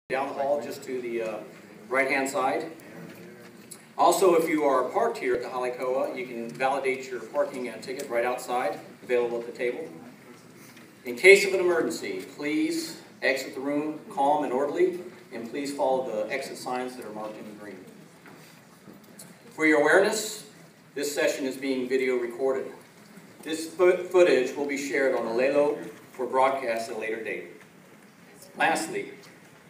down the hall just to the right-hand side. Also, if you are parked here at the Halikoa, you can validate your parking ticket right outside, available at the table. In case of an emergency, please exit the room calm and orderly, and please follow the exit signs that are marked in green. For your awareness, this session is being video recorded. This footage will be shared on Olelo for broadcast at a later date. Lastly,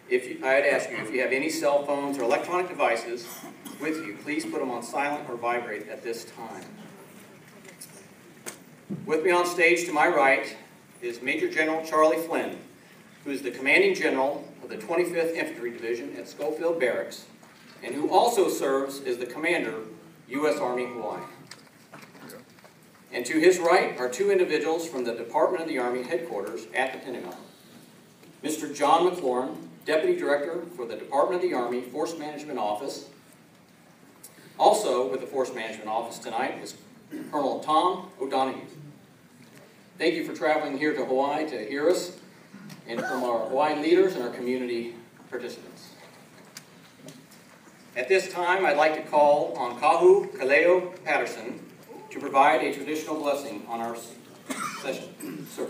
I'd ask you, if you have any cell phones or electronic devices with you, please put them on silent or vibrate at this time. With me on stage to my right is Major General Charlie Flynn, who is the Commanding General of the 25th Infantry Division at Schofield Barracks, and who also serves as the Commander, U.S. Army Hawaii. And to his right are two individuals from the Department of the Army headquarters at the Pentagon. Mr. John McLaurin, Deputy Director for the Department of the Army Force Management Office. Also with the Force Management Office tonight is Colonel Tom O'Donoghue. Thank you for traveling here to Hawaii to hear us, and from our Hawaiian leaders and our community participants. At this time, I'd like to call on Kahu Kaleo Patterson to provide a traditional blessing on our session. Sir.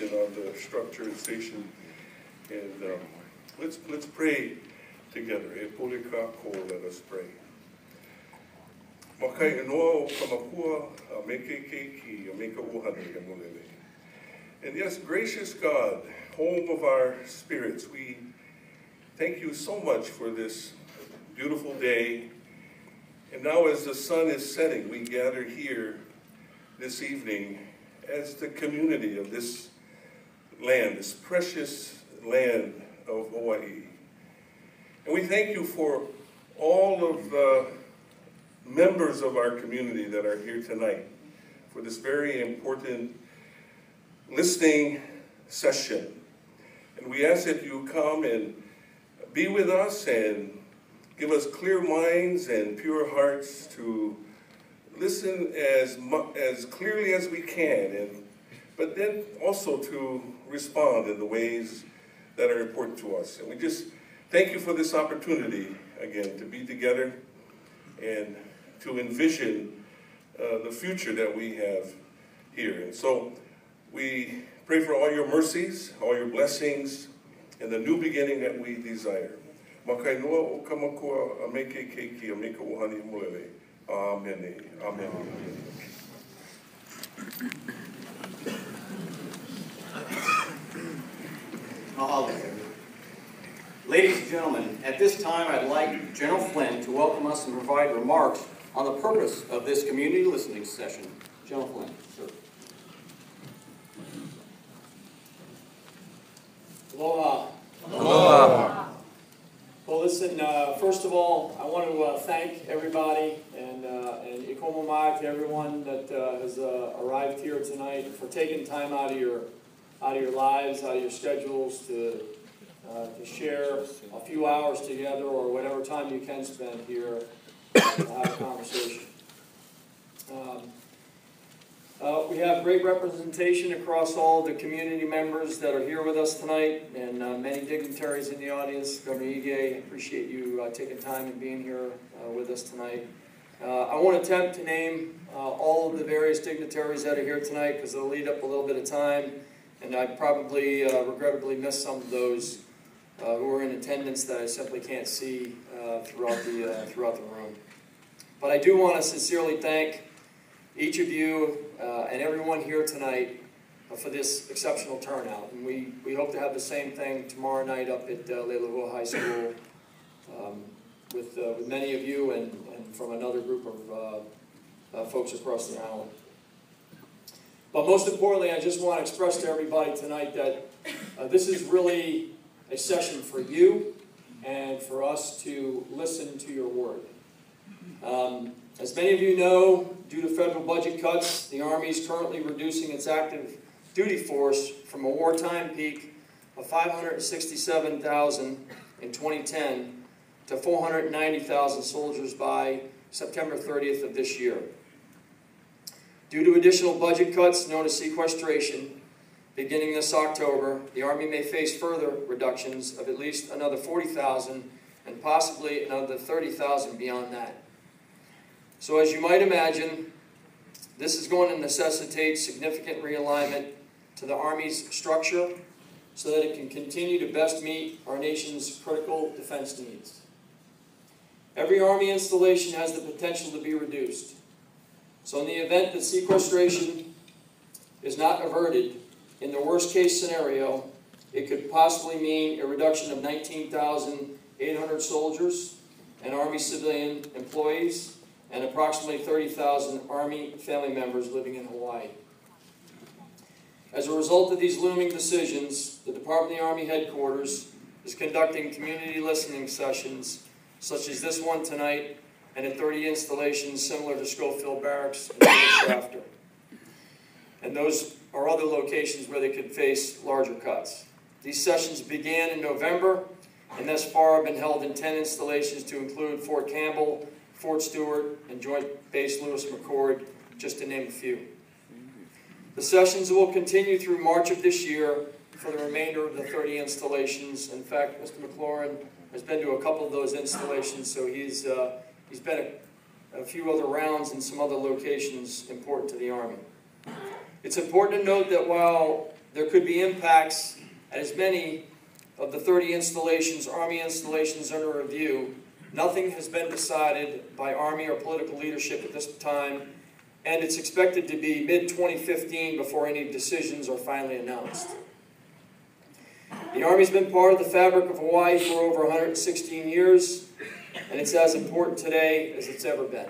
On the structured station, and let's pray together. Let us pray. And yes, gracious God, home of our spirits, we thank you so much for this beautiful day. And now as the sun is setting, we gather here this evening as the community of this land, this precious land of Hawaii. And we thank you for all of the members of our community that are here tonight for this very important listening session. And we ask that you come and be with us and give us clear minds and pure hearts to listen as clearly as we can, but then also to respond in the ways that are important to us. And we just thank you for this opportunity, again, to be together and to envision the future that we have here. And so we pray for all your mercies, all your blessings, and the new beginning that we desire. Amen. Amen. Mahalo. Ladies and gentlemen, at this time I'd like General Flynn to welcome us and provide remarks on the purpose of this community listening session. General Flynn, sir. Aloha. Aloha. Well, listen, first of all, I want to thank everybody and ikomo mai to everyone that has arrived here tonight for taking time out of your lives, out of your schedules to share a few hours together or whatever time you can spend here to have a conversation. We have great representation across all the community members that are here with us tonight, and many dignitaries in the audience. Governor Ige, appreciate you taking time and being here with us tonight. I won't attempt to name all of the various dignitaries that are here tonight because it'll lead up a little bit of time, and I probably regrettably missed some of those who are in attendance that I simply can't see throughout the room. But I do want to sincerely thank each of you and everyone here tonight for this exceptional turnout. And we hope to have the same thing tomorrow night up at Leilua High School with many of you and from another group of folks across the island. But most importantly, I just want to express to everybody tonight that this is really a session for you and for us to listen to your word. As many of you know, due to federal budget cuts, the Army is currently reducing its active duty force from a wartime peak of 567,000 in 2010 to 490,000 soldiers by September 30th of this year. Due to additional budget cuts known as sequestration, beginning this October, the Army may face further reductions of at least another 40,000 and possibly another 30,000 beyond that. So as you might imagine, this is going to necessitate significant realignment to the Army's structure so that it can continue to best meet our nation's critical defense needs. Every Army installation has the potential to be reduced. So in the event that sequestration is not averted, in the worst case scenario, it could possibly mean a reduction of 19,800 soldiers and Army civilian employees and approximately 30,000 Army family members living in Hawaii. As a result of these looming decisions, the Department of the Army headquarters is conducting community listening sessions such as this one tonight and at 30 installations similar to Schofield Barracks and Shafter. And those are other locations where they could face larger cuts. These sessions began in November and thus far have been held in 10 installations to include Fort Campbell, Fort Stewart, and Joint Base Lewis McChord, just to name a few. The sessions will continue through March of this year for the remainder of the 30 installations. In fact, Mr. McLaurin has been to a couple of those installations, so he's been a few other rounds in some other locations important to the Army. It's important to note that while there could be impacts at as many of the 30 installations, Army installations under review, nothing has been decided by Army or political leadership at this time, and it's expected to be mid-2015 before any decisions are finally announced. The Army's been part of the fabric of Hawaii for over 116 years, and it's as important today as it's ever been.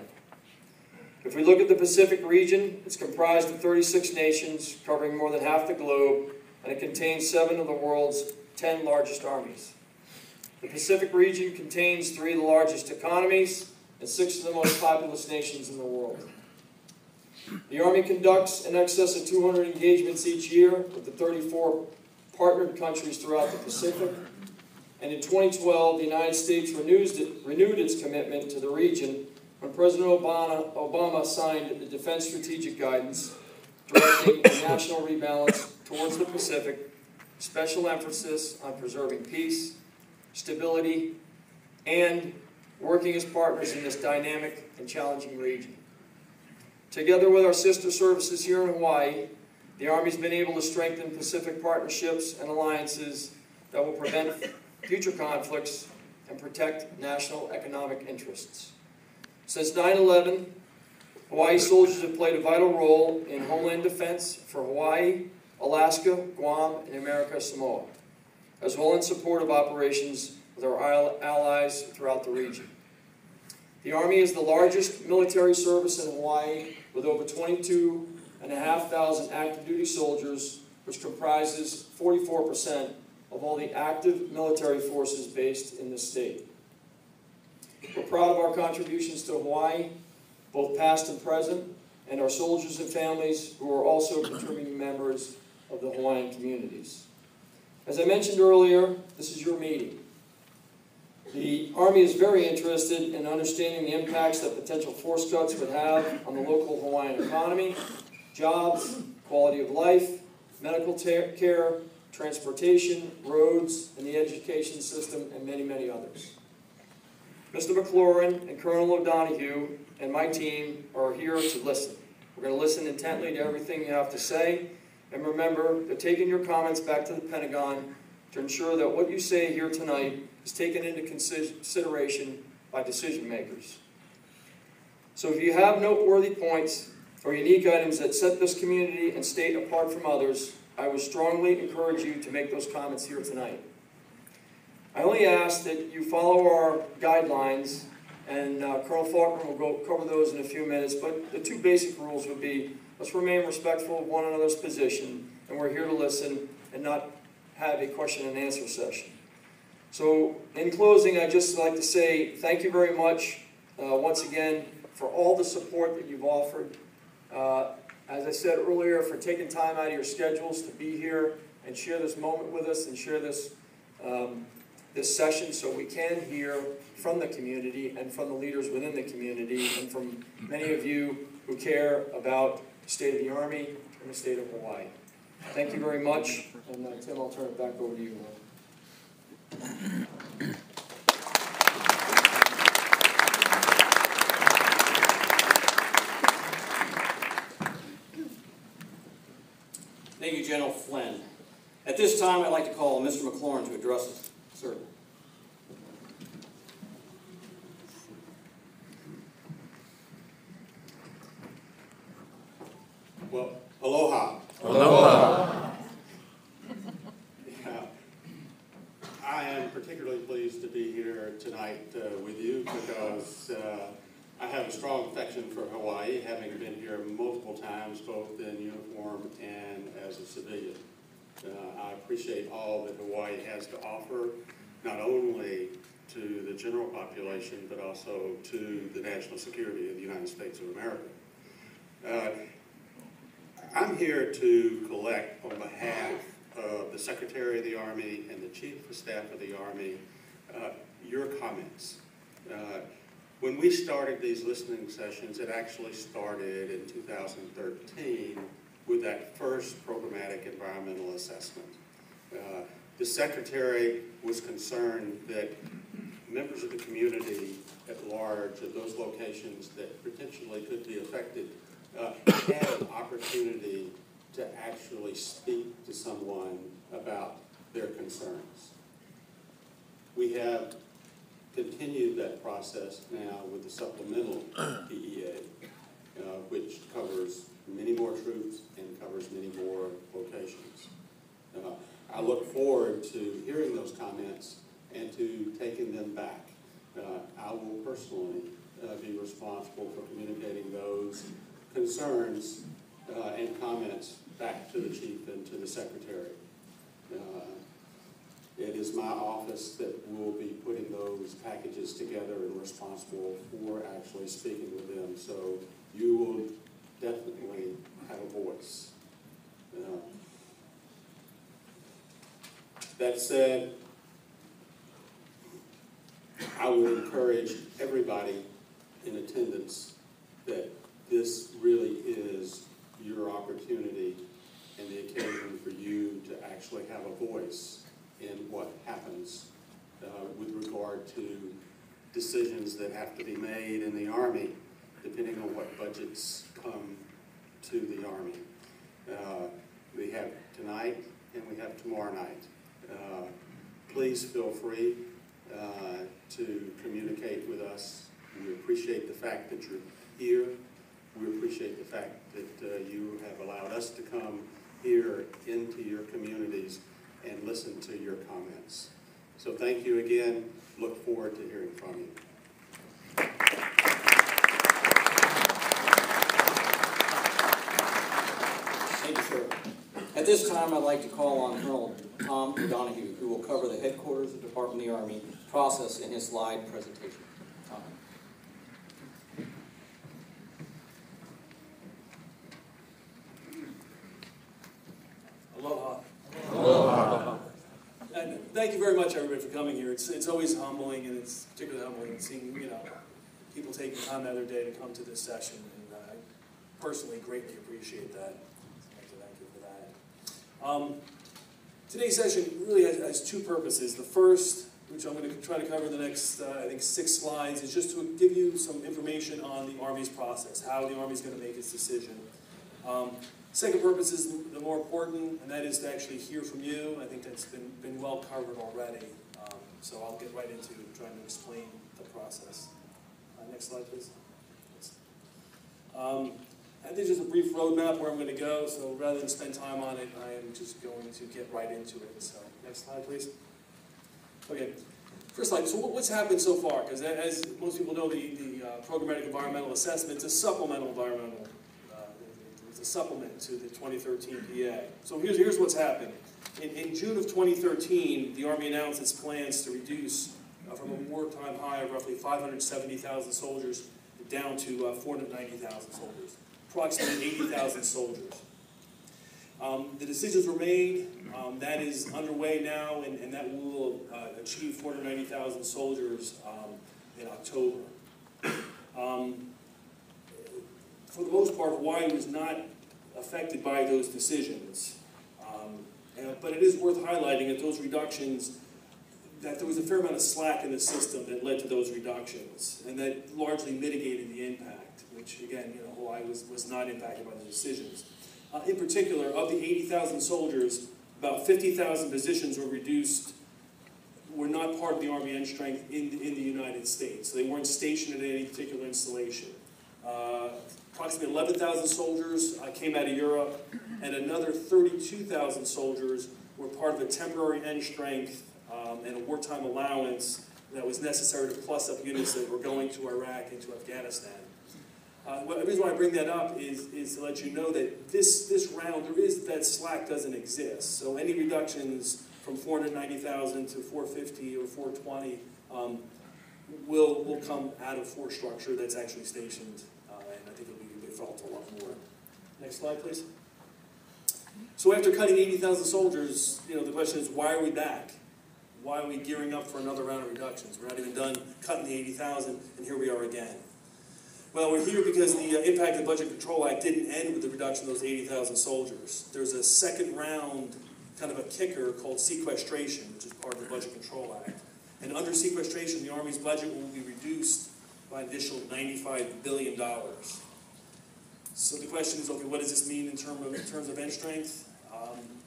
If we look at the Pacific region, it's comprised of 36 nations covering more than half the globe, and it contains 7 of the world's 10 largest armies. The Pacific region contains 3 of the largest economies and 6 of the most populous nations in the world. The Army conducts in excess of 200 engagements each year with the 34 partnered countries throughout the Pacific. And in 2012, the United States renewed its commitment to the region when President Obama signed the Defense Strategic Guidance, directing a national rebalance towards the Pacific, special emphasis on preserving peace, stability, and working as partners in this dynamic and challenging region. Together with our sister services here in Hawaii, the Army's been able to strengthen Pacific partnerships and alliances that will prevent future conflicts and protect national economic interests. Since 9/11, Hawaii soldiers have played a vital role in homeland defense for Hawaii, Alaska, Guam, and America Samoa, as well in support of operations with our allies throughout the region. The Army is the largest military service in Hawaii with over 22,500 active duty soldiers, which comprises 44% of all the active military forces based in the state. We're proud of our contributions to Hawaii, both past and present, and our soldiers and families who are also contributing members of the Hawaiian communities. As I mentioned earlier, this is your meeting. The Army is very interested in understanding the impacts that potential force cuts would have on the local Hawaiian economy, jobs, quality of life, medical care, transportation, roads, and the education system, and many, many others. Mr. McLaurin and Colonel O'Donoghue and my team are here to listen. We're going to listen intently to everything you have to say, and remember, they're taking your comments back to the Pentagon to ensure that what you say here tonight is taken into consideration by decision makers. So if you have noteworthy points or unique items that set this community and state apart from others, I would strongly encourage you to make those comments here tonight. I only ask that you follow our guidelines, and Colonel Faulkner will cover those in a few minutes, but the 2 basic rules would be let's remain respectful of one another's position, and we're here to listen and not have a question and answer session. So in closing, I'd just like to say thank you very much once again for all the support that you've offered. As I said earlier, for taking time out of your schedules to be here and share this moment with us and share this, this session so we can hear from the community and from the leaders within the community and from many of you who care about the state of the Army and the state of Hawaii. Thank you very much, and Tim, I'll turn it back over to you. Thank you, General Flynn. At this time, I'd like to call Mr. McLaurin to address us. Sir. Well, aloha. Aloha. Yeah. I am particularly pleased to be here tonight with you because I have a strong affection for Hawaii, having been here multiple times, both in uniform and as a civilian. I appreciate all that Hawaii has to offer, not only to the general population, but also to the national security of the United States of America. I'm here to collect on behalf of the Secretary of the Army and the Chief of Staff of the Army your comments. When we started these listening sessions, it actually started in 2013 with that first programmatic environmental assessment. The Secretary was concerned that members of the community at large of those locations that potentially could be affected had an opportunity to actually speak to someone about their concerns. We have continued that process now with the supplemental PEA, which covers many more troops and covers many more locations. I look forward to hearing those comments and to taking them back. I will personally be responsible for communicating those concerns and comments back to the Chief and to the Secretary. It is my office that will be putting those packages together and responsible for actually speaking with them. So you will definitely have a voice. That said, I would encourage everybody in attendance that this really is your opportunity and the occasion for you to actually have a voice in what happens with regard to decisions that have to be made in the Army, depending on what budgets come to the Army. We have tonight and we have tomorrow night. Please feel free to communicate with us. We appreciate the fact that you're here. We appreciate the fact that you have allowed us to come here into your communities and listen to your comments. So thank you again. Look forward to hearing from you. Thank you, sir. At this time, I'd like to call on Colonel Tom Donahue, who will cover the headquarters of the Department of the Army process in his slide presentation. Tom. Aloha. Aloha. And thank you very much, everybody, for coming here. It's always humbling, and it's particularly humbling seeing people taking time out of their day to come to this session. And I personally greatly appreciate that. Thank you for that. Today's session really has two purposes. The first, which I'm going to try to cover in the next, I think, 6 slides, is just to give you some information on the Army's process, how the Army's going to make its decision. Second purpose is the more important, and that is to actually hear from you. I think that's been well covered already. So I'll get right into trying to explain the process. Next slide, please. I think just a brief roadmap where I'm going to go, so rather than spend time on it, I am just going to get right into it. So next slide, please. Okay, first slide. So what's happened so far? Because as most people know, the programmatic environmental assessment is a supplemental environmental. It's a supplement to the 2013 PA. So here's what's happened. In June of 2013, the Army announced its plans to reduce from a wartime high of roughly 570,000 soldiers down to 490,000 soldiers, approximately 80,000 soldiers. The decisions were made. That is underway now, and that will achieve 490,000 soldiers in October. For the most part, Hawaii was not affected by those decisions. But it is worth highlighting that those reductions, that there was a fair amount of slack in the system that led to those reductions, and that largely mitigated the impact, which again, Hawaii was not impacted by the decisions. In particular, of the 80,000 soldiers, about 50,000 positions were reduced, were not part of the Army end strength in the United States. So they weren't stationed at any particular installation. Approximately 11,000 soldiers came out of Europe, and another 32,000 soldiers were part of a temporary end strength and a wartime allowance that was necessary to plus up units that were going to Iraq and to Afghanistan. The reason why I bring that up is to let you know that this round, that slack doesn't exist. So any reductions from 490,000 to 450 or 420 will come out of force structure that's actually stationed, and I think it'll be felt a lot more. Next slide, please. So after cutting 80,000 soldiers, the question is, why are we back? Why are we gearing up for another round of reductions? We're not even done cutting the 80,000, and here we are again. Well, we're here because the Impact of the Budget Control Act didn't end with the reduction of those 80,000 soldiers. There's a second round, kind of a kicker, called sequestration, which is part of the Budget Control Act. And under sequestration, the Army's budget will be reduced by an additional $95 billion. So the question is, okay, what does this mean in terms of end strength?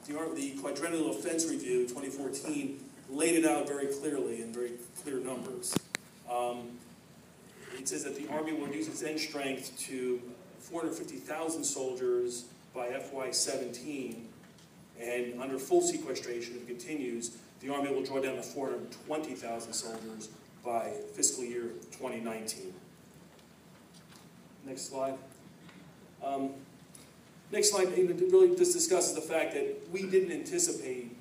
The Quadrennial Offense Review 2014 laid it out very clearly in very clear numbers. It says that the Army will reduce its end strength to 450,000 soldiers by FY17, and under full sequestration, if it continues, the Army will draw down to 420,000 soldiers by fiscal year 2019. Next slide. Next slide really just discusses the fact that we didn't anticipate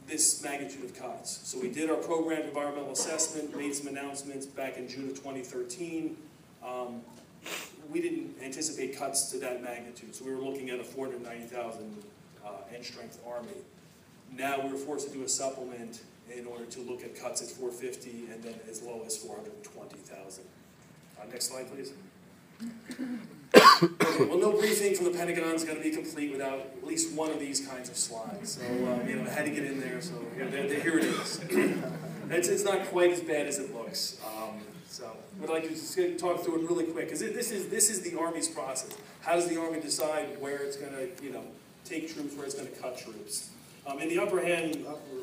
this magnitude of cuts. So we did our programmed environmental assessment, made some announcements back in June of 2013. We didn't anticipate cuts to that magnitude, so we were looking at a 490,000 end strength Army. Now we were forced to do a supplement in order to look at cuts at 450 and then as low as 420,000. Next slide, please. Okay, well, no briefing from the Pentagon is going to be complete without at least one of these kinds of slides. So, I had to get in there, so here it is. It's not quite as bad as it looks. So, I'd like to just talk through it really quick, because this is the Army's process. How does the Army decide where it's going to, take troops, where it's going to cut troops? In the upper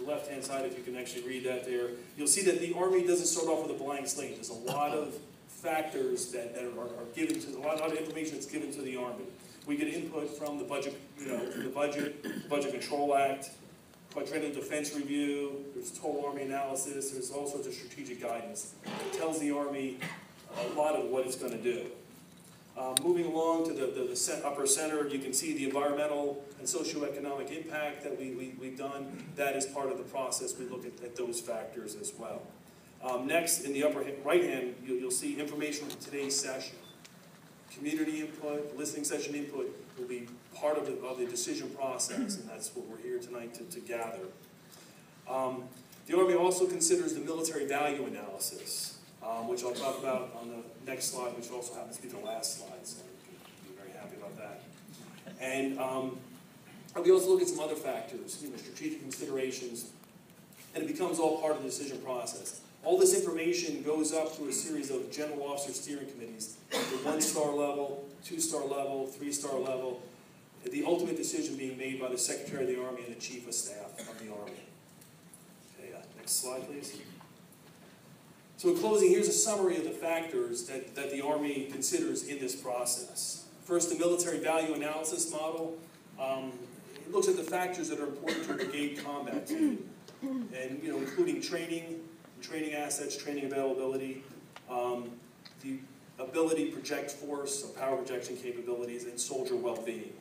left-hand side, if you can actually read that there, you'll see that the Army doesn't start off with a blank slate. There's a lot of factors that are given to, a lot of information that's given to the Army. We get input from the budget, from the Budget Control Act, Quadrennial Defense Review, there's Total Army Analysis, there's all sorts of strategic guidance. It tells the Army a lot of what it's going to do. Moving along to the upper center, you can see the environmental and socioeconomic impact that we've done. That is part of the process. We look at those factors as well. Next, in the upper right hand, you'll see information from today's session. Community input, listening session input will be part of the decision process, and that's what we're here tonight to gather. The Army also considers the military value analysis, which I'll talk about on the next slide, which also happens to be the last slide, so you can be very happy about that. And we also look at some other factors, strategic considerations, and it becomes all part of the decision process. All this information goes up through a series of general officer steering committees, the 1-star level, 2-star level, 3-star level, the ultimate decision being made by the Secretary of the Army and the Chief of Staff of the Army. Okay, next slide, please. So in closing, here's a summary of the factors that the Army considers in this process. First, the military value analysis model. It looks at the factors that are important to a brigade combat team, and including training assets, training availability, the ability, project force, so power projection capabilities, and soldier well-being.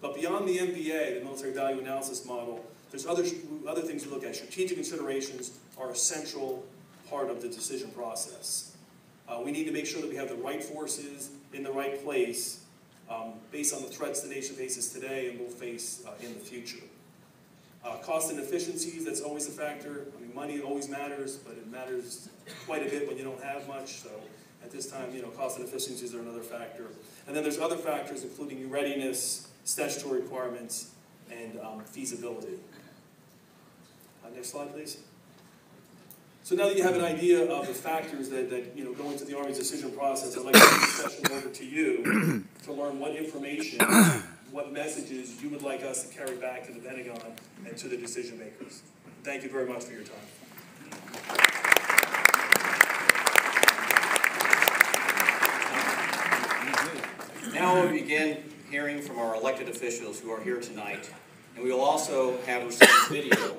But beyond the MVA, the military value analysis model, there's other things we look at. Strategic considerations are an essential part of the decision process. We need to make sure that we have the right forces in the right place based on the threats the nation faces today and will face in the future. Cost and efficiencies, that's always a factor. I mean, money always matters, but it matters quite a bit when you don't have much. So at this time, cost and efficiencies are another factor. And then there's other factors, including readiness, statutory requirements, and feasibility. Next slide, please. So now that you have an idea of the factors that go into the Army's decision process, I'd like to turn the session over to you to learn what information, what messages you would like us to carry back to the Pentagon and to the decision makers. Thank you very much for your time. Now we'll begin hearing from our elected officials who are here tonight. And we will also have received video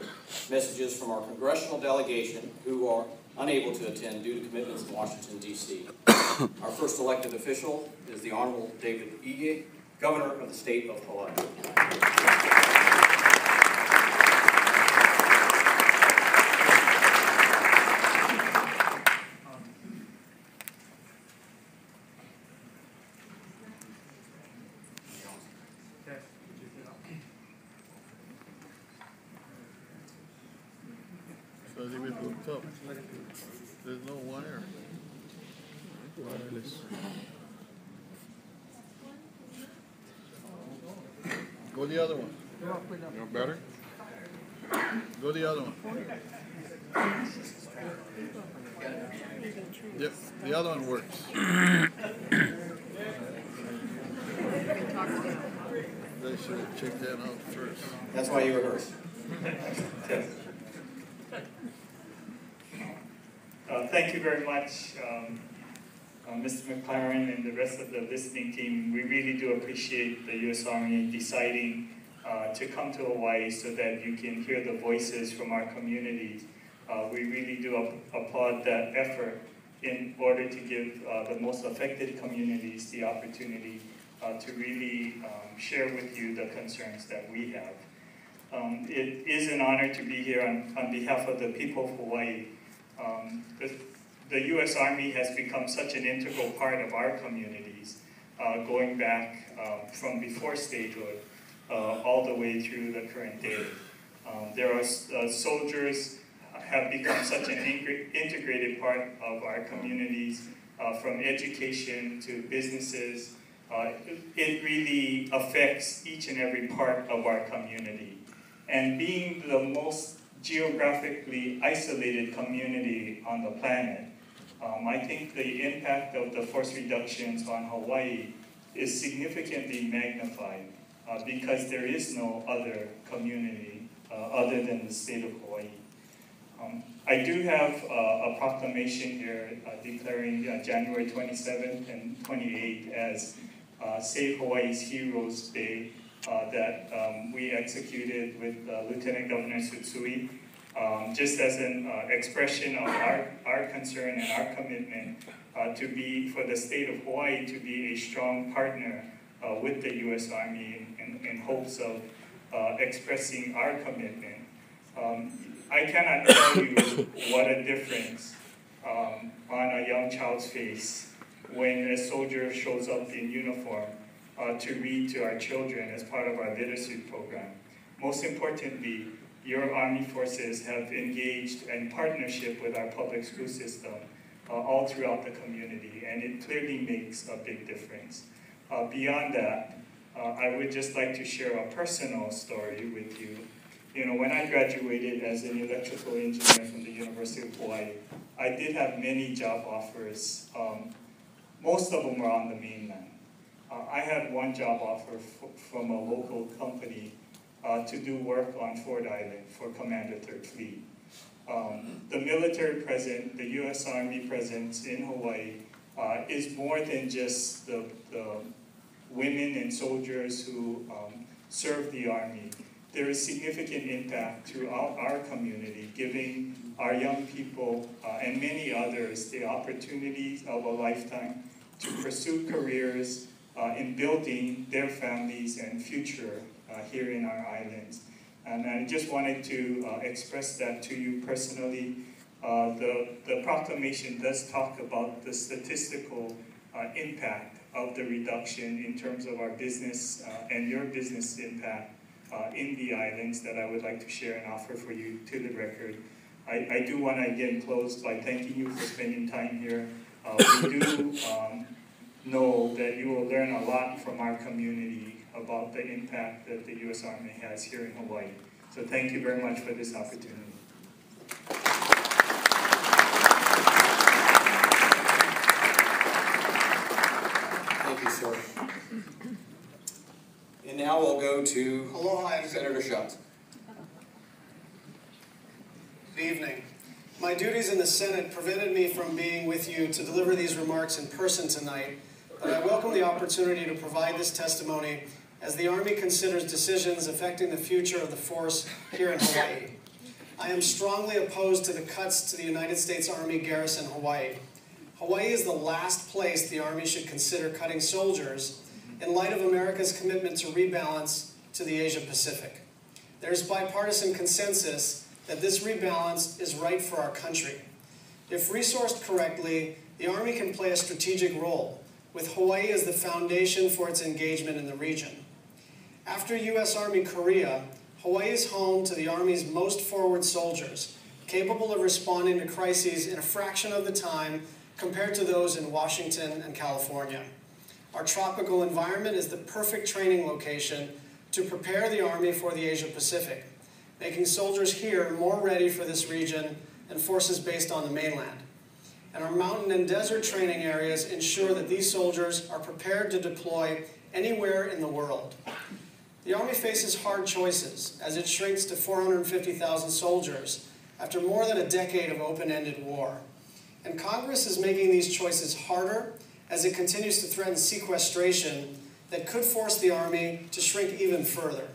messages from our congressional delegation who are unable to attend due to commitments in Washington, D.C. Our first elected official is the Honorable David Ige, Governor of the state of Hawaii. So they will hooked up. There's no wire. Wireless. Go the other one. You know better? Go the other one. Yep, the other one works. They should check that out first. That's why you rehearse. Thank you very much, Mr. McLaren and the rest of the listening team. We really do appreciate the U.S. Army deciding to come to Hawaii so that you can hear the voices from our communities. We really do applaud that effort in order to give the most affected communities the opportunity to really share with you the concerns that we have. It is an honor to be here on behalf of the people of Hawaii. The U.S. Army has become such an integral part of our communities, going back from before statehood all the way through the current day. There are soldiers have become such an integrated part of our communities, from education to businesses. It really affects each and every part of our community. And being the most geographically isolated community on the planet, I think the impact of the force reductions on Hawaii is significantly magnified because there is no other community other than the state of Hawaii. I do have a proclamation here declaring January 27th and 28th as Save Hawaii's Heroes Day that we executed with Lieutenant Governor Tsutsumi, just as an expression of our concern and our commitment for the state of Hawaii to be a strong partner with the U.S. Army in hopes of expressing our commitment. I cannot tell you what a difference on a young child's face when a soldier shows up in uniform to read to our children as part of our literacy program. Most importantly, your Army forces have engaged in partnership with our public school system all throughout the community, and it clearly makes a big difference. Beyond that, I would just like to share a personal story with you. You know, when I graduated as an electrical engineer from the University of Hawaii, I did have many job offers. Most of them were on the mainland. I had one job offer from a local company to do work on Ford Island for Commander 3rd Fleet. The military presence, the U.S. Army presence in Hawaii is more than just the women and soldiers who serve the Army. There is significant impact to our community, giving our young people and many others the opportunities of a lifetime to pursue careers in building their families and future here in our islands. And I just wanted to express that to you personally. The proclamation does talk about the statistical impact of the reduction in terms of our business and your business impact in the islands that I would like to share and offer for you to the record. I do want to again close by thanking you for spending time here. We do know that you will learn a lot from our community about the impact that the U.S. Army has here in Hawaii. So thank you very much for this opportunity. Thank you, sir. And now we'll go to Aloha. Senator Schatz. Good evening. My duties in the Senate prevented me from being with you to deliver these remarks in person tonight, but I welcome the opportunity to provide this testimony as the Army considers decisions affecting the future of the force here in Hawaii. I am strongly opposed to the cuts to the United States Army garrison Hawaii. Hawaii is the last place the Army should consider cutting soldiers in light of America's commitment to rebalance to the Asia Pacific. There is bipartisan consensus that this rebalance is right for our country. If resourced correctly, the Army can play a strategic role, with Hawaii as the foundation for its engagement in the region. After U.S. Army Korea, Hawaii is home to the Army's most forward soldiers, capable of responding to crises in a fraction of the time compared to those in Washington and California. Our tropical environment is the perfect training location to prepare the Army for the Asia Pacific, making soldiers here more ready for this region than forces based on the mainland. And our mountain and desert training areas ensure that these soldiers are prepared to deploy anywhere in the world. The Army faces hard choices as it shrinks to 450,000 soldiers after more than a decade of open-ended war. And Congress is making these choices harder as it continues to threaten sequestration that could force the Army to shrink even further.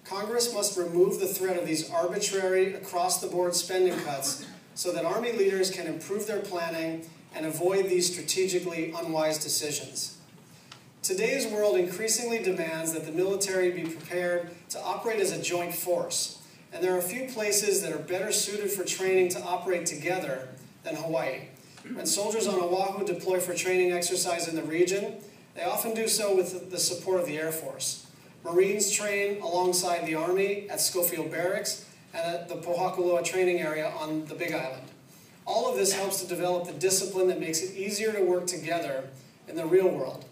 Congress must remove the threat of these arbitrary, across-the-board spending cuts so that Army leaders can improve their planning and avoid these strategically unwise decisions. Today's world increasingly demands that the military be prepared to operate as a joint force, and there are a few places that are better suited for training to operate together than Hawaii. When soldiers on Oahu deploy for training exercise in the region, they often do so with the support of the Air Force. Marines train alongside the Army at Schofield Barracks and at the Pohakuloa training area on the Big Island. All of this helps to develop the discipline that makes it easier to work together in the real world.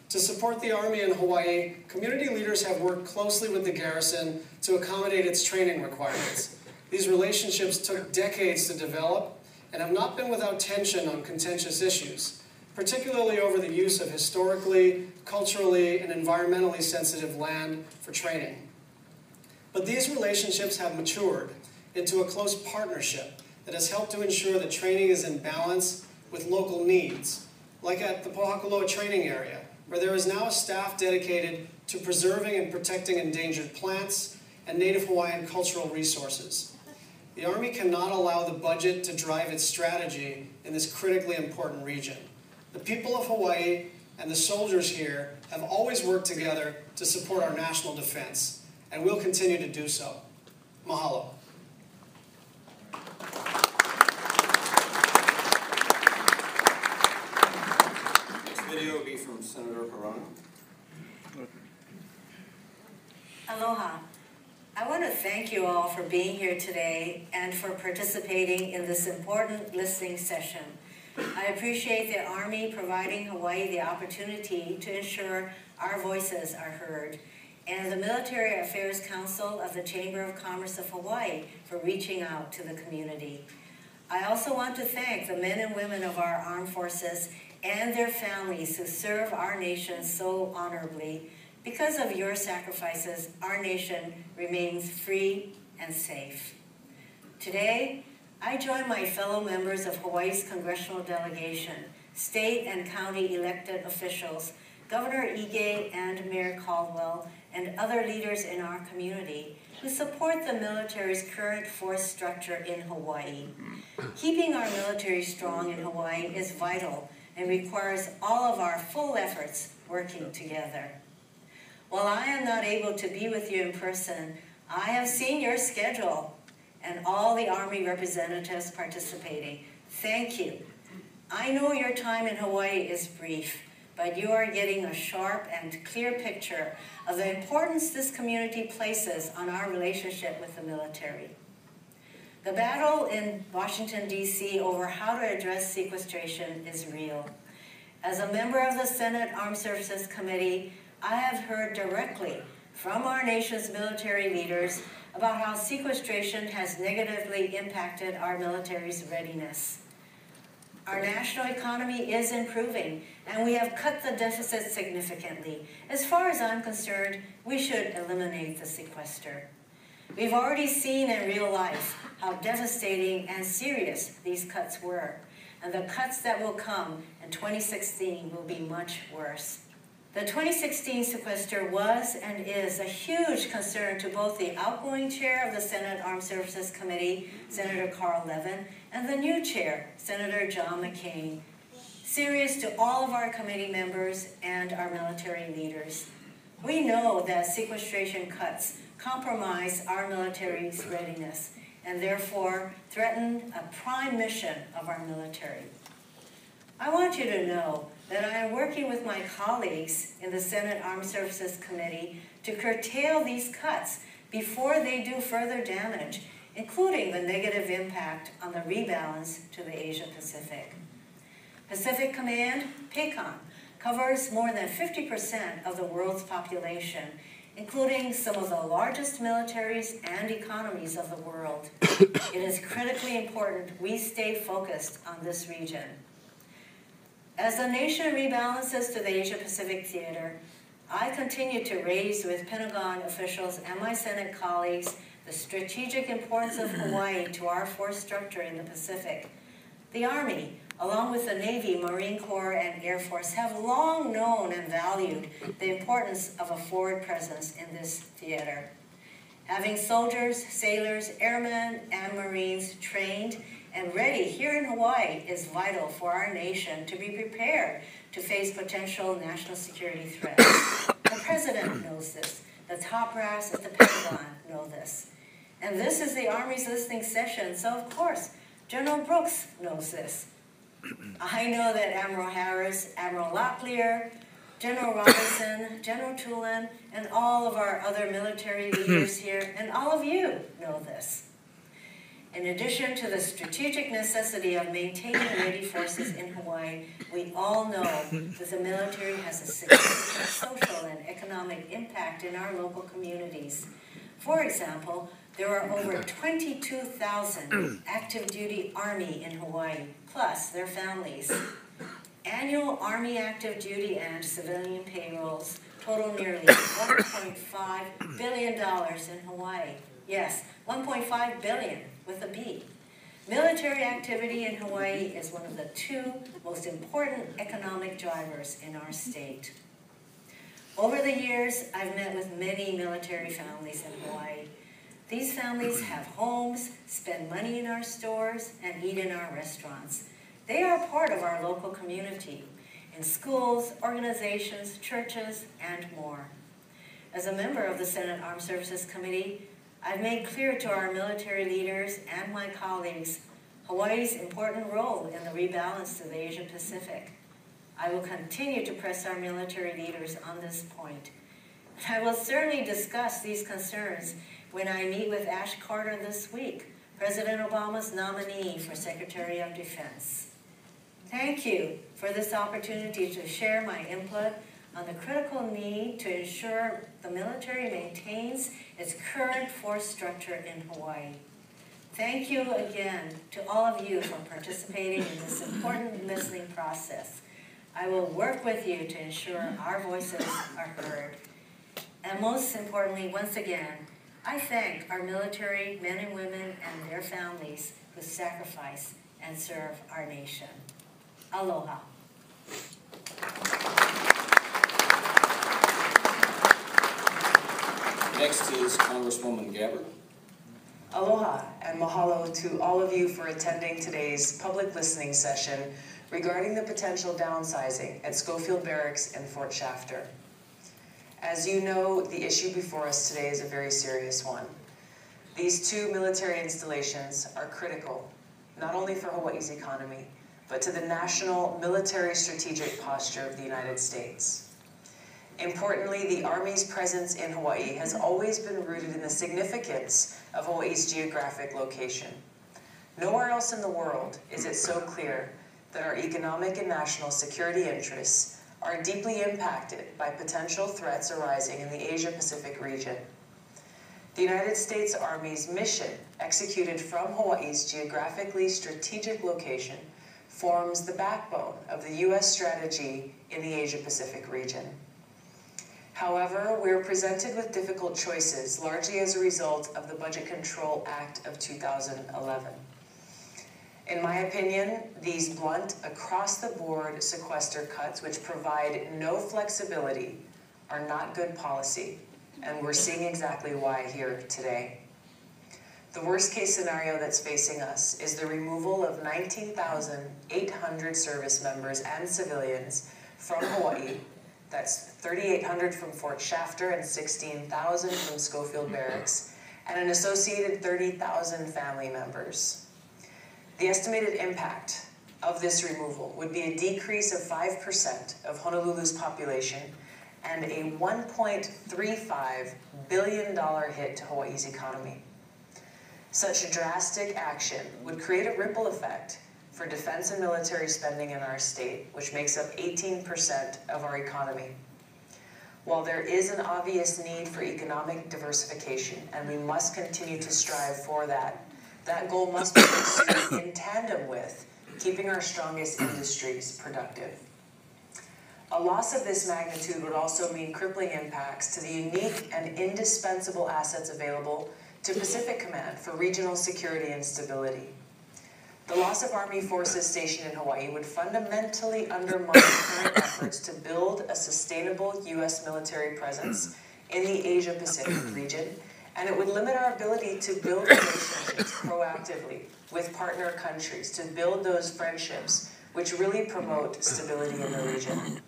To support the Army in Hawaii, community leaders have worked closely with the garrison to accommodate its training requirements. These relationships took decades to develop and have not been without tension on contentious issues, particularly over the use of historically, culturally, and environmentally sensitive land for training. But these relationships have matured into a close partnership that has helped to ensure that training is in balance with local needs, like at the Pohakuloa training area, where there is now a staff dedicated to preserving and protecting endangered plants and Native Hawaiian cultural resources. The Army cannot allow the budget to drive its strategy in this critically important region. The people of Hawaii and the soldiers here have always worked together to support our national defense, and will continue to do so. Mahalo. Next video will be from Senator Hirono. Aloha. I want to thank you all for being here today and for participating in this important listening session. I appreciate the Army providing Hawaii the opportunity to ensure our voices are heard, and the Military Affairs Council of the Chamber of Commerce of Hawaii for reaching out to the community. I also want to thank the men and women of our armed forces and their families who serve our nation so honorably. Because of your sacrifices, our nation remains free and safe. Today, I join my fellow members of Hawaii's congressional delegation, state and county elected officials, Governor Ige and Mayor Caldwell, and other leaders in our community who support the military's current force structure in Hawaii. Keeping our military strong in Hawaii is vital and requires all of our full efforts working together. While I am not able to be with you in person, I have seen your schedule and all the Army representatives participating. Thank you. I know your time in Hawaii is brief, but you are getting a sharp and clear picture of the importance this community places on our relationship with the military. The battle in Washington, D.C. over how to address sequestration is real. As a member of the Senate Armed Services Committee, I have heard directly from our nation's military leaders about how sequestration has negatively impacted our military's readiness. Our national economy is improving, and we have cut the deficit significantly. As far as I'm concerned, we should eliminate the sequester. We've already seen in real life how devastating and serious these cuts were, and the cuts that will come in 2016 will be much worse. The 2016 sequester was and is a huge concern to both the outgoing chair of the Senate Armed Services Committee, Senator Carl Levin, and the new chair, Senator John McCain. Serious to all of our committee members and our military leaders. We know that sequestration cuts compromise our military's readiness and therefore threaten a prime mission of our military. I want you to know that I am working with my colleagues in the Senate Armed Services Committee to curtail these cuts before they do further damage, including the negative impact on the rebalance to the Asia-Pacific. Pacific Command, PACOM, covers more than 50% of the world's population, including some of the largest militaries and economies of the world. It is critically important we stay focused on this region. As the nation rebalances to the Asia-Pacific theater, I continue to raise with Pentagon officials and my Senate colleagues the strategic importance of Hawaii to our force structure in the Pacific. The Army, along with the Navy, Marine Corps, and Air Force, have long known and valued the importance of a forward presence in this theater. Having soldiers, sailors, airmen, and Marines trained and ready here in Hawaii is vital for our nation to be prepared to face potential national security threats. The President knows this. The top brass at the Pentagon know this. And this is the Army's listening session, so of course, General Brooks knows this. I know that Admiral Harris, Admiral Locklear, General Robinson, General Tulin, and all of our other military leaders here, and all of you know this. In addition to the strategic necessity of maintaining ready forces in Hawaii, we all know that the military has a significant social and economic impact in our local communities. For example, there are over 22,000 active duty Army in Hawaii, plus their families. Annual Army active duty and civilian payrolls total nearly $1.5 billion in Hawaii. Yes, 1.5 billion with a B. Military activity in Hawaii is one of the two most important economic drivers in our state. Over the years, I've met with many military families in Hawaii. These families have homes, spend money in our stores, and eat in our restaurants. They are part of our local community, in schools, organizations, churches, and more. As a member of the Senate Armed Services Committee, I've made clear to our military leaders and my colleagues Hawaii's important role in the rebalance to the Asia-Pacific. I will continue to press our military leaders on this point. I will certainly discuss these concerns when I meet with Ash Carter this week, President Obama's nominee for Secretary of Defense. Thank you for this opportunity to share my input on the critical need to ensure the military maintains its current force structure in Hawaii. Thank you again to all of you for participating in this important listening process. I will work with you to ensure our voices are heard. And most importantly, once again, I thank our military men and women and their families who sacrifice and serve our nation. Aloha. Next is Congresswoman Gabbard. Aloha and mahalo to all of you for attending today's public listening session regarding the potential downsizing at Schofield Barracks and Fort Shafter. As you know, the issue before us today is a very serious one. These two military installations are critical, not only for Hawaii's economy, but to the national military strategic posture of the United States. Importantly, the Army's presence in Hawaii has always been rooted in the significance of Hawaii's geographic location. Nowhere else in the world is it so clear that our economic and national security interests are deeply impacted by potential threats arising in the Asia-Pacific region. The United States Army's mission, executed from Hawaii's geographically strategic location, forms the backbone of the U.S. strategy in the Asia-Pacific region. However, we are presented with difficult choices, largely as a result of the Budget Control Act of 2011. In my opinion, these blunt, across-the-board sequester cuts, which provide no flexibility, are not good policy, and we're seeing exactly why here today. The worst-case scenario that's facing us is the removal of 19,800 service members and civilians from Hawaii. That's 3,800 from Fort Shafter and 16,000 from Schofield Barracks, and an associated 30,000 family members. The estimated impact of this removal would be a decrease of 5% of Honolulu's population and a $1.35 billion hit to Hawaii's economy. Such drastic action would create a ripple effect for defense and military spending in our state, which makes up 18% of our economy. While there is an obvious need for economic diversification, and we must continue to strive for that, that goal must be pursued in tandem with keeping our strongest industries productive. A loss of this magnitude would also mean crippling impacts to the unique and indispensable assets available to Pacific Command for regional security and stability. The loss of Army forces stationed in Hawaii would fundamentally undermine current efforts to build a sustainable U.S. military presence in the Asia-Pacific region, and it would limit our ability to build relationships proactively with partner countries, to build those friendships which really promote stability in the region.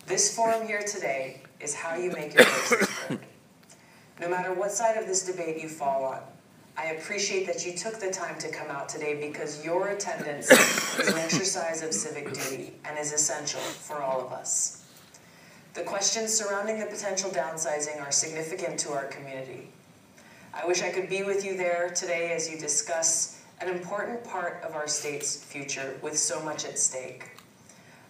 This forum here today is how you make your voices heard. No matter what side of this debate you fall on, I appreciate that you took the time to come out today because your attendance is an exercise of civic duty and is essential for all of us. The questions surrounding the potential downsizing are significant to our community. I wish I could be with you there today as you discuss an important part of our state's future with so much at stake.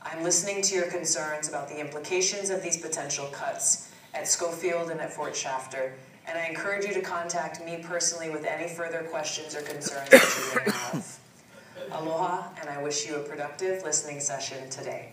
I'm listening to your concerns about the implications of these potential cuts at Schofield and at Fort Shafter, and I encourage you to contact me personally with any further questions or concerns that you may have. Aloha, and I wish you a productive listening session today.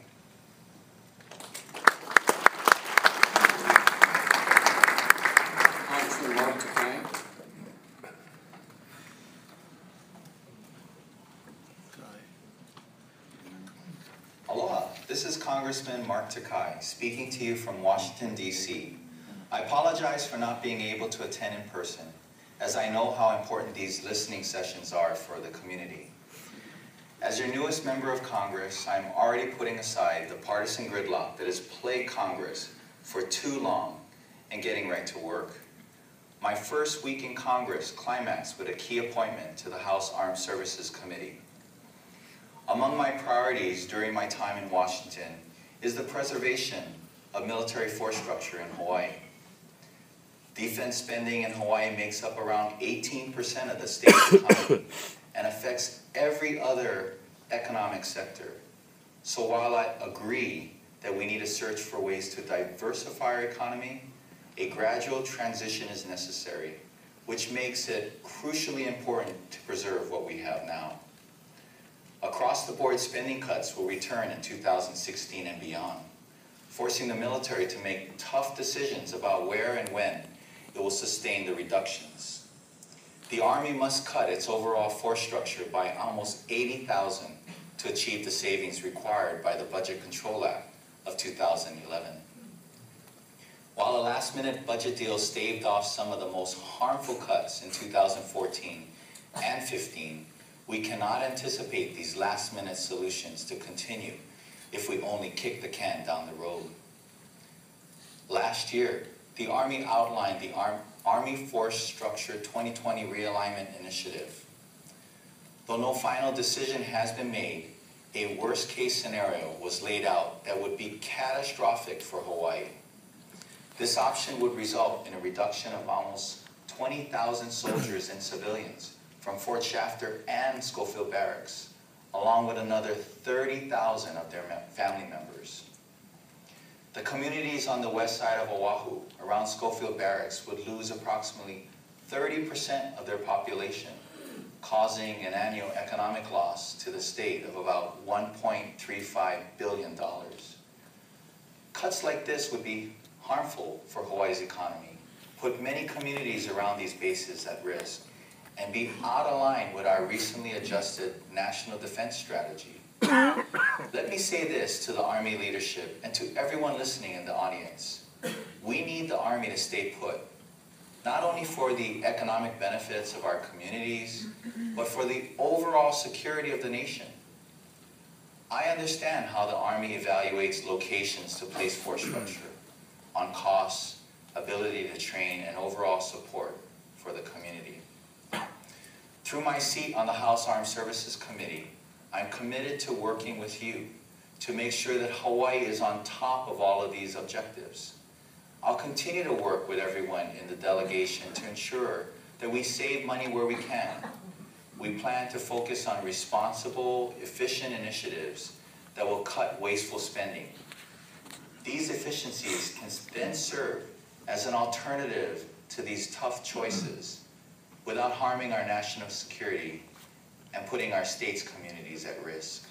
Aloha, this is Congressman Mark Takai speaking to you from Washington, D.C. I apologize for not being able to attend in person, as I know how important these listening sessions are for the community. As your newest member of Congress, I'm already putting aside the partisan gridlock that has plagued Congress for too long and getting right to work. My first week in Congress climaxed with a key appointment to the House Armed Services Committee. Among my priorities during my time in Washington is the preservation of military force structure in Hawaii. Defense spending in Hawaii makes up around 18% of the state's economy and affects every other economic sector. So while I agree that we need to search for ways to diversify our economy, a gradual transition is necessary, which makes it crucially important to preserve what we have now. Across-the-board spending cuts will return in 2016 and beyond, forcing the military to make tough decisions about where and when it will sustain the reductions. The Army must cut its overall force structure by almost 80,000 to achieve the savings required by the Budget Control Act of 2011. While a last-minute budget deal staved off some of the most harmful cuts in 2014 and 15, We cannot anticipate these last-minute solutions to continue if we only kick the can down the road. Last year, the Army outlined the Army Force Structure 2020 Realignment Initiative. Though no final decision has been made, a worst-case scenario was laid out that would be catastrophic for Hawaii. This option would result in a reduction of almost 20,000 soldiers and civilians from Fort Shafter and Schofield Barracks, along with another 30,000 of their family members. The communities on the west side of Oahu, around Schofield Barracks, would lose approximately 30% of their population, causing an annual economic loss to the state of about $1.35 billion. Cuts like this would be harmful for Hawaii's economy, put many communities around these bases at risk, and be out of line with our recently adjusted National Defense Strategy. Let me say this to the Army leadership and to everyone listening in the audience. We need the Army to stay put, not only for the economic benefits of our communities, but for the overall security of the nation. I understand how the Army evaluates locations to place force structure on costs, ability to train, and overall support for the community. Through my seat on the House Armed Services Committee, I'm committed to working with you to make sure that Hawaii is on top of all of these objectives. I'll continue to work with everyone in the delegation to ensure that we save money where we can. We plan to focus on responsible, efficient initiatives that will cut wasteful spending. These efficiencies can then serve as an alternative to these tough choices without harming our national security and putting our state's communities at risk.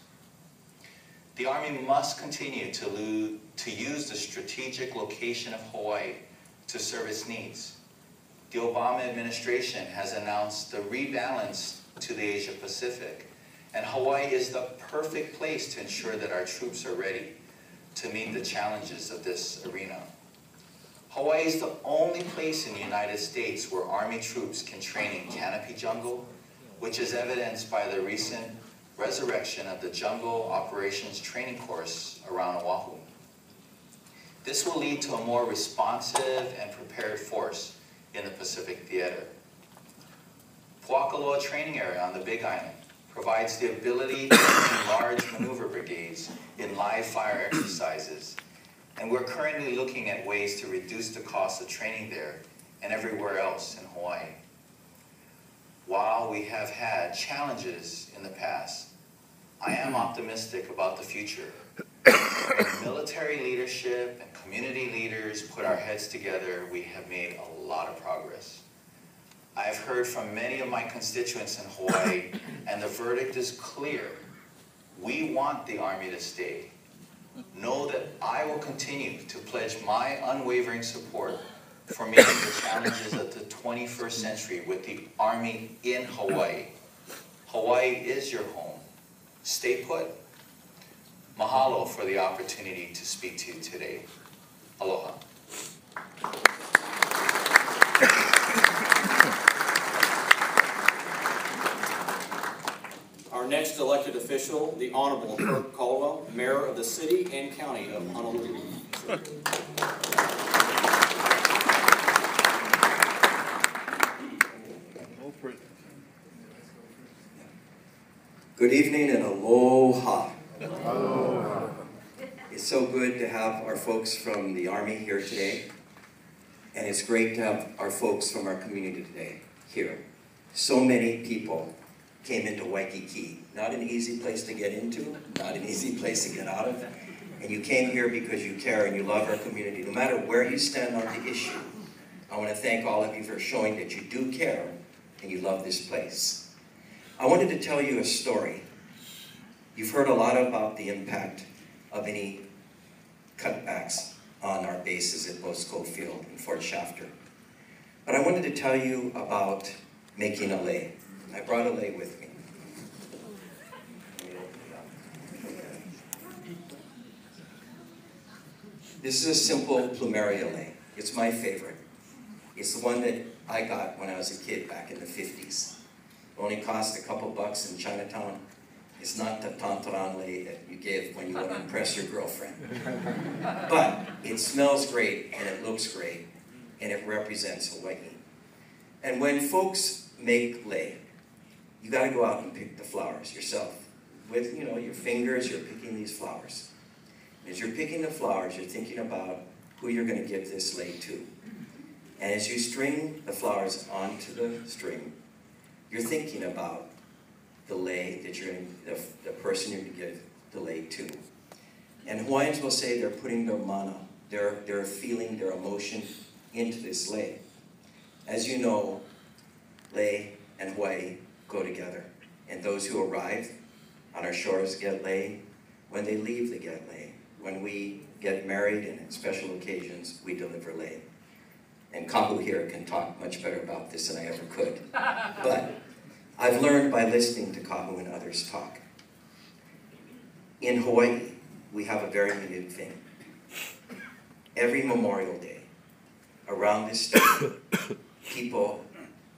The Army must continue to use the strategic location of Hawaii to serve its needs. The Obama administration has announced the rebalance to the Asia Pacific, and Hawaii is the perfect place to ensure that our troops are ready to meet the challenges of this arena. Hawaii is the only place in the United States where Army troops can train in canopy jungle, which is evidenced by the recent resurrection of the Jungle Operations Training Course around Oahu. This will lead to a more responsive and prepared force in the Pacific Theater. Puakaloa Training Area on the Big Island provides the ability to train large maneuver brigades in live fire exercises, and we're currently looking at ways to reduce the cost of training there and everywhere else in Hawaii. While we have had challenges in the past, I am optimistic about the future. When military leadership and community leaders put our heads together, we have made a lot of progress. I've heard from many of my constituents in Hawaii, and the verdict is clear. We want the Army to stay. Know that I will continue to pledge my unwavering support for meeting the challenges of the 21st century with the Army in Hawaii. Hawaii is your home. Stay put. Mahalo for the opportunity to speak to you today. Aloha. Our next elected official, the Honorable Oren K Tsutsumi, Mayor of the City and County of Honolulu. Good evening and aloha. Aloha. It's so good to have our folks from the Army here today, and it's great to have our folks from our community today here. So many people came into Waikiki. Not an easy place to get into, not an easy place to get out of, and you came here because you care and you love our community. No matter where you stand on the issue, I want to thank all of you for showing that you do care and you love this place. I wanted to tell you a story. You've heard a lot about the impact of any cutbacks on our bases at both Schofield and Fort Shafter. But I wanted to tell you about making a lei. I brought a lei with me. This is a simple plumeria lei. It's my favorite. It's the one that I got when I was a kid back in the 50s. only costs a couple bucks in Chinatown. It's not the tantaran lei that you give when you want to impress your girlfriend. But it smells great, and it looks great, and it represents Hawaii. And when folks make lei, you got to go out and pick the flowers yourself. With, you know, your fingers, you're picking these flowers. As you're picking the flowers, you're thinking about who you're going to give this lei to. And as you string the flowers onto the string, you're thinking about the lei that you're the person you're going to give the lei to. And Hawaiians will say they're putting their mana, their feeling, their emotion into this lei. As you know, lei and Hawaii go together. And those who arrive on our shores get lei. When they leave, they get lei. When we get married and at special occasions, we deliver lei. And Kahu here can talk much better about this than I ever could. But I've learned by listening to Kahu and others talk. In Hawaii, we have a very unique thing. Every Memorial Day, around this state, people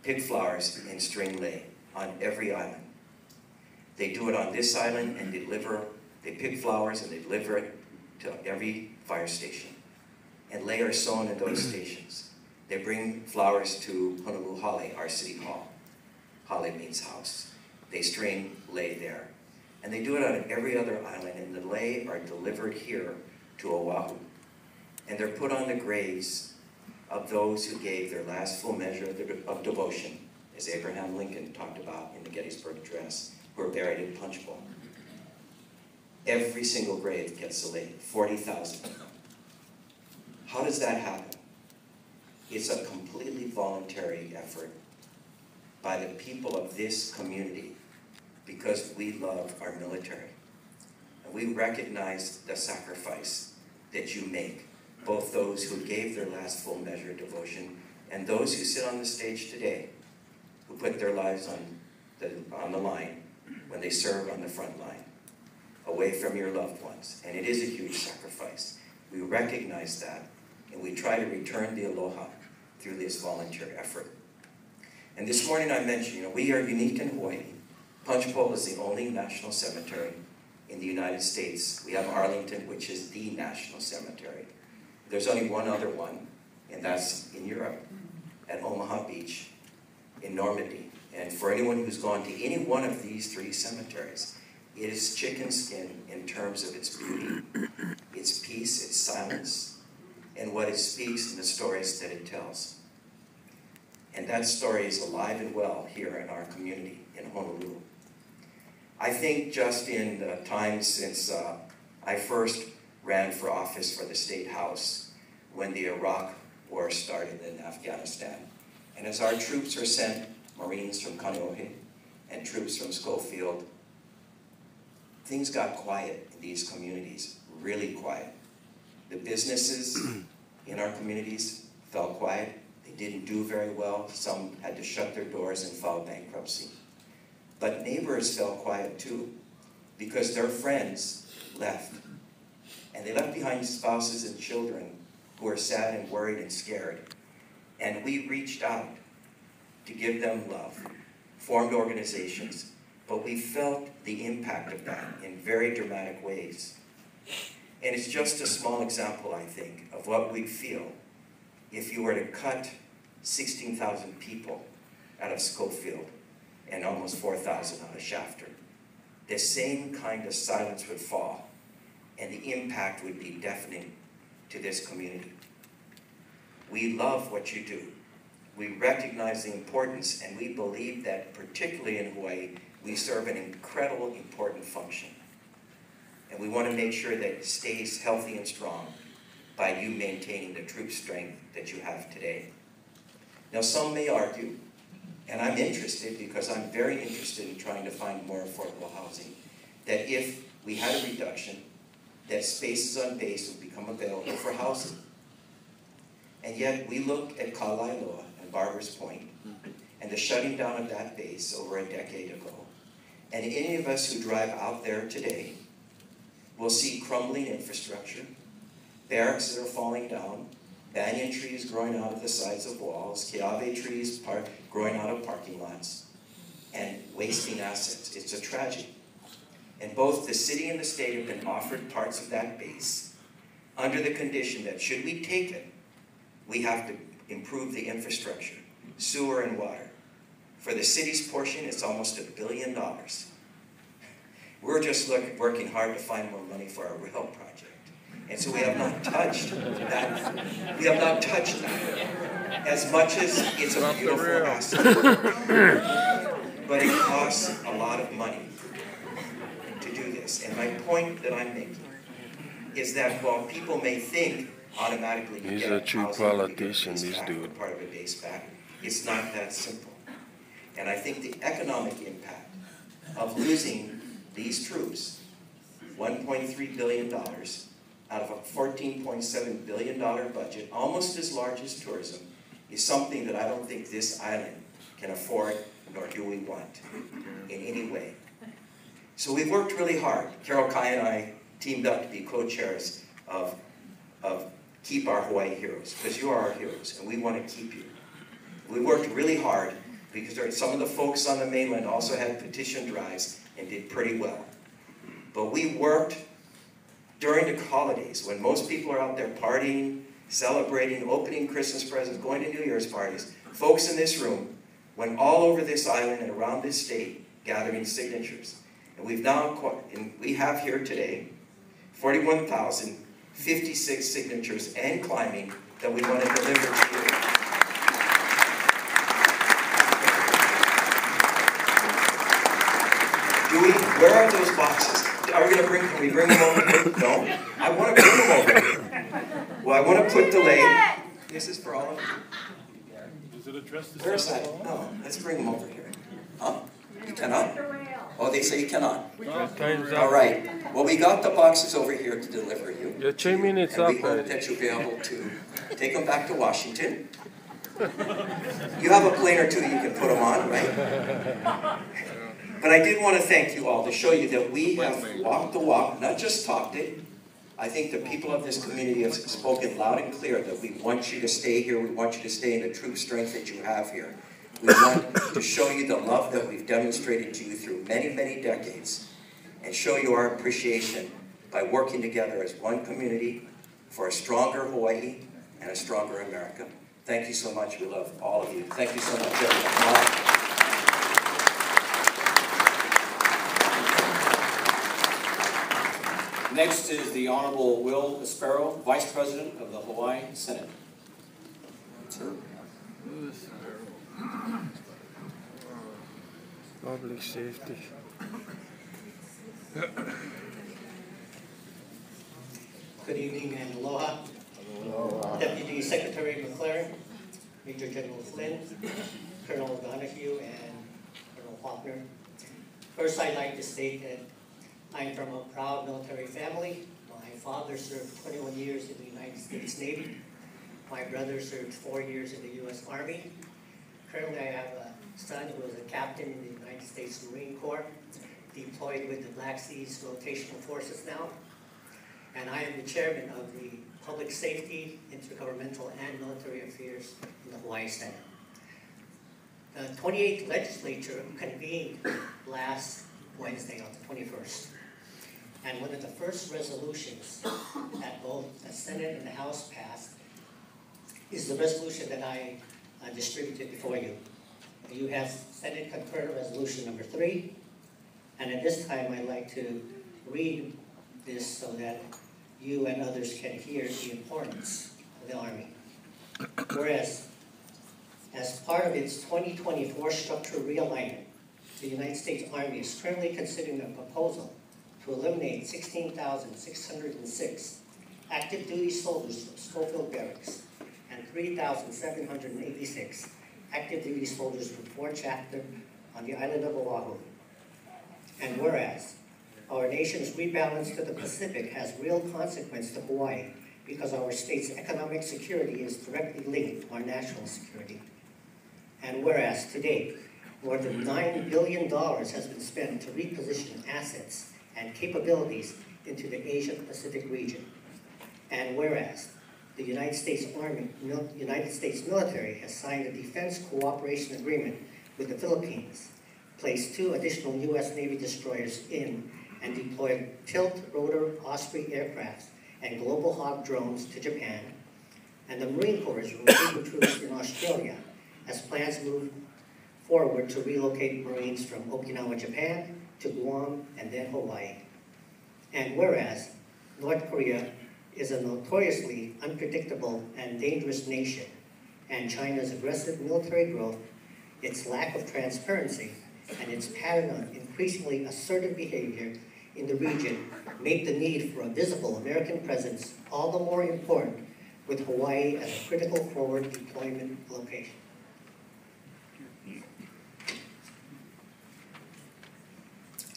pick flowers and string lei on every island. They do it on this island and they pick flowers and they deliver it to every fire station. And lei are sown in those stations. They bring flowers to Honolulu, our city hall. Hale means house. They string lei there. And they do it on every other island, and the lei are delivered here to Oahu. And they're put on the graves of those who gave their last full measure of devotion, as Abraham Lincoln talked about in the Gettysburg Address, who are buried in Punch Bowl. Every single grave gets a lei, 40,000. How does that happen? It's a completely voluntary effort by the people of this community because we love our military. And we recognize the sacrifice that you make, both those who gave their last full measure of devotion and those who sit on the stage today, who put their lives on the line when they serve on the front line, away from your loved ones. And it is a huge sacrifice. We recognize that, and we try to return the aloha through this volunteer effort. And this morning I mentioned, we are unique in Hawaii. Punch Bowl is the only national cemetery in the United States. We have Arlington, which is the national cemetery. There's only one other one, and that's in Europe, at Omaha Beach, in Normandy. And for anyone who's gone to any one of these three cemeteries, it is chicken skin in terms of its beauty, its peace, its silence, and what it speaks and the stories that it tells. And that story is alive and well here in our community in Honolulu. I think just in the time since I first ran for office for the State House when the Iraq War started in Afghanistan. And as our troops are sent, Marines from Kaneohe and troops from Schofield, things got quiet in these communities, really quiet. The businesses in our communities fell quiet. They didn't do very well. Some had to shut their doors and file bankruptcy. But neighbors fell quiet too, because their friends left. And they left behind spouses and children who were sad and worried and scared. And we reached out to give them love, formed organizations, but we felt the impact of that in very dramatic ways. And it's just a small example, I think, of what we'd feel if you were to cut 16,000 people out of Schofield and almost 4,000 out of Shafter. The same kind of silence would fall, and the impact would be deafening to this community. We love what you do. We recognize the importance, and we believe that, particularly in Hawaii, we serve an incredible, important function. And we want to make sure that it stays healthy and strong by you maintaining the troop strength that you have today. Now, some may argue, and I'm interested because I'm very interested in trying to find more affordable housing, that if we had a reduction, that spaces on base would become available for housing. And yet, we look at Kalailoa and Barbers Point and the shutting down of that base over a decade ago. And any of us who drive out there today will see crumbling infrastructure, barracks that are falling down, banyan trees growing out of the sides of walls, kiawe trees growing out of parking lots. and wasting assets. It's a tragedy. And both the city and the state have been offered parts of that base under the condition that should we take it, we have to improve the infrastructure, sewer and water. For the city's portion, it's almost $1 billion. We're just working hard to find more money for our rail project. And so we have not touched that. We have not touched that. As much as it's a beautiful asset. But it costs a lot of money to do this. And my point that I'm making is that while people may think automatically you He's get a true politician, this back, dude. part of a base back, it's not that simple. And I think the economic impact of losing these troops, $1.3 billion out of a $14.7 billion budget, almost as large as tourism, is something that I don't think this island can afford, nor do we want in any way. So we've worked really hard. Carol Kai and I teamed up to be co-chairs of Keep Our Hawaii Heroes, because you are our heroes, and we want to keep you. We worked really hard because some of the folks on the mainland also had petition drives and did pretty well. But we worked during the holidays, when most people are out there partying, celebrating, opening Christmas presents, going to New Year's parties. Folks in this room went all over this island and around this state gathering signatures. And we have here today 41,056 signatures and climbing that we want to deliver to you. Where are those boxes? Are we going to can we bring them over here? No? I want to bring them over here. Well, I want to put delay. This is for all of you. Is it addressed to Where's that? No, let's bring them over here. Huh? You cannot? Oh, they say you cannot. All right. Well, we got the boxes over here to deliver you. Your 2 minutes and up. we hope that you'll be able to take them back to Washington. You have a plane or two you can put them on, right? But I did want to thank you all to show you that we have walked the walk, not just talked it. I think the people of this community have spoken loud and clear that we want you to stay here. We want you to stay in the true strength that you have here. We want to show you the love that we've demonstrated to you through many, many decades and show you our appreciation by working together as one community for a stronger Hawaii and a stronger America. Thank you so much. We love all of you. Thank you so much, everyone. Next is the Honorable Will Sparrow, Vice President of the Hawaii Senate. Sir. Public safety. Good evening and aloha. Deputy Secretary McLaren, Major General Flynn, Colonel Donahue, and Colonel Faulkner. First, I'd like to state that I'm from a proud military family. My father served 21 years in the United States Navy. My brother served 4 years in the U.S. Army. Currently, I have a son who is a captain in the United States Marine Corps, deployed with the Black Seas Rotational Forces now. And I am the chairman of the Public Safety, Intergovernmental, and Military Affairs in the Hawaii Senate. The 28th legislature convened last Wednesday on the 21st. And one of the first resolutions that both the Senate and the House passed is the resolution that I distributed before you. You have Senate Concurrent Resolution number 3. And at this time, I'd like to read this so that you and others can hear the importance of the Army. Whereas, as part of its 2024 structural realignment, the United States Army is currently considering a proposal to eliminate 16,606 active duty soldiers from Schofield Barracks and 3,786 active duty soldiers from Fort Shafter on the island of Oahu. And whereas, our nation's rebalance to the Pacific has real consequence to Hawaii because our state's economic security is directly linked to our national security. And whereas, to date, more than $9 billion has been spent to reposition assets and capabilities into the Asia-Pacific region. And whereas, the United States military has signed a defense cooperation agreement with the Philippines, placed 2 additional U.S. Navy destroyers in and deployed tilt-rotor Osprey aircrafts and Global Hawk drones to Japan, and the Marine Corps is recruiting troops in Australia as plans move forward to relocate Marines from Okinawa, Japan to Guam and then Hawaii. And whereas North Korea is a notoriously unpredictable and dangerous nation, and China's aggressive military growth, its lack of transparency, and its pattern of increasingly assertive behavior in the region make the need for a visible American presence all the more important, with Hawaii as a critical forward deployment location.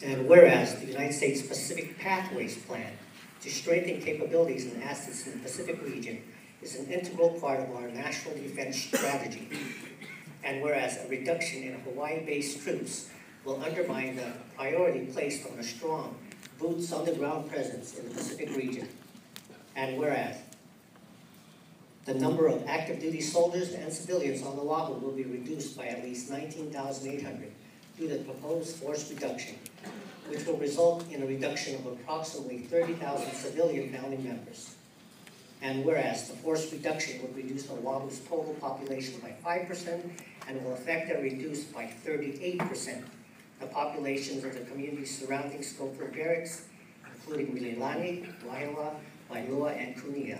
And whereas the United States Pacific Pathways Plan to strengthen capabilities and assets in the Pacific region is an integral part of our national defense strategy. And whereas a reduction in Hawaii-based troops will undermine the priority placed on a strong boots-on-the-ground presence in the Pacific region. And whereas the number of active duty soldiers and civilians on Oahu will be reduced by at least 19,800 due to the proposed force reduction, which will result in a reduction of approximately 30,000 civilian family members. And whereas the force reduction will reduce Oahu's total population by 5% and will affect and reduce by 38% the populations of the communities surrounding Schofield Barracks, including Mililani, Waialawa, Wailua, and Kunia.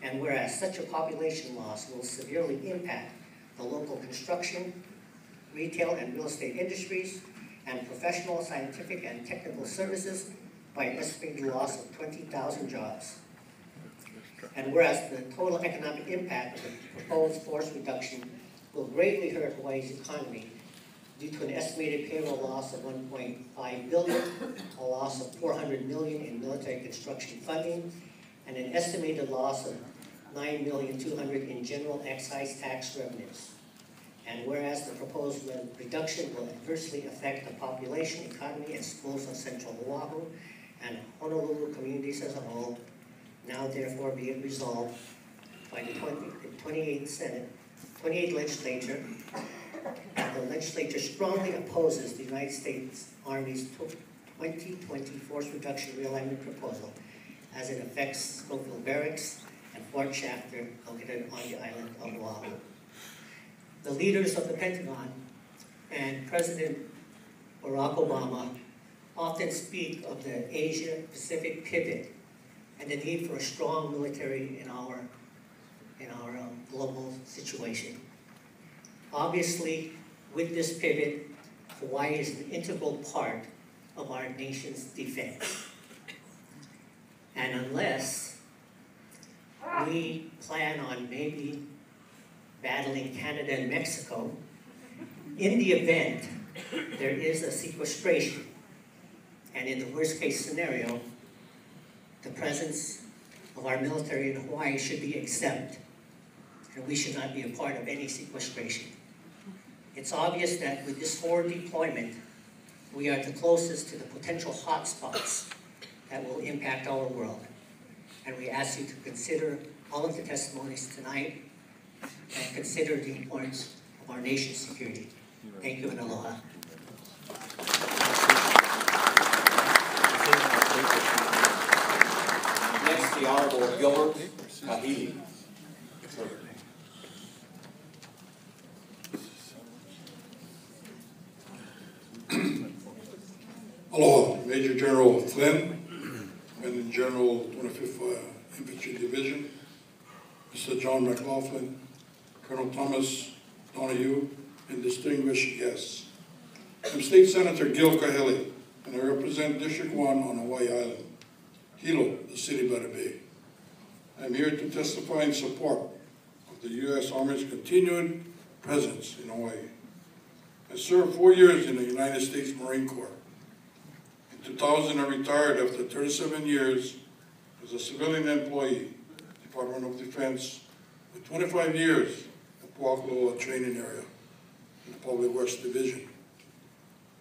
And whereas such a population loss will severely impact the local construction, retail and real estate industries, and professional, scientific, and technical services by an estimated loss of 20,000 jobs. And whereas the total economic impact of the proposed force reduction will greatly hurt Hawaii's economy due to an estimated payroll loss of $1.5 billion, a loss of $400 million in military construction funding, and an estimated loss of $9,200,000 in general excise tax revenues. And whereas the proposed reduction will adversely affect the population, economy, and schools of Central Oahu and Honolulu communities as a whole, now therefore be it resolved by the 28th legislature, the legislature strongly opposes the United States Army's 2020 force reduction realignment proposal as it affects Schofield Barracks and Fort Shafter located on the island of Oahu. The leaders of the Pentagon and President Barack Obama often speak of the Asia-Pacific pivot and the need for a strong military in our global situation. Obviously, with this pivot, Hawaii is an integral part of our nation's defense. And unless we plan on maybe battling Canada and Mexico, in the event there is a sequestration, and in the worst case scenario, the presence of our military in Hawaii should be exempt, and we should not be a part of any sequestration. It's obvious that with this forward deployment, we are the closest to the potential hotspots that will impact our world. And we ask you to consider all of the testimonies tonight and consider the importance of our nation's security. Thank you and aloha. Next, the Honorable Gilbert Kahili. Aloha, Major General Flynn, and General 25th Infantry Division, Mr. John McLaughlin, Colonel Thomas Donahue, and distinguished guests. I'm State Senator Gil Kahili, and I represent District 1 on Hawaii Island, Hilo, the city by the bay. I'm here to testify in support of the U.S. Army's continued presence in Hawaii. I served 4 years in the United States Marine Corps. In 2000, I retired after 37 years as a civilian employee, Department of Defense, with 25 years at Pohakuloa training area in the Public Works Division.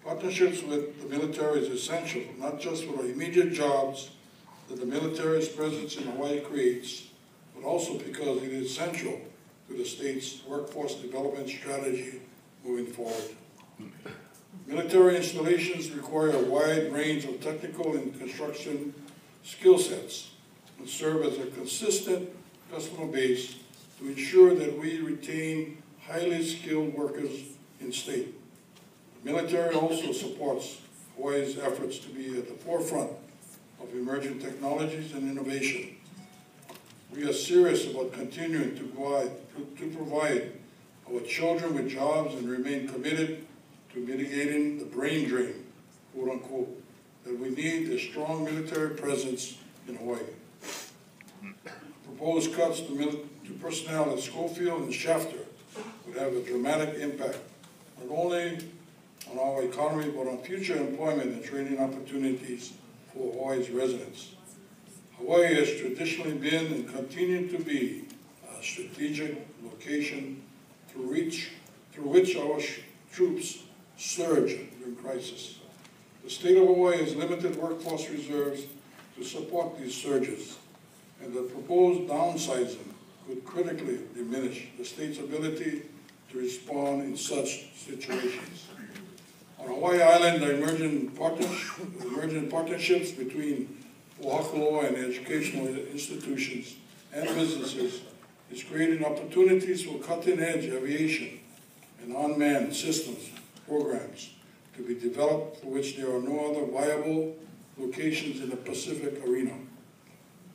Partnerships with the military is essential, not just for our immediate jobs that the military's presence in Hawaii creates, but also because it is essential to the state's workforce development strategy moving forward. Military installations require a wide range of technical and construction skill sets and serve as a consistent customer base to ensure that we retain highly skilled workers in state. The military also supports Hawaii's efforts to be at the forefront of emerging technologies and innovation. We are serious about continuing to provide our children with jobs and remain committed to mitigating the brain drain, quote unquote, that we need a strong military presence in Hawaii. Proposed cuts to personnel at Schofield and Shafter would have a dramatic impact, not only on our economy, but on future employment and training opportunities for Hawaii's residents. Hawaii has traditionally been and continues to be a strategic location through which our troops surge during crisis. The state of Hawaii has limited workforce reserves to support these surges, and the proposed downsizing could critically diminish the state's ability to respond in such situations. On Hawaii Island, the emerging partnerships between Mahalo and educational institutions and businesses is creating opportunities for cutting-edge aviation and unmanned systems programs to be developed for which there are no other viable locations in the Pacific arena.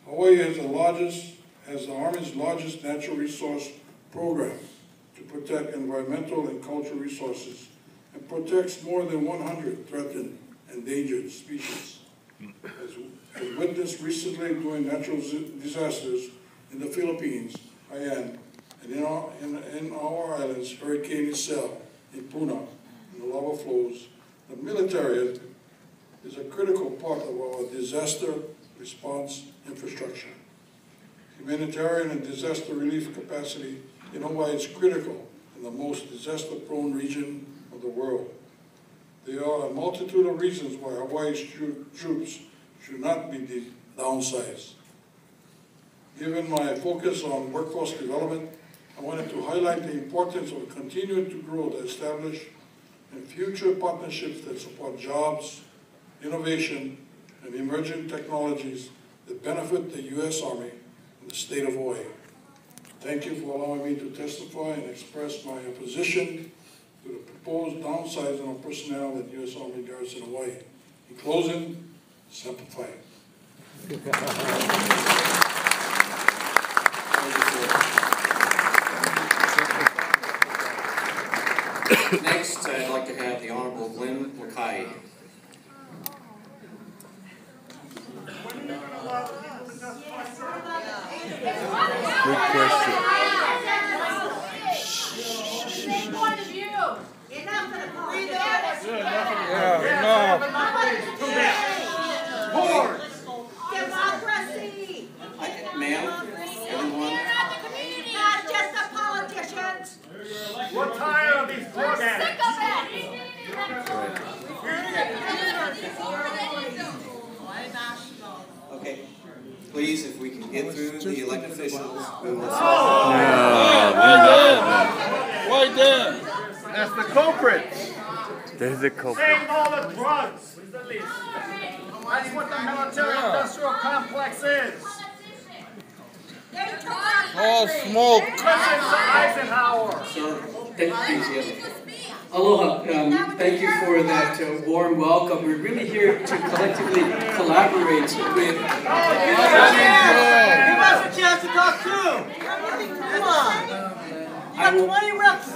Hawaii has the Army's largest natural resource program to protect environmental and cultural resources and protects more than 100 threatened endangered species. As witnessed recently during natural disasters in the Philippines, Haiyan, and in our islands, Hurricane Isel in Puna, and the lava flows, the military is a critical part of our disaster response infrastructure. Humanitarian and disaster relief capacity in Hawaii is critical in the most disaster-prone region of the world. There are a multitude of reasons why Hawaii's troops should not be downsized. Given my focus on workforce development, I wanted to highlight the importance of continuing to grow the established and future partnerships that support jobs, innovation, and emerging technologies that benefit the U.S. Army and the state of Hawaii. Thank you for allowing me to testify and express my opposition to the proposed downsizing of personnel at U.S. Army Garrison, Hawaii. In closing, simplify. Next, I'd like to have the Honorable Glenn Wakai. Good question. Democracy! Ma'am, everyone. Not just the politicians! We're tired of these drug We're sick addicts. of it! Okay, please, if we can get through the elected officials, we will. Why then? That's the culprit. There's the culprit. Save all the drugs. That's what the military-industrial complex is. All smoke. Listen to Eisenhower. Aloha, thank you for that warm welcome. We're really here to collectively collaborate with... Give us a chance to talk too. Come on. You got 20 reps.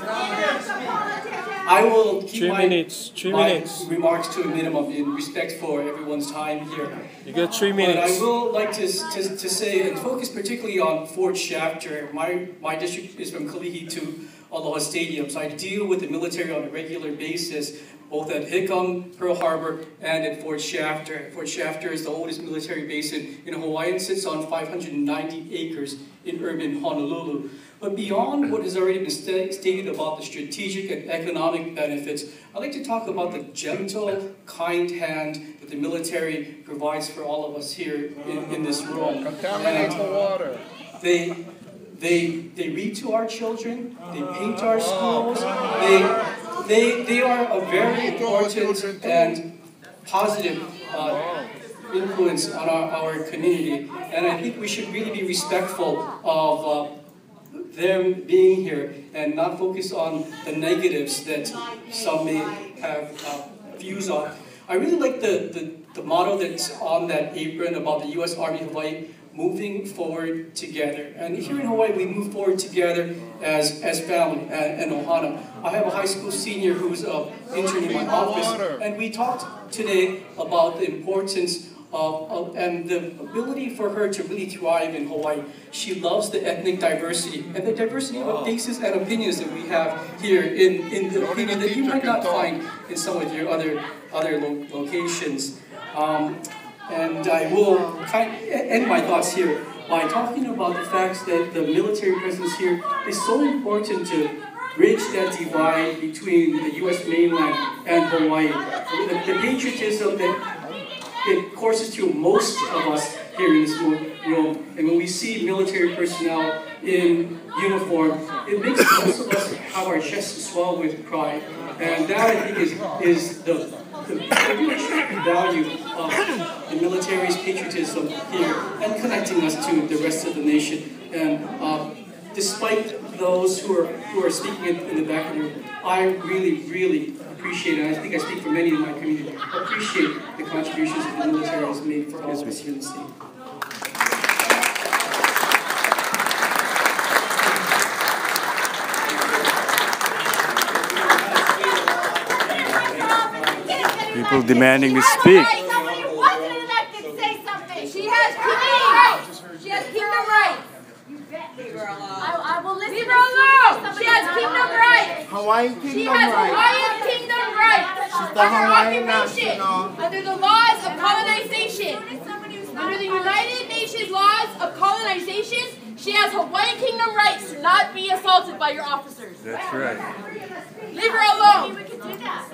I will keep 3 my minutes. 3 minutes. remarks to a minimum in respect for everyone's time here. You got 3 But minutes. I will like to say and focus particularly on Fort Shafter. My district is from Kalihi to Aloha Stadium, so I deal with the military on a regular basis, both at Hickam, Pearl Harbor, and at Fort Shafter. Fort Shafter is the oldest military base in Hawaii and sits on 590 acres in urban Honolulu. But beyond what has already been stated about the strategic and economic benefits, I'd like to talk about the gentle, kind hand that the military provides for all of us here in this room. Contaminate the water. They read to our children, they paint our schools, they are a very important and positive influence on our community, and I think we should really be respectful of them being here and not focus on the negatives that some may have views on. I really like the motto that's on that apron about the U.S. Army Hawaii, moving forward together. And here in Hawaii, we move forward together as family and ohana. I have a high school senior who's an intern in my office, and we talked today about the importance and the ability for her to really thrive in Hawaii. She loves the ethnic diversity and the diversity of faces and opinions that we have here in the opinion that you might not find in some of your other locations. And I will end my thoughts here by talking about the fact that the military presence here is so important to bridge that divide between the U.S. mainland and Hawaii. The patriotism that it courses through most of us here in this room, and when we see military personnel in uniform, it makes most of us have our chests swell with pride. And that, I think, is the value of the military's patriotism here and connecting us to the rest of the nation. And despite those who are speaking in the back of the room, I really appreciate, and I think I speak for many in my community, appreciate the contributions that the military has made for all of us here in the state. People demanding to speak. Somebody wasn't elected, say something. She has kingdom rights. She has kingdom rights. Leave her alone. I will listen. Leave her alone. She has kingdom rights. Hawaiian kingdom rights. She has Hawaiian kingdom rights. Under occupation, under the laws of colonization, under the United Nations laws of colonization, she has Hawaiian kingdom rights to not be assaulted by your officers. That's right. Leave her alone. We can do that.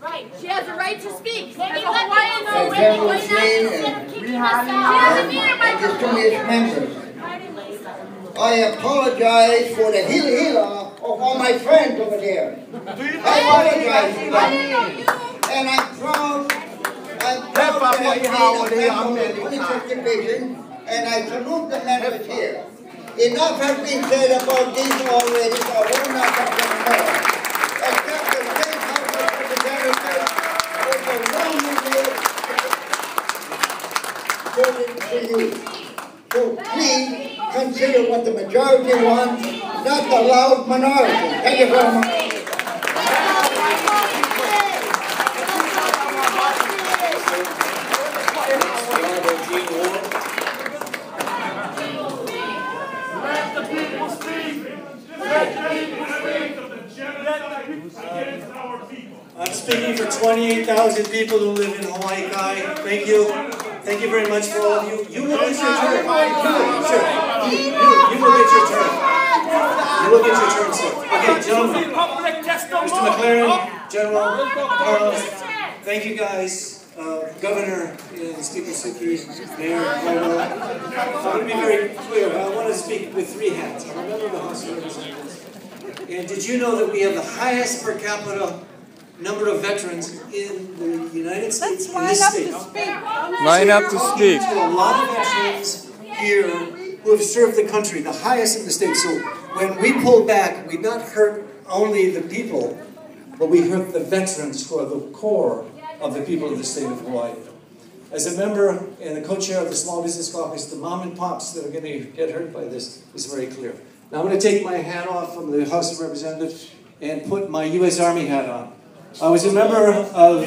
Right. She has the right to speak. As a Hawaiian, Distinguished members, I apologize for the hila of all my friends over there. I apologize for that. And I'm proud that I'm a member of the 25th Division, and I salute the members here. Enough has been said about these already, so I will not talk anymore. Except the State House of Representatives overwhelmingly voted for you. So please consider what the majority wants, not the loud minority. Thank you very much. Let the people speak. Let the people speak. I'm speaking for 28,000 people who live in Hawaii Kai. Thank you. Thank you very much for all of you. You will get your turn. You will get your turn. You will get your turn, sir. Okay, gentlemen. Mr. McLaren, General Carlos, thank you guys. Governor and Speaker Suki, Mayor Mahalo. I'm going to be very clear. I want to speak with three hats. I'm a member of the House of Representatives. And did you know that we have the highest per capita number of veterans in the United States in this state? Line up to speak. A lot of veterans here who have served the country, the highest in the state. So when we pull back, we not hurt only the people, but we hurt the veterans who are the core of the people of the state of Hawaii. As a member and a co-chair of the Small Business Caucus, the mom and pops that are going to get hurt by this is very clear. Now I'm going to take my hat off from the House of Representatives and put my U.S. Army hat on. I was a member of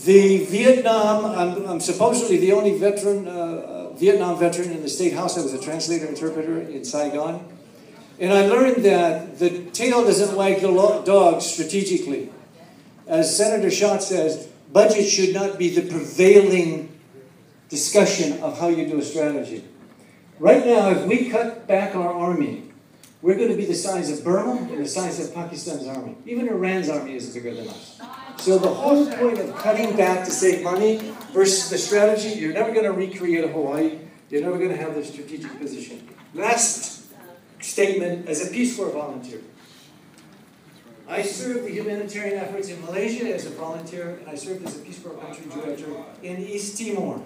the Vietnam, I'm supposedly the only veteran, Vietnam veteran in the State House. I was a translator interpreter in Saigon. And I learned that the tail doesn't wag the dog strategically. As Senator Schott says, budget should not be the prevailing discussion of how you do a strategy. Right now, if we cut back our army, we're going to be the size of Burma and the size of Pakistan's army. Even Iran's army is bigger than us. So the whole point of cutting back to save money versus the strategy, you're never going to recreate a Hawaii. You're never going to have the strategic position. Last statement, as a Peace Corps volunteer. I served the humanitarian efforts in Malaysia as a volunteer, and I served as a Peace Corps country director in East Timor.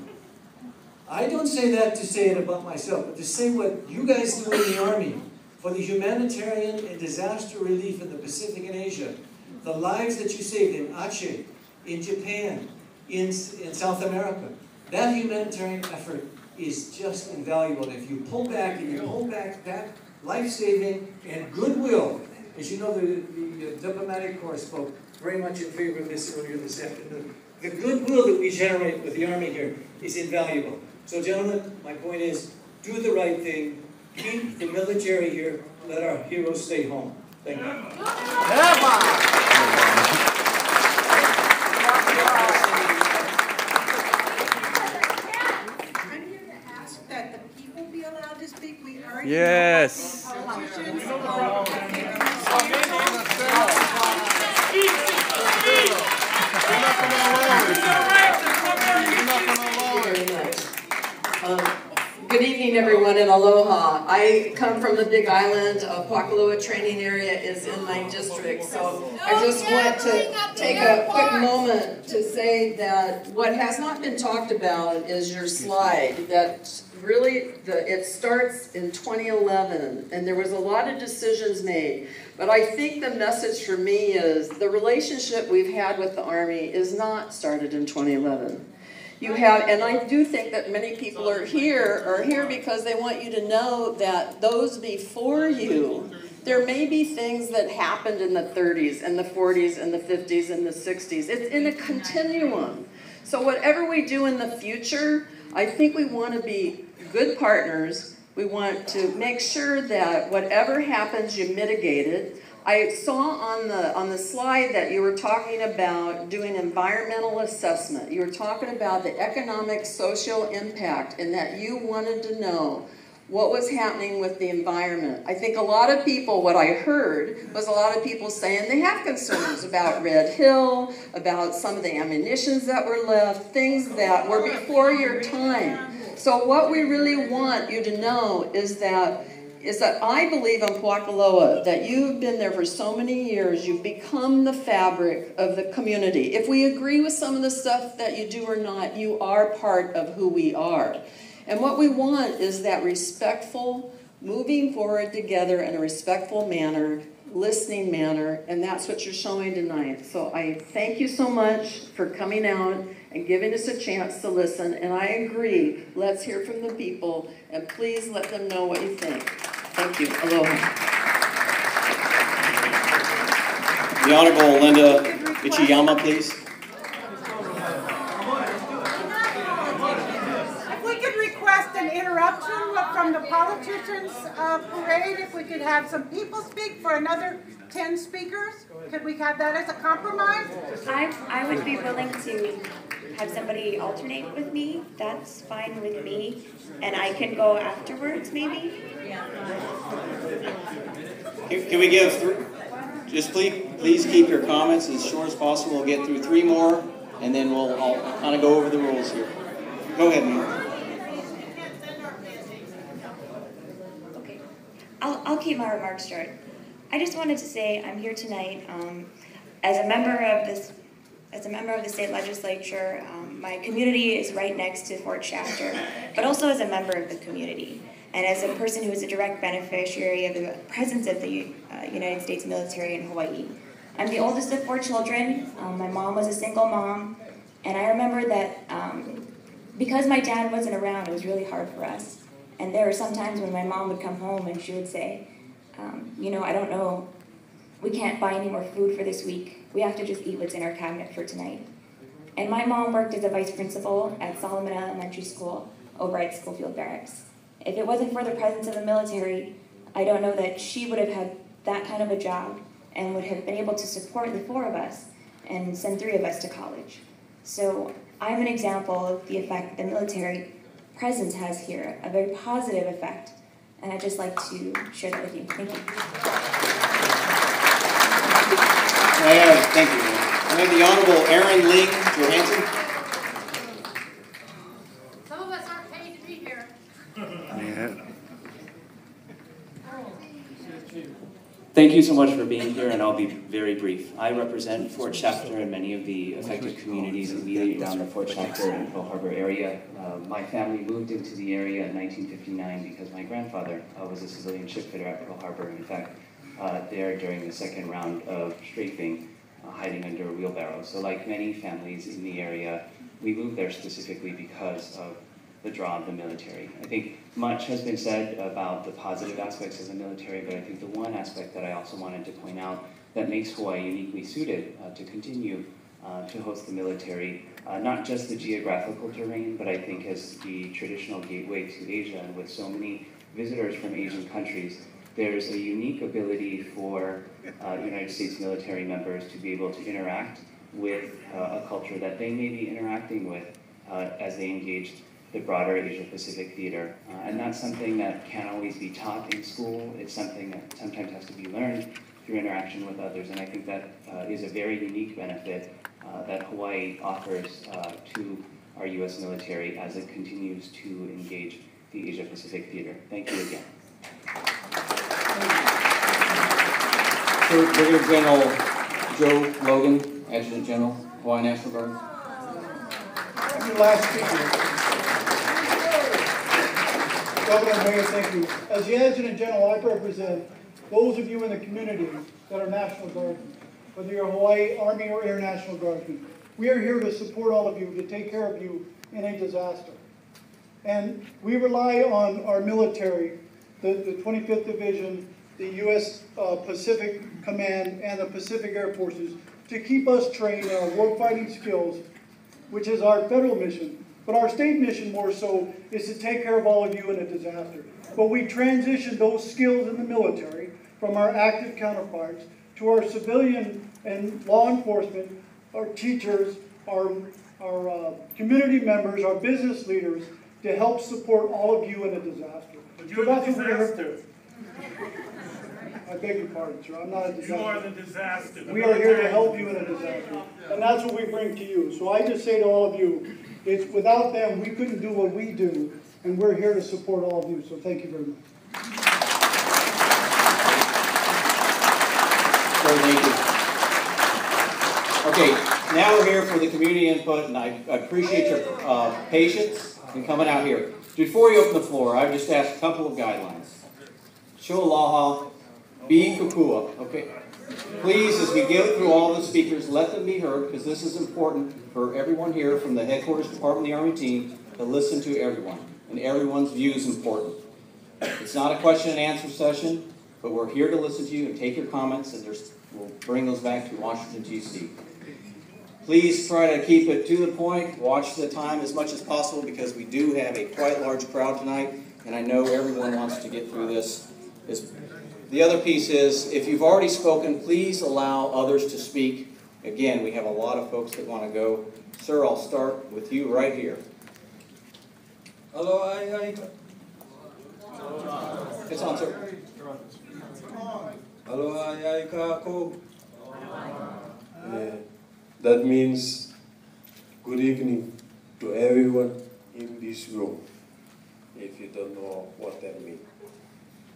I don't say that to say it about myself, but to say what you guys do in the Army for the humanitarian and disaster relief in the Pacific and Asia, the lives that you saved in Aceh, in Japan, in South America. That humanitarian effort is just invaluable. And if you pull back and you pull back that life-saving and goodwill, as you know, the diplomatic corps spoke very much in favor of this earlier this afternoon. The goodwill that we generate with the Army here is invaluable. So gentlemen, my point is, do the right thing, keep the military here, let our heroes stay home. Thank you. Yes. Good evening, everyone, and aloha. I come from the Big Island. Pokalua training area is in my district, so I just want to take a quick moment to say that what has not been talked about is your slide. That really, it starts in 2011, and there was a lot of decisions made. But I think the message for me is the relationship we've had with the Army is not started in 2011. You have, and I do think that many people are here because they want you to know that those before you, there may be things that happened in the 30s and the 40s and the 50s and the 60s. It's in a continuum. So whatever we do in the future, I think we want to be good partners. We want to make sure that whatever happens, you mitigate it. I saw on the slide that you were talking about doing environmental assessment. You were talking about the economic, social impact, and that you wanted to know what was happening with the environment. I think a lot of people, what I heard was a lot of people saying they have concerns about Red Hill, about some of the ammunitions that were left, things that were before your time. So what we really want you to know is that I believe in Pokalua, that you've been there for so many years, you've become the fabric of the community. If we agree with some of the stuff that you do or not, you are part of who we are. And what we want is that respectful, moving forward together in a respectful manner, listening manner, and that's what you're showing tonight. So I thank you so much for coming out and giving us a chance to listen, and I agree, let's hear from the people, and please let them know what you think. Thank you. Aloha. The Honorable Linda Ichiyama, please. If we could request an interruption from the politicians' parade, if we could have some people speak for another 10 speakers, could we have that as a compromise? I would be willing to have somebody alternate with me. That's fine with me. And I can go afterwards, maybe? Can we give three? Just please keep your comments as short as possible. We'll get through 3 more, and then I'll kind of go over the rules here. Go ahead, Mia. Okay. I'll keep my remarks short. I just wanted to say I'm here tonight as a member of the state legislature. My community is right next to Fort Shafter, but also as a member of the community. And as a person who is a direct beneficiary of the presence of the United States military in Hawaii. I'm the oldest of 4 children. My mom was a single mom. And I remember that because my dad wasn't around, it was really hard for us. And there were some times when my mom would come home and she would say, I don't know, we can't buy any more food for this week. We have to just eat what's in our cabinet for tonight. And my mom worked as a vice principal at Solomon Elementary School over at Schofield Barracks. If it wasn't for the presence of the military, I don't know that she would have had that kind of a job and would have been able to support the 4 of us and send 3 of us to college. So I'm an example of the effect the military presence has here, a very positive effect. And I'd just like to share that with you. Thank you. Thank you. I have the Honorable Aaron Ling Johansson. Some of us aren't paid to be here. Thank you so much for being here, and I'll be very brief. I represent Fort Shafter and many of the affected communities immediately around the Fort Shafter and Pearl Harbor area. My family moved into the area in 1959 because my grandfather was a civilian shipfitter at Pearl Harbor. In fact, there during the second round of strafing, hiding under a wheelbarrow. So like many families in the area, we moved there specifically because of the draw of the military. I think much has been said about the positive aspects of the military, but I think the one aspect that I also wanted to point out that makes Hawaii uniquely suited to continue to host the military, not just the geographical terrain, but I think as the traditional gateway to Asia, and with so many visitors from Asian countries, there's a unique ability for United States military members to be able to interact with a culture that they may be interacting with as they engage the broader Asia-Pacific theater. And that's something that can't always be taught in school. It's something that sometimes has to be learned through interaction with others. And I think that is a very unique benefit that Hawaii offers to our U.S. military as it continues to engage the Asia-Pacific theater. Thank you again. Brigadier General Joe Logan, Adjutant General, Hawaii National Guard. Last speaker. Governor and Mayor, thank you. As the Adjutant General, I represent those of you in the community that are National Guardsmen, whether you're Hawaii Army or Air National Guardsmen. We are here to support all of you, to take care of you in a disaster. And we rely on our military, the 25th Division, the U.S. Pacific Command, and the Pacific Air Forces to keep us trained in our warfighting skills, which is our federal mission. But our state mission, more so, is to take care of all of you in a disaster. But we transition those skills in the military from our active counterparts to our civilian and law enforcement, our teachers, our community members, our business leaders, to help support all of you in a disaster. So that's what we're here to. I beg your pardon, sir. I'm not a disaster. You are the disaster. We are here to help you in a disaster. And that's what we bring to you. So I just say to all of you, it's without them, we couldn't do what we do. And we're here to support all of you. So thank you very much. Thank you. Okay, now we're here for the community input, and I appreciate your patience in coming out here. Before you open the floor, I've just asked a couple of guidelines. Show aloha, be kukua, okay? Please, as we go through all the speakers, let them be heard, because this is important for everyone here from the Headquarters Department of the Army team to listen to everyone, and everyone's view is important. It's not a question and answer session, but we're here to listen to you and take your comments, and we'll bring those back to Washington, D.C. Please try to keep it to the point, watch the time as much as possible, because we do have a quite large crowd tonight, and I know everyone wants to get through this. The other piece is, if you've already spoken, please allow others to speak. Again, we have a lot of folks that want to go. Sir, I'll start with you right here. Hello, It's on, sir. Hello, that means good evening to everyone in this room, if you don't know what that means.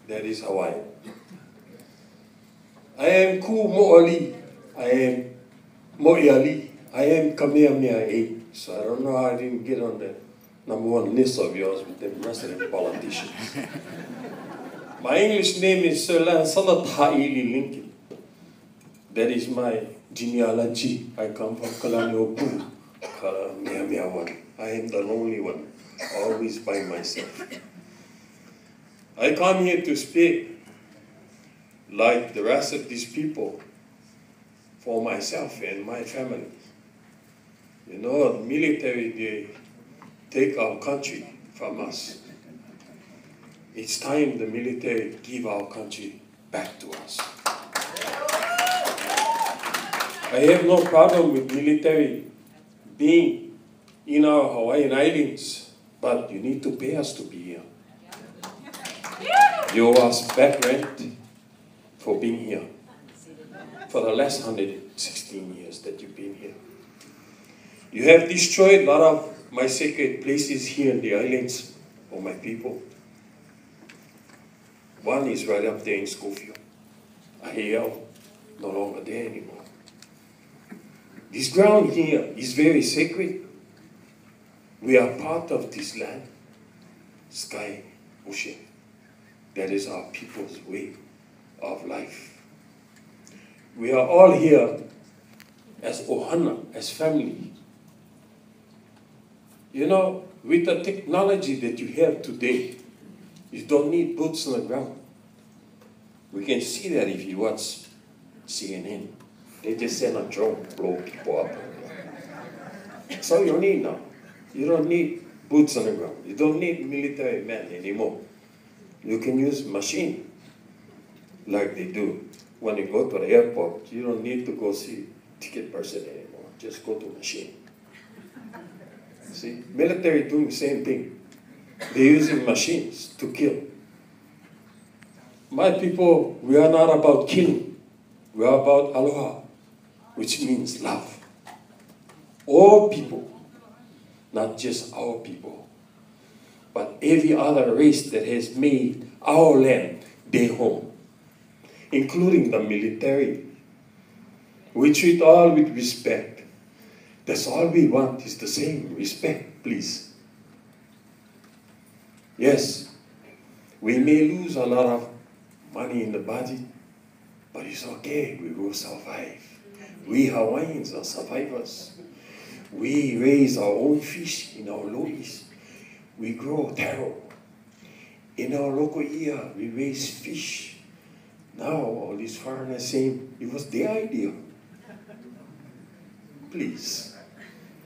That is Hawaii. I am Ku Mo'ali. I am Mo'iali. I am Kamehameha 8. So I don't know how I didn't get on the #1 list of yours with the rest of the politicians. My English name is Sir Lancelot Ha'ili Lincoln. That is my genealogy. I come from Kalani'o Pu, Kamehameha 1. I am the lonely one, always by myself. I come here to speak, like the rest of these people, for myself and my family. You know, the military, they take our country from us. It's time the military give our country back to us. I have no problem with military being in our Hawaiian Islands, but you need to pay us to be here. You owe us back rent for being here for the last 116 years that you've been here. You have destroyed a lot of my sacred places here in the islands for my people. One is right up there in Schofield. Aheo, no longer there anymore. This ground here is very sacred. We are part of this land, sky, ocean. That is our people's way of life. We are all here as ohana, as family. You know, with the technology that you have today, you don't need boots on the ground. We can see that if you watch CNN. They just send a drone, blow people up. That's all you need now. You don't need boots on the ground. You don't need military men anymore. You can use machine like they do. When you go to the airport, you don't need to go see ticket person anymore. Just go to machine. See, military doing the same thing. They're using machines to kill. My people, we are not about killing. We are about aloha, which means love. All people, not just our people, but every other race that has made our land their home, including the military. We treat all with respect. That's all we want is the same respect, please. Yes, we may lose a lot of money in the body, but it's okay, we will survive. We Hawaiians are survivors. We raise our own fish in our lois. We grow taro. In our local ia, we raise fish. Now all these foreigners saying it was their idea. Please,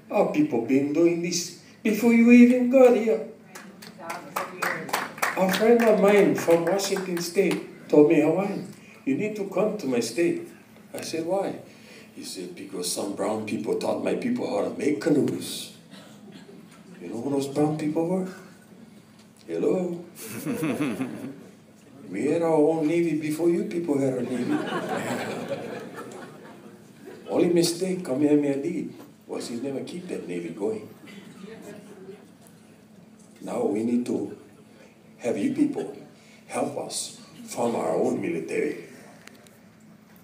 our people been doing this before you even got here. A friend of mine from Washington State told me, Hawaiian, you need to come to my state. I said, why? He said, because some brown people taught my people how to make canoes. You know who those brown people were? Hello? We had our own navy before you people had a navy. Only mistake Kamehameha did was he never keep that navy going. Now we need to have you people help us form our own military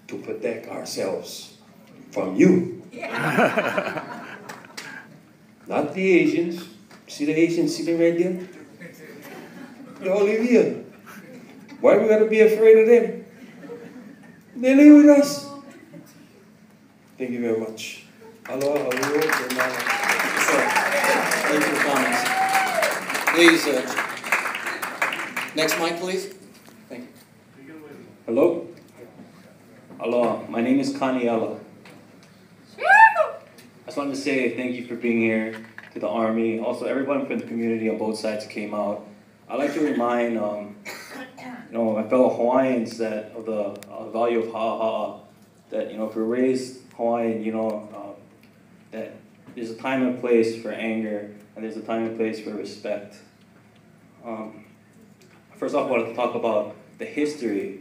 to protect ourselves from you. Not the Asians. See the Asians sitting right there? They all live here. Why we gotta be afraid of them? They live with us. Thank you very much. Aloha, aloha, Thank you for your comments. Please, next mic, please. Thank you. Hello? Aloha, my name is Kaniela. I just wanted to say thank you for being here, to the Army, also everyone from the community on both sides came out. I'd like to remind my fellow Hawaiians that of the value of ha'a, that if we're raised Hawaiian, that there's a time and place for anger, and there's a time and place for respect. First off, I wanted to talk about the history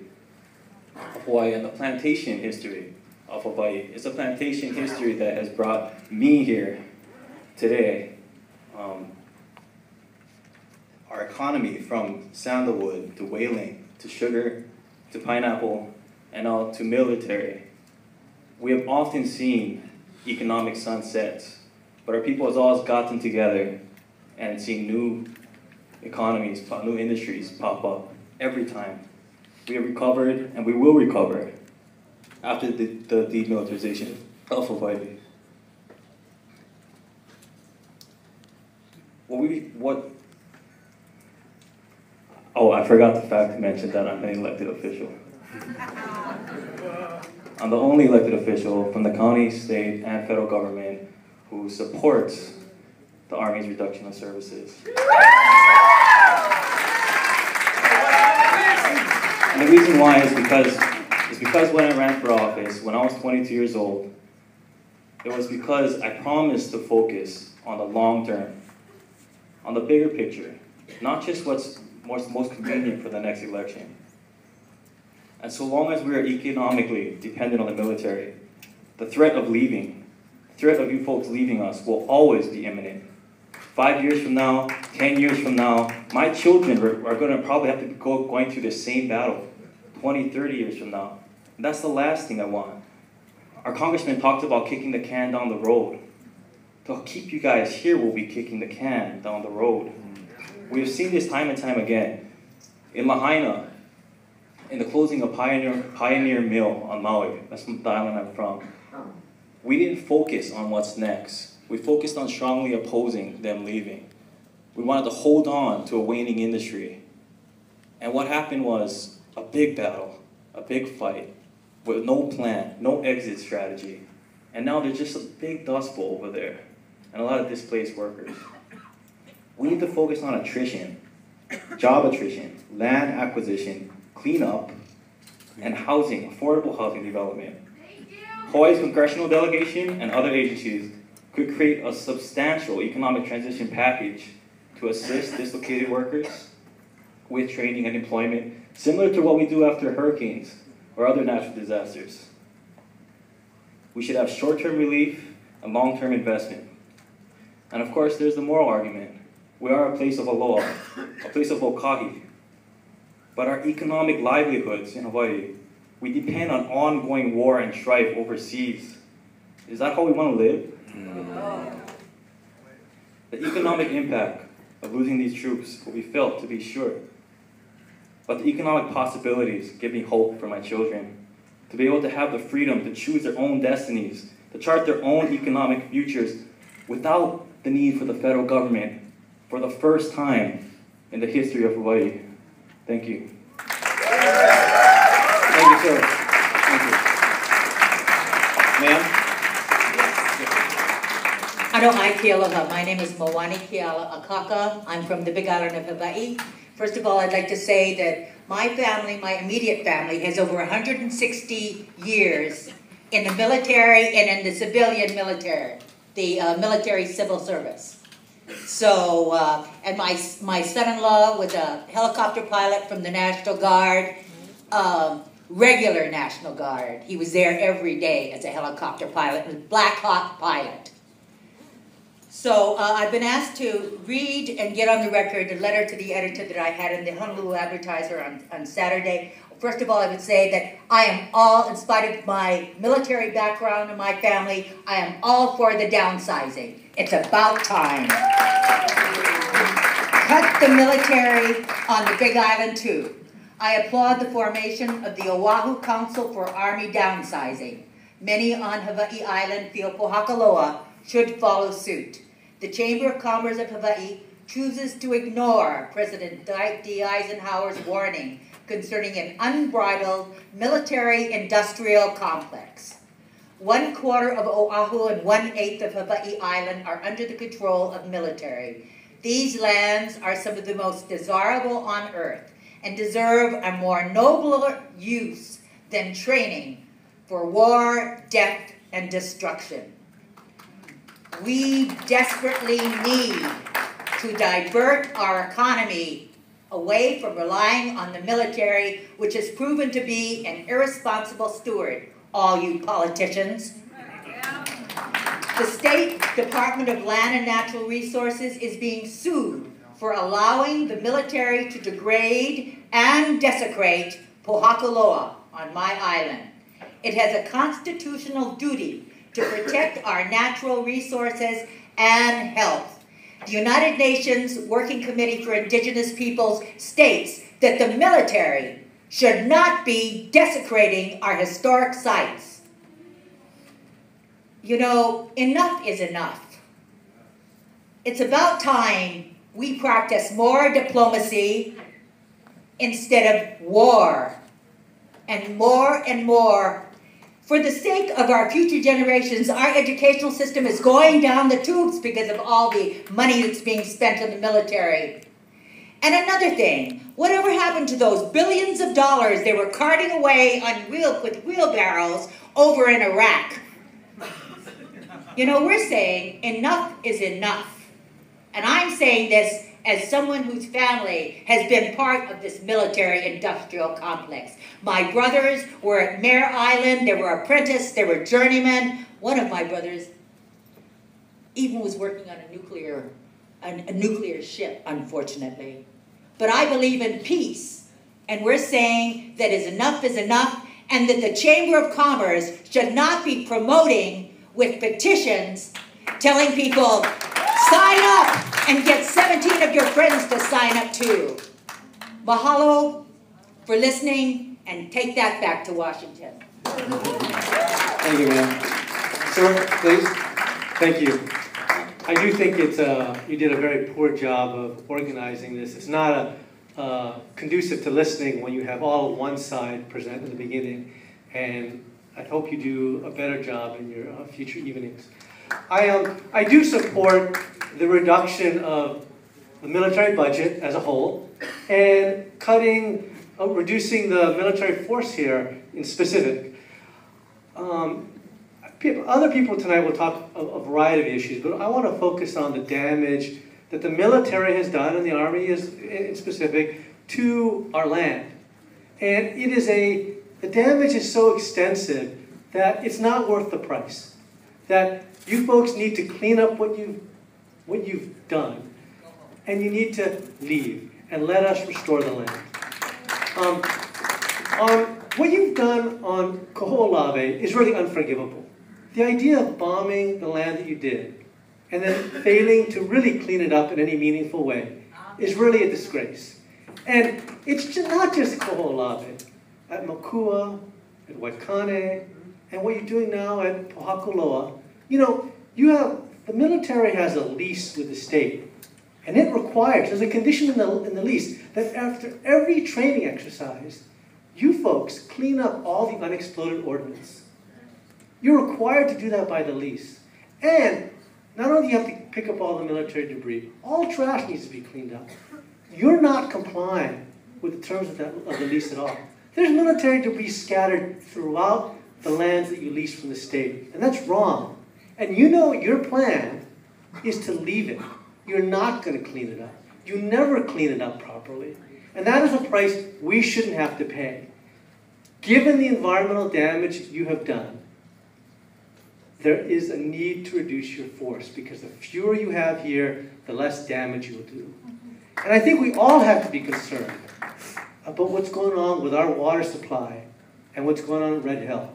of Hawaii and the plantation history of Hawaii. It's a plantation history that has brought me here today. Our economy, from sandalwood to whaling to sugar to pineapple and now to military. We have often seen economic sunsets, but our people has always gotten together and seen new economies, new industries pop up every time. We have recovered and we will recover after the demilitarization of Hawaii. Oh, I forgot the fact to mention that I'm an elected official. I'm the only elected official from the county, state, and federal government who supports the Army's reduction of services. And the reason why is because when I ran for office, when I was 22 years old, it was because I promised to focus on the long term, on the bigger picture, not just what's most convenient for the next election. And so long as we are economically dependent on the military, the threat of leaving, the threat of you folks leaving us will always be imminent. 5 years from now, 10 years from now, my children are going to probably have to go going through the same battle 20, 30 years from now. And that's the last thing I want. Our congressman talked about kicking the can down the road. To keep you guys here, we'll be kicking the can down the road. We have seen this time and time again. In Lahaina, in the closing of Pioneer Mill on Maui, that's the island I'm from, we didn't focus on what's next. We focused on strongly opposing them leaving. We wanted to hold on to a waning industry. And what happened was a big battle, a big fight, with no plan, no exit strategy. And now there's just a big dust bowl over there, and a lot of displaced workers. We need to focus on attrition, job attrition, land acquisition, cleanup, and housing, affordable housing development. Hawaii's congressional delegation and other agencies could create a substantial economic transition package to assist dislocated workers with training and employment, similar to what we do after hurricanes or other natural disasters. We should have short-term relief and long-term investment. And of course, there's the moral argument. We are a place of aloha, a place of okahi. But our economic livelihoods in Hawaii, we depend on ongoing war and strife overseas. Is that how we want to live? No. The economic impact of losing these troops will be felt, to be sure. But the economic possibilities give me hope for my children, to be able to have the freedom to choose their own destinies, to chart their own economic futures without the need for the federal government for the first time in the history of Hawaii. Thank you. Thank you, sir. Thank you. Ma'am? Oren K Kealoha. My name is Moani Keala Akaka. I'm from the Big Island of Hawaii. First of all, I'd like to say that my family, my immediate family, has over 160 years in the military and in the civilian military, the military civil service. So, and my son-in-law was a helicopter pilot from the National Guard, regular National Guard. He was there every day as a helicopter pilot, a Black Hawk pilot. So I've been asked to read and get on the record a letter to the editor that I had in the Honolulu Advertiser on Saturday. First of all, I would say that I am all, in spite of my military background and my family, I am all for the downsizing. It's about time. Cut the military on the Big Island too. I applaud the formation of the Oahu Council for Army Downsizing. Many on Hawaii Island feel Pohakaloa should follow suit. The Chamber of Commerce of Hawaii chooses to ignore President D. Eisenhower's warning concerning an unbridled military-industrial complex. 1/4 of Oahu and 1/8 of Hawaii Island are under the control of military. These lands are some of the most desirable on earth and deserve a more nobler use than training for war, death, and destruction. We desperately need to divert our economy away from relying on the military, which has proven to be an irresponsible steward, all you politicians. The State Department of Land and Natural Resources is being sued for allowing the military to degrade and desecrate Pohakaloa on my island. It has a constitutional duty to protect our natural resources and health. The United Nations Working Committee for Indigenous Peoples states that the military should not be desecrating our historic sites. You know, enough is enough. It's about time we practice more diplomacy instead of war. And more. For the sake of our future generations, our educational system is going down the tubes because of all the money that's being spent on the military. And another thing, whatever happened to those billions of dollars they were carting away on with wheelbarrows over in Iraq? You know, we're saying enough is enough. And I'm saying this as someone whose family has been part of this military-industrial complex. My brothers were at Mare Island, they were apprentices, they were journeymen. One of my brothers even was working on a nuclear ship, unfortunately. But I believe in peace, and we're saying that enough is enough, and that the Chamber of Commerce should not be promoting with petitions telling people, sign up and get 17 of your friends to sign up too. Mahalo for listening, and take that back to Washington. Thank you, ma'am. Sir, please. Thank you. I do think it's you did a very poor job of organizing this. It's not conducive to listening when you have all of one side present in the beginning, and I hope you do a better job in your future evenings. I do support the reduction of the military budget as a whole and reducing the military force here in specific. Other people tonight will talk a variety of issues, but I want to focus on the damage that the military has done, and the Army is in specific, to our land. And the damage is so extensive that it's not worth the price. That you folks need to clean up what you've done, and you need to leave and let us restore the land. What you've done on Kaho'olawe is really unforgivable. The idea of bombing the land that you did and then failing to really clean it up in any meaningful way is really a disgrace. And it's not just Kaho'olawe. At Makua, at Waikane, and what you're doing now at Pohakaloa, the military has a lease with the state, and it requires, there's a condition in the lease, that after every training exercise, you folks clean up all the unexploded ordnance. You're required to do that by the lease. And not only do you have to pick up all the military debris, all trash needs to be cleaned up. You're not complying with the terms of the lease at all. There's military debris scattered throughout the lands that you lease from the state, and that's wrong. And your plan is to leave it. You're not going to clean it up. You never clean it up properly. And that is a price we shouldn't have to pay. Given the environmental damage you have done, there is a need to reduce your force, because the fewer you have here, the less damage you will do. And I think we all have to be concerned about what's going on with our water supply and what's going on at Red Hill.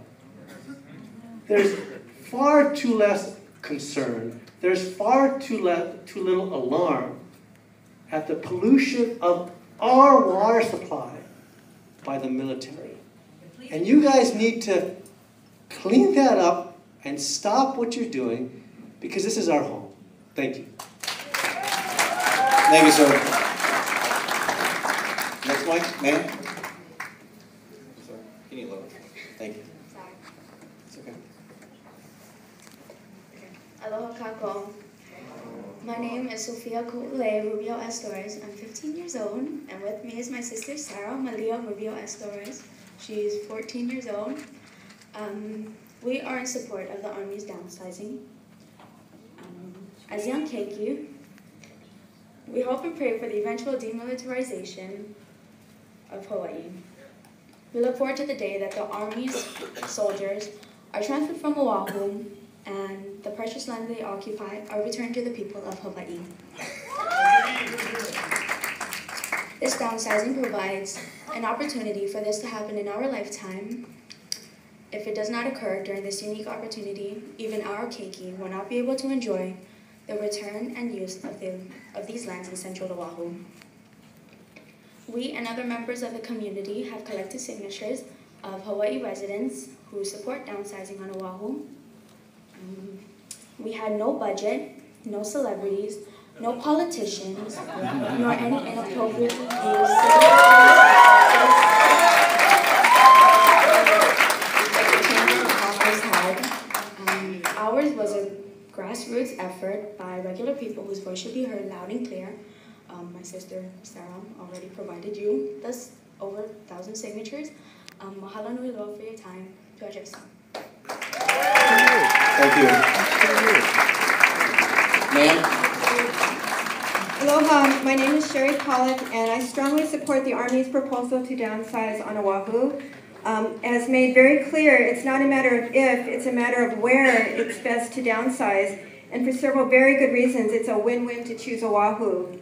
There's far too less concern. There's far too little alarm at the pollution of our water supply by the military. And you guys need to clean that up and stop what you're doing, because this is our home. Thank you. Thank you, sir. Next one, ma'am. Sorry, you need lower. Thank you. It's okay. Aloha kako. My name is Sofia Ku'ule Rubio Estores. I'm 15 years old, and with me is my sister Sarah Malia Rubio Estores. She's 14 years old. We are in support of the Army's downsizing. As young keiki, we hope and pray for the eventual demilitarization of Hawaii. We look forward to the day that the Army's soldiers are transferred from Oahu and the precious land they occupy are returned to the people of Hawaii. This downsizing provides an opportunity for this to happen in our lifetime. If it does not occur during this unique opportunity, even our keiki will not be able to enjoy the return and use of these lands in central Oahu. We and other members of the community have collected signatures of Hawaii residents who support downsizing on Oahu. We had no budget, no celebrities, no politicians, nor any inappropriate views. Ours was a grassroots effort by regular people whose voice should be heard loud and clear. My sister Sarah already provided you this over 1,000 signatures. Mahalo nui loa for your time. Tuajesa. Thank you. Ma'am? Aloha, my name is Sherry Pollack, and I strongly support the Army's proposal to downsize on Oahu. As made very clear, it's not a matter of if, it's a matter of where it's best to downsize, and for several very good reasons, it's a win-win to choose Oahu.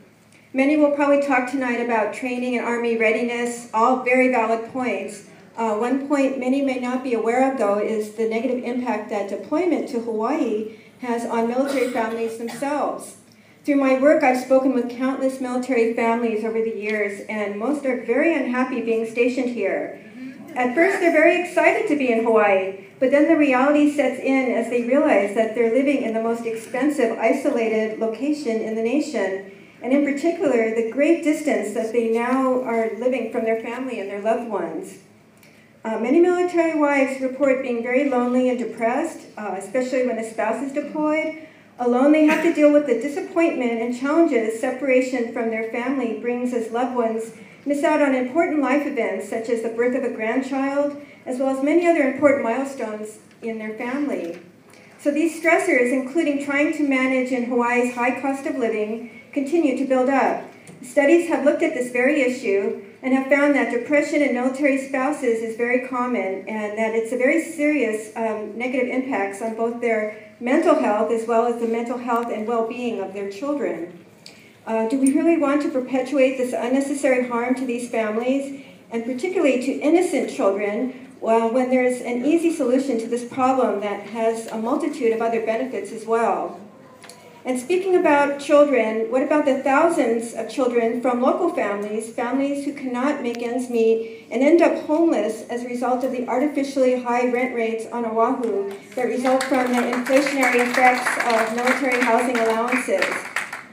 Many will probably talk tonight about training and Army readiness, all very valid points, One point many may not be aware of, though, is the negative impact that deployment to Hawaii has on military families themselves. Through my work, I've spoken with countless military families over the years, and most are very unhappy being stationed here. At first, they're very excited to be in Hawaii, but then the reality sets in as they realize that they're living in the most expensive, isolated location in the nation, and in particular, the great distance that they now are living from their family and their loved ones. Many military wives report being very lonely and depressed, especially when a spouse is deployed. Alone, they have to deal with the disappointment and challenges separation from their family brings as loved ones miss out on important life events such as the birth of a grandchild, as well as many other important milestones in their family. So these stressors, including trying to manage in Hawaii's high cost of living, continue to build up. Studies have looked at this very issue and have found that depression in military spouses is very common and that it's a very serious negative impacts on both their mental health as well as the mental health and well-being of their children. Do we really want to perpetuate this unnecessary harm to these families, and particularly to innocent children, when there's an easy solution to this problem that has a multitude of other benefits as well? And speaking about children, what about the thousands of children from local families who cannot make ends meet and end up homeless as a result of the artificially high rent rates on Oahu that result from the inflationary effects of military housing allowances?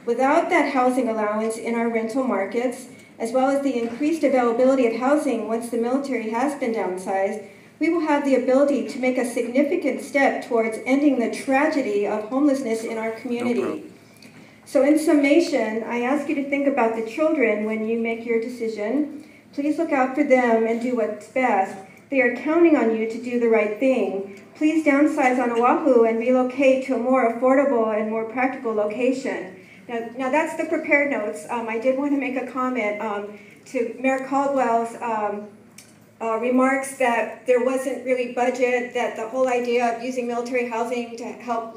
Without that housing allowance in our rental markets, as well as the increased availability of housing once the military has been downsized, we will have the ability to make a significant step towards ending the tragedy of homelessness in our community. So in summation, I ask you to think about the children when you make your decision. Please look out for them and do what's best. They are counting on you to do the right thing. Please downsize on Oahu and relocate to a more affordable and more practical location. Now that's the prepared notes. I did want to make a comment to Mayor Caldwell's remarks that there wasn't really budget, that the whole idea of using military housing to help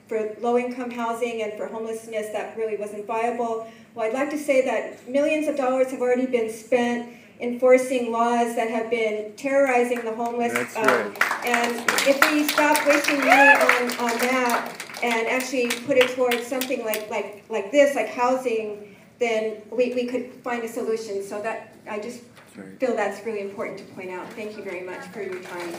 for low-income housing and for homelessness, that really wasn't viable. Well, I'd like to say that millions of dollars have already been spent enforcing laws that have been terrorizing the homeless. That's right. And if we stop wasting money on that and actually put it towards something like this, like housing, then we could find a solution. So that I just feel that's really important to point out. Thank you very much for your time.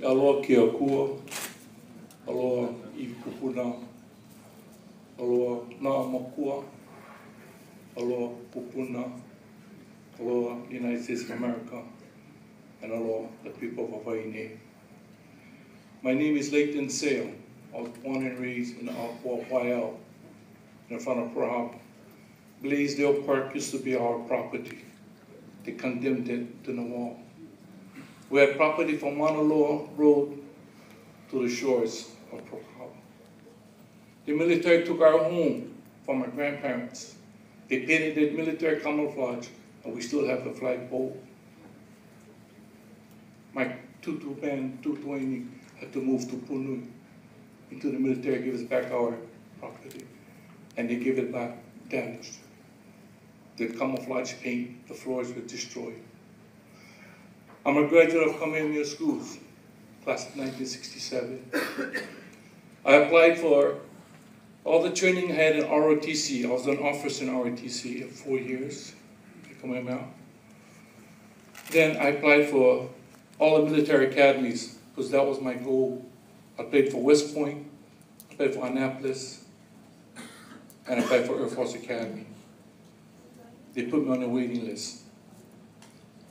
Aloha kia kua, aloha I kupuna, aloha na makua, aloha pupuna, aloha United States of America, and aloha the people of Hawaii. My name is Leighton Sale. I was born and raised in Waiau, in front of Pearl Harbor. Blaisdell Park used to be our property. They condemned it to the wall. We had property from Honolulu Road to the shores of Pearl Harbor. The military took our home from our grandparents. They painted it military camouflage, and we still have the flagpole. My tutu band, Tutuini, had to move to Punui until the military gave us back our property, and they gave it back damaged. The camouflage paint, the floors were destroyed. I'm a graduate of Kamehameha Schools, class of 1967. I applied for all the training I had in ROTC. I was an officer in ROTC for 4 years at Kamehameha. Then I applied for all the military academies because that was my goal. I played for West Point, I played for Annapolis, and I applied for Air Force Academy. They put me on the waiting list.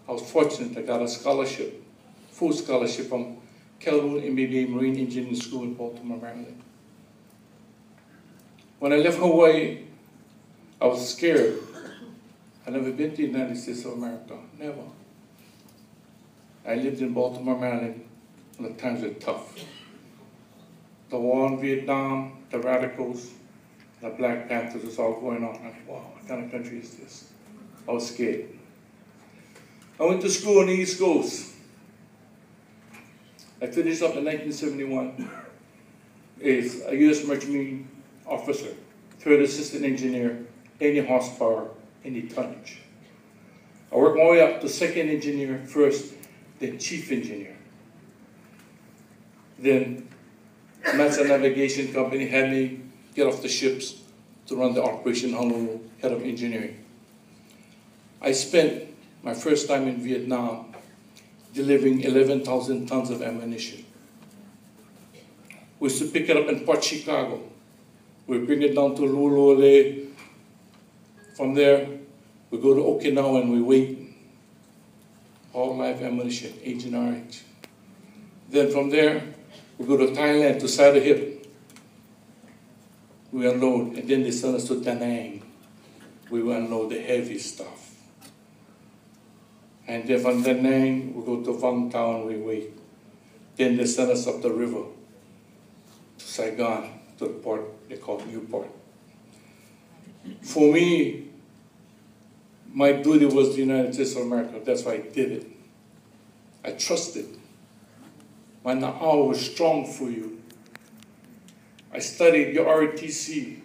I was fortunate, I got a scholarship, full scholarship from Calhoun MBA Marine Engineering School in Baltimore, Maryland. When I left Hawaii, I was scared. I'd never been to the United States of America, never. I lived in Baltimore, Maryland, and the times were tough. The war in Vietnam, the radicals, the Black Panthers was all going on. I thought, wow, what kind of country is this? I was scared. I went to school on the East Coast. I finished up in 1971 as a U.S. Merchant Marine officer, third assistant engineer, any horsepower, any tonnage. I worked my way up to second engineer first, then chief engineer. Then Master Navigation Company had me get off the ships to run the operation in Honolulu, head of engineering. I spent my first time in Vietnam delivering 11,000 tons of ammunition. We used to pick it up in Port Chicago. We bring it down to Luluole. From there, we go to Okinawa and we wait. All live ammunition, Agent RH. Then from there, we go to Thailand, to Saidah. We unload, and then they send us to Da Nang. We will unload the heavy stuff. And then from Da Nang, we go to Vung Tau and we wait. Then they send us up the river to Saigon, to the port they call Newport. For me, my duty was the United States of America. That's why I did it. I trusted. My na'au was strong for you. I studied your ROTC.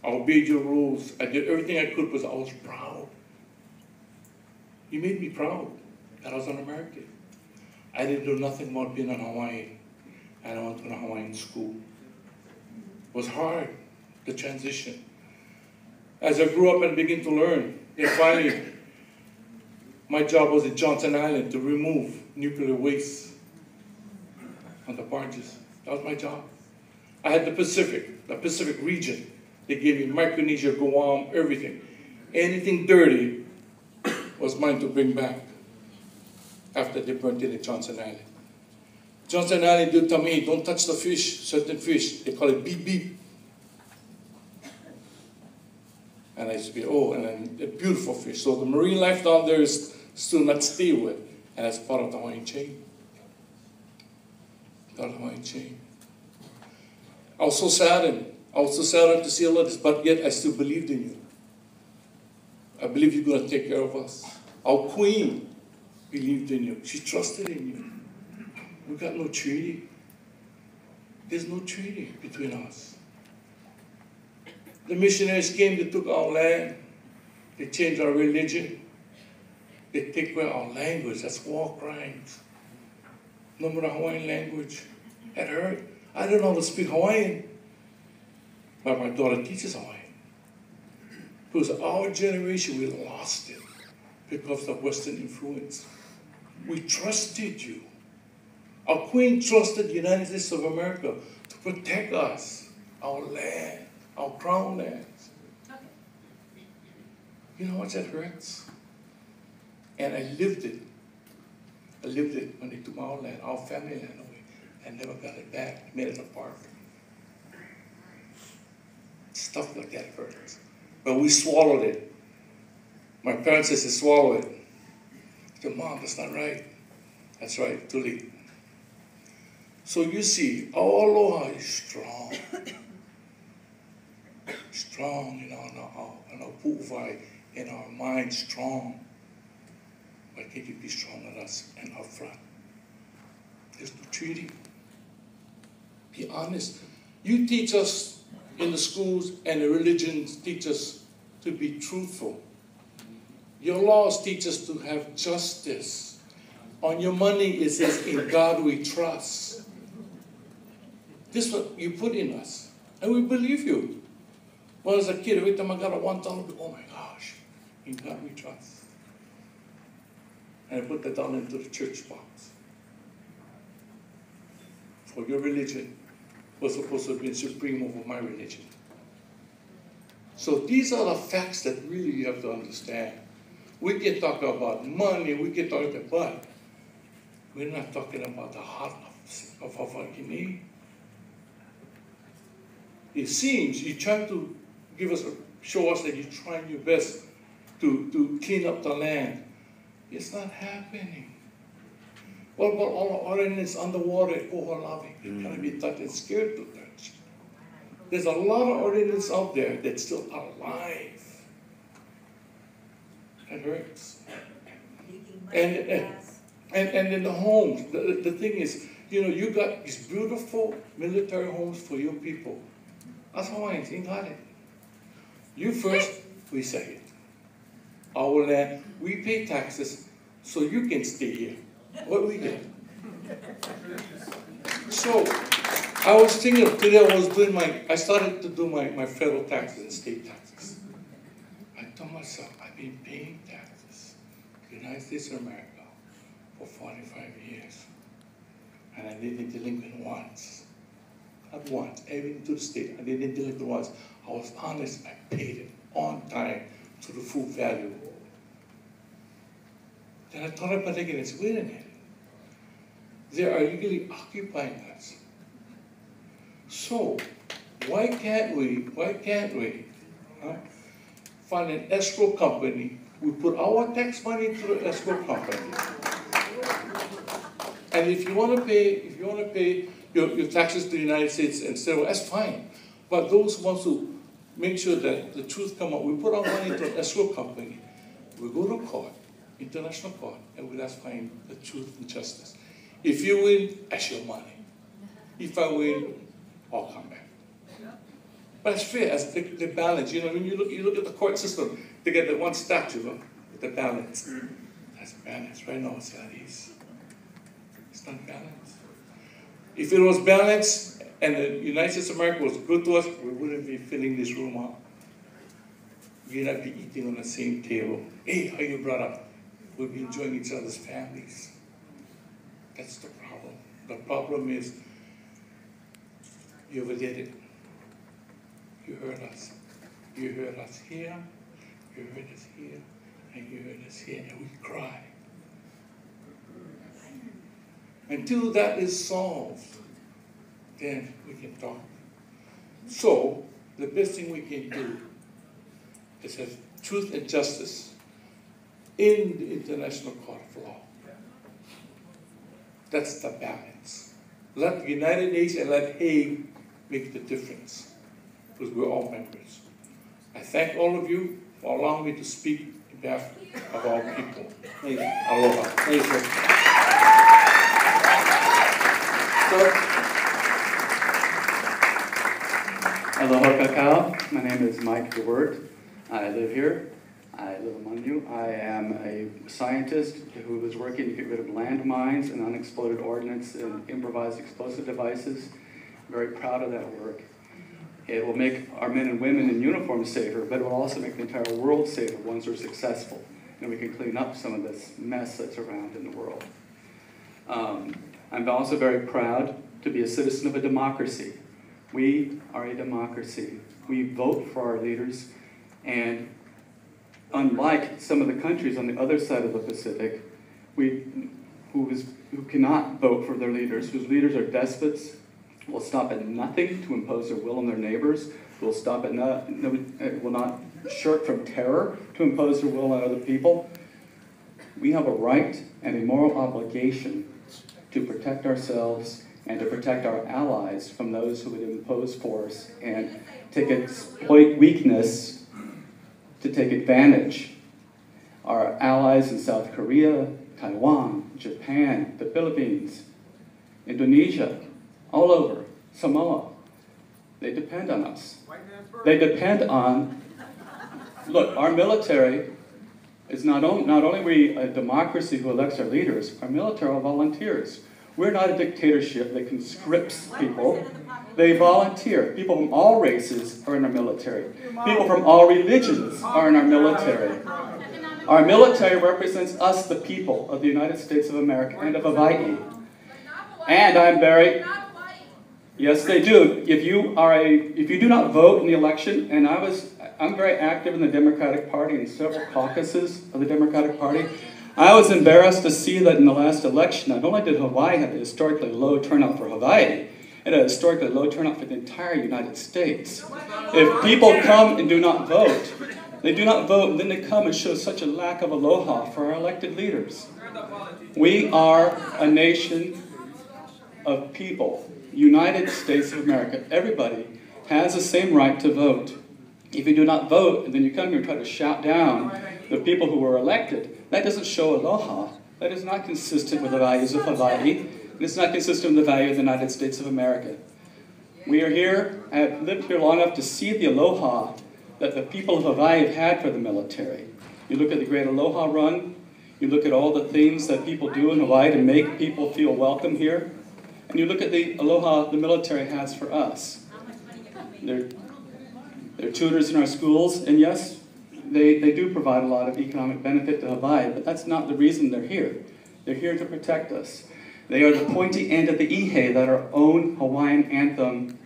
I obeyed your rules. I did everything I could because I was proud. You made me proud that I was an American. I didn't do nothing about being an Hawaiian. And I went to a Hawaiian school. It was hard, the transition. As I grew up and began to learn, then finally, my job was at Johnson Island to remove nuclear waste on the barges. That was my job. I had the Pacific region. They gave me Micronesia, Guam, everything. Anything dirty was mine to bring back after they burnt it at Johnson Island. Johnson Island did tell me, don't touch the fish, certain fish. They call it beep beep. And I used to be, oh, and then a beautiful fish. So the marine life down there is still not stay with, and that's part of the Hawaiian chain. Part of the Hawaiian chain. I was so saddened. I was so saddened to see all of this, but yet I still believed in you. I believe you're going to take care of us. Our queen believed in you. She trusted in you. We got no treaty. There's no treaty between us. The missionaries came, they took our land, they changed our religion, they take away our language. That's war crimes. No more the Hawaiian language. That hurt. I don't know how to speak Hawaiian, but my daughter teaches Hawaiian. Because our generation, we lost it because of Western influence. We trusted you. Our queen trusted the United States of America to protect us, our land, our crown lands. You know how much that hurts? And I lived it. I lived it when they took our land, our family land away. I never got it back. I made it apart. Stuff like that hurts. But we swallowed it. My parents said to swallow it. I said, Mom, that's not right. That's right, too late. So you see, our aloha is strong. Strong in our pu'uvai, in our mind, strong. Why can't you be strong with us and up front? There's no treaty. Be honest. You teach us in the schools and the religions teach us to be truthful. Your laws teach us to have justice. On your money it says, in God we trust. This is what you put in us. And we believe you. Well, as a kid, every time I got a $1, oh my gosh, in God we trust. And I put that down into the church box. For your religion was supposed to have been supreme over my religion. So these are the facts that really you have to understand. We can talk about money, we can talk about, but we're not talking about the heart of Hawaii. It seems you're trying to show us that you're trying your best to clean up the land. It's not happening. What about all the ordinance underwater at Koholawe? You're going to be touched and scared to touch. There's a lot of ordinance out there that's still alive. It hurts. And in the homes, the thing is, You know, you got these beautiful military homes for your people. That's Hawaiians ain't got it. You first, we second. Our land, we pay taxes so you can stay here. What do we get? So, I was thinking of today, I started to do my federal taxes and state taxes. I told myself, I've been paying taxes in the United States of America for 45 years. And I didn't delinquent once. Not once, even to the state, I didn't delinquent once. I was honest, I paid it on time to the full value. Then I thought about it again and said, wait a minute. They are legally occupying us. So, why can't we find an escrow company? We put our tax money into the escrow company. And if you want to pay your taxes to the United States and say, well, that's fine. But those who want to make sure that the truth come out, we put our money into an escrow company. We go to court, international court, and we'll find the truth and justice. If you win, that's your money. If I win, I'll come back. But it's fair, as the balance. You know, when you look at the court system, they get the one statute with the balance. That's balance. Right now, it's at ease. It's not balanced. If it was balanced and the United States of America was good to us, we wouldn't be filling this room up. We'd not be eating on the same table. Hey, how you brought up? We'd be enjoying each other's families. That's the problem. The problem is, you overdid it. You heard us. You heard us here, you heard us here, and you heard us here, and we cry. Until that is solved, then we can talk. So, the best thing we can do is have truth and justice in the International Court of Law. That's the balance. Let the United Nations and let Hague make the difference, because we're all members. I thank all of you for allowing me to speak on behalf of our people. Aloha. Thank you. Aloha kakao. My name is Mike DeWert. I live here. I live among you. I am a scientist who is working to get rid of landmines and unexploded ordnance and improvised explosive devices. I'm very proud of that work. It will make our men and women in uniform safer, but it will also make the entire world safer once we're successful. And we can clean up some of this mess that's around in the world. I'm also very proud to be a citizen of a democracy. We are a democracy. We vote for our leaders, and unlike some of the countries on the other side of the Pacific, who cannot vote for their leaders, whose leaders are despots, will stop at nothing to impose their will on their neighbors, will not shirk from terror to impose their will on other people. We have a right and a moral obligation to protect ourselves and to protect our allies from those who would impose force and exploit weakness to take advantage. Our allies in South Korea, Taiwan, Japan, the Philippines, Indonesia, all over, Samoa, they depend on us. They depend on, look, our military is not only are we a democracy who elects our leaders, our military are volunteers. We're not a dictatorship that conscripts people. They volunteer. People from all races are in our military. People from all religions are in our military. Our military represents us, the people of the United States of America and of Hawaii. And I'm very, yes they do. If you do not vote in the election, and I'm very active in the Democratic Party and several caucuses of the Democratic Party. I was embarrassed to see that in the last election, not only did Hawaii have a historically low turnout for Hawaii, it had a historically low turnout for the entire United States. If people come and do not vote, they do not vote, and then they come and show such a lack of aloha for our elected leaders. We are a nation of people, United States of America. Everybody has the same right to vote. If you do not vote, and then you come here and try to shout down the people who were elected, that doesn't show aloha. That is not consistent with the values of Hawaii. and it's not consistent with the value of the United States of America. We are here, I have lived here long enough to see the aloha that the people of Hawaii have had for the military. You look at the Great Aloha Run, you look at all the things that people do in Hawaii to make people feel welcome here, and you look at the aloha the military has for us. They're tutors in our schools, and yes, they do provide a lot of economic benefit to Hawaii, but that's not the reason they're here. They're here to protect us. They are the pointy end of the ihe that our own Hawaiian anthem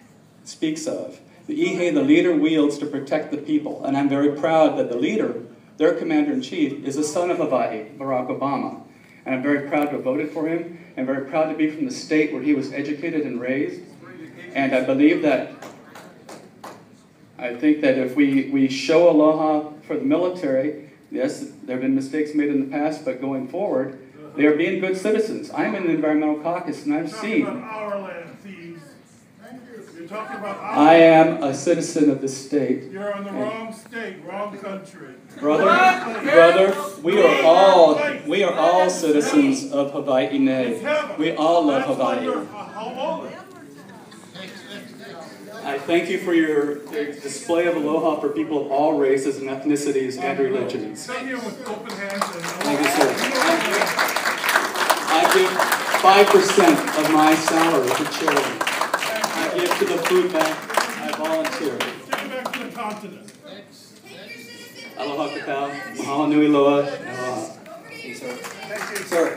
speaks of. The ihe the leader wields to protect the people, and I'm very proud that the leader, their commander-in-chief, is a son of Hawaii, Barack Obama. And I'm very proud to have voted for him, and very proud to be from the state where he was educated and raised. And I believe that, I think that if we show aloha for the military, yes, there have been mistakes made in the past, but going forward, they are being good citizens. I'm in the Environmental Caucus, and I've seen. I am a citizen of the state. You're in the wrong state, wrong country. Brother, we are all citizens of Hawaii. We all love Hawaii. I thank you for your display of aloha for people of all races and ethnicities and religions. Come here with open hands. Thank you, sir. I give 5% of my salary to charity. I give to the food bank. I volunteer. Take it back to the continent. Aloha kakao. Mahalo nui loa. Aloha. Sir. Thank you. Sir,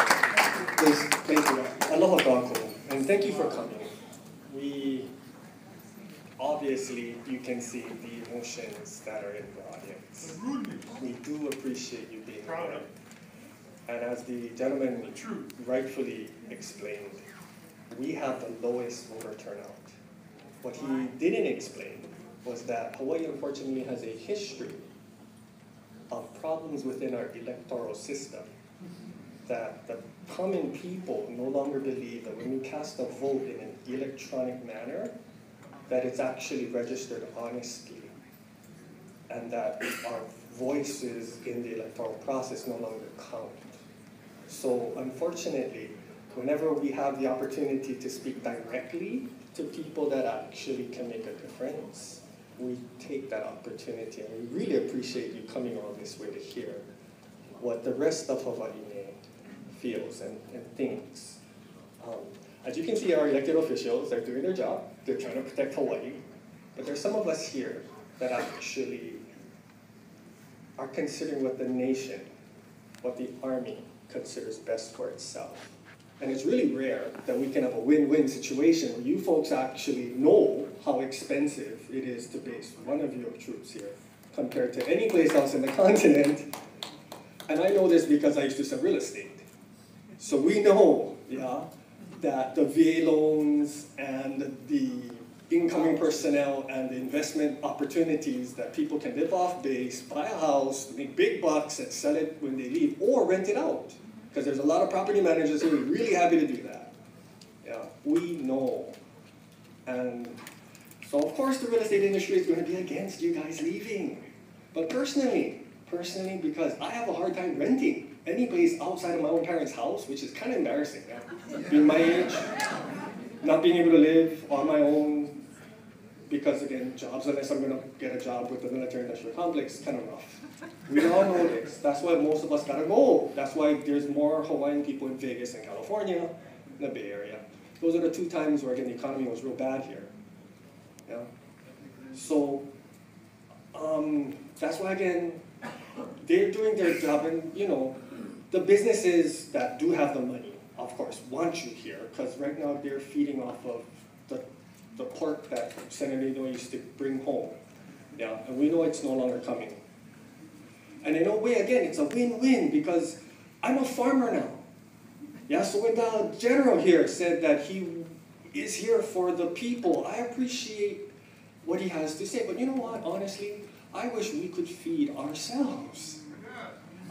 please, thank you. Aloha kako, and thank you for coming. We, obviously, you can see the emotions that are in the audience. We do appreciate you being here. And as the gentleman rightfully explained, we have the lowest voter turnout. What he didn't explain was that Hawaii, unfortunately, has a history of problems within our electoral system, that the common people no longer believe that when we cast a vote in an electronic manner, that it's actually registered honestly, and that our voices in the electoral process no longer count. So unfortunately, whenever we have the opportunity to speak directly to people that actually can make a difference, we take that opportunity, and we really appreciate you coming all this way to hear what the rest of Hawaii feels and thinks. As you can see, our elected officials are doing their job. They're trying to protect Hawaii, but there's some of us here that actually are considering what the nation, what the Army considers best for itself. And it's really rare that we can have a win-win situation where you folks actually know how expensive it is to base one of your troops here compared to any place else in the continent. And I know this because I used to sell real estate. So we know, that the VA loans and the incoming personnel and the investment opportunities that people can live off base, buy a house, make big bucks and sell it when they leave, or rent it out. Because there's a lot of property managers who are really happy to do that. We know. And so of course the real estate industry is going to be against you guys leaving. But personally, because I have a hard time renting any place outside of my own parents' house, which is kind of embarrassing. Being my age, not being able to live on my own, because again, jobs, unless I'm going to get a job with the military-industrial complex, kind of rough. We all know this. That's why most of us got to go. That's why there's more Hawaiian people in Vegas and California, in the Bay Area. Those are the two times where, again, the economy was real bad here. So, that's why, again, they're doing their job, and, the businesses that do have the money, of course, want you here, because right now they're feeding off of the pork that Senator Ino used to bring home. And we know it's no longer coming. And in a way, again, it's a win-win, because I'm a farmer now. So when the general here said that he is here for the people, I appreciate what he has to say. But you know what, honestly, I wish we could feed ourselves.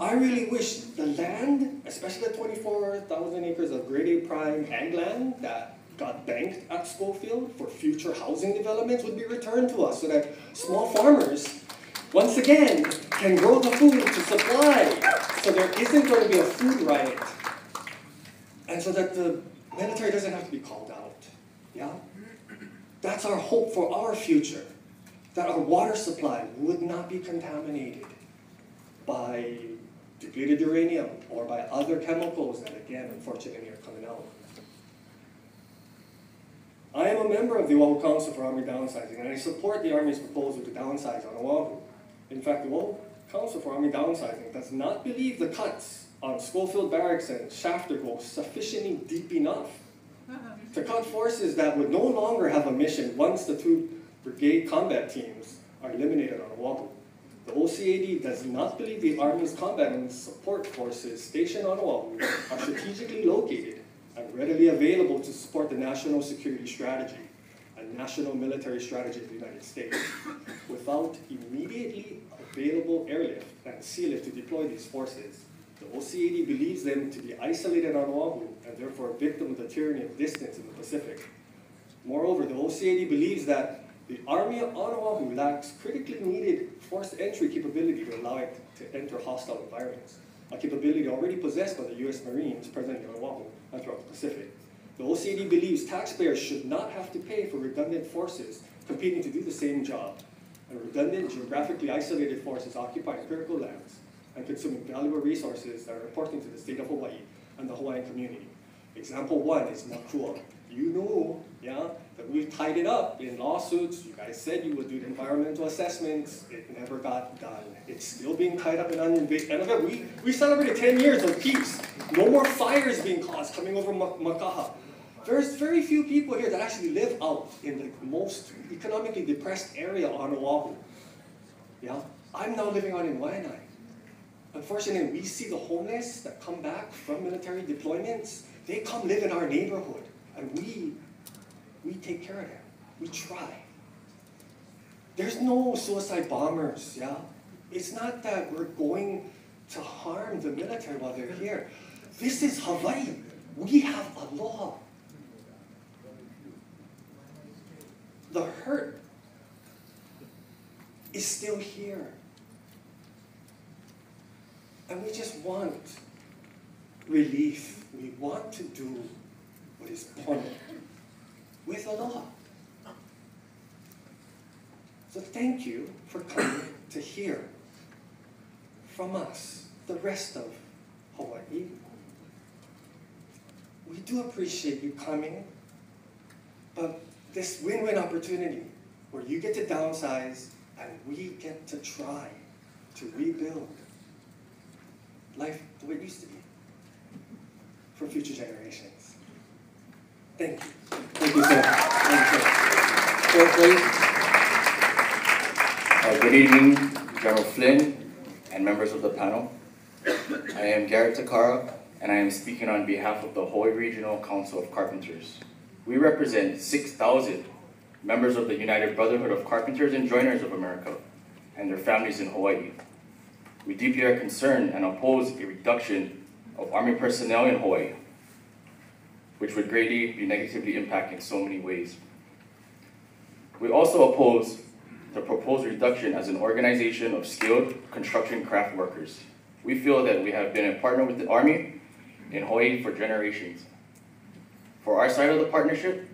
I really wish the land, especially the 24,000 acres of grade A prime ag land that got banked at Schofield for future housing developments, would be returned to us so that small farmers, once again, can grow the food to supply, so there isn't going to be a food riot. And so that the Military doesn't have to be called out, yeah? That's our hope for our future, that our water supply would not be contaminated by depleted uranium or by other chemicals that, again, unfortunately are coming out. I am a member of the Oahu Council for Army Downsizing, and I support the Army's proposal to downsize on Oahu. In fact, the Oahu Council for Army Downsizing does not believe the cuts on Schofield Barracks and Shafter go sufficiently deep enough to cut forces that would no longer have a mission once the 2 brigade combat teams are eliminated on Oahu. The OCAD does not believe the Army's combat and support forces stationed on Oahu are strategically located and readily available to support the national security strategy and national military strategy of the United States without immediately available airlift and sea lift to deploy these forces. The OCAD believes them to be isolated on Oahu and therefore a victim of the tyranny of distance in the Pacific. Moreover, the OCAD believes that the Army on Oahu lacks critically needed forced entry capability to allow it to enter hostile environments, a capability already possessed by the U.S. Marines presently on Oahu and throughout the Pacific. The OCAD believes taxpayers should not have to pay for redundant forces competing to do the same job, and redundant, geographically isolated forces occupying critical lands and consuming valuable resources that are important to the state of Hawaii and the Hawaiian community. Example 1 is Makua. You know, yeah, that we've tied it up in lawsuits. You guys said you would do the environmental assessments. It never got done. It's still being tied up in uninvasive. And we celebrated 10 years of peace. No more fires being caused coming over Makaha. There's very few people here that actually live out in the most economically depressed area on Oahu. Yeah, I'm now living out in Waianae. Unfortunately, we see the homeless that come back from military deployments. They come live in our neighborhood, and we take care of them. We try. There's no suicide bombers, yeah? It's not that we're going to harm the military while they're here. This is Hawaii. We have a law. The hurt is still here. And we just want relief. We want to do what is pono with the law. So thank you for coming to hear from us, the rest of Hawaii. We do appreciate you coming, but this win-win opportunity where you get to downsize and we get to try to rebuild life the way it used to be for future generations. Thank you. Thank you, sir. Thank you. Good evening, General Flynn and members of the panel. I am Garrett Takara, and I am speaking on behalf of the Hawaii Regional Council of Carpenters. We represent 6,000 members of the United Brotherhood of Carpenters and Joiners of America and their families in Hawaii. We deeply are concerned and oppose a reduction of Army personnel in Hawaii, which would greatly be negatively impacting so many ways. We also oppose the proposed reduction as an organization of skilled construction craft workers. We feel that we have been a partner with the Army in Hawaii for generations. For our side of the partnership,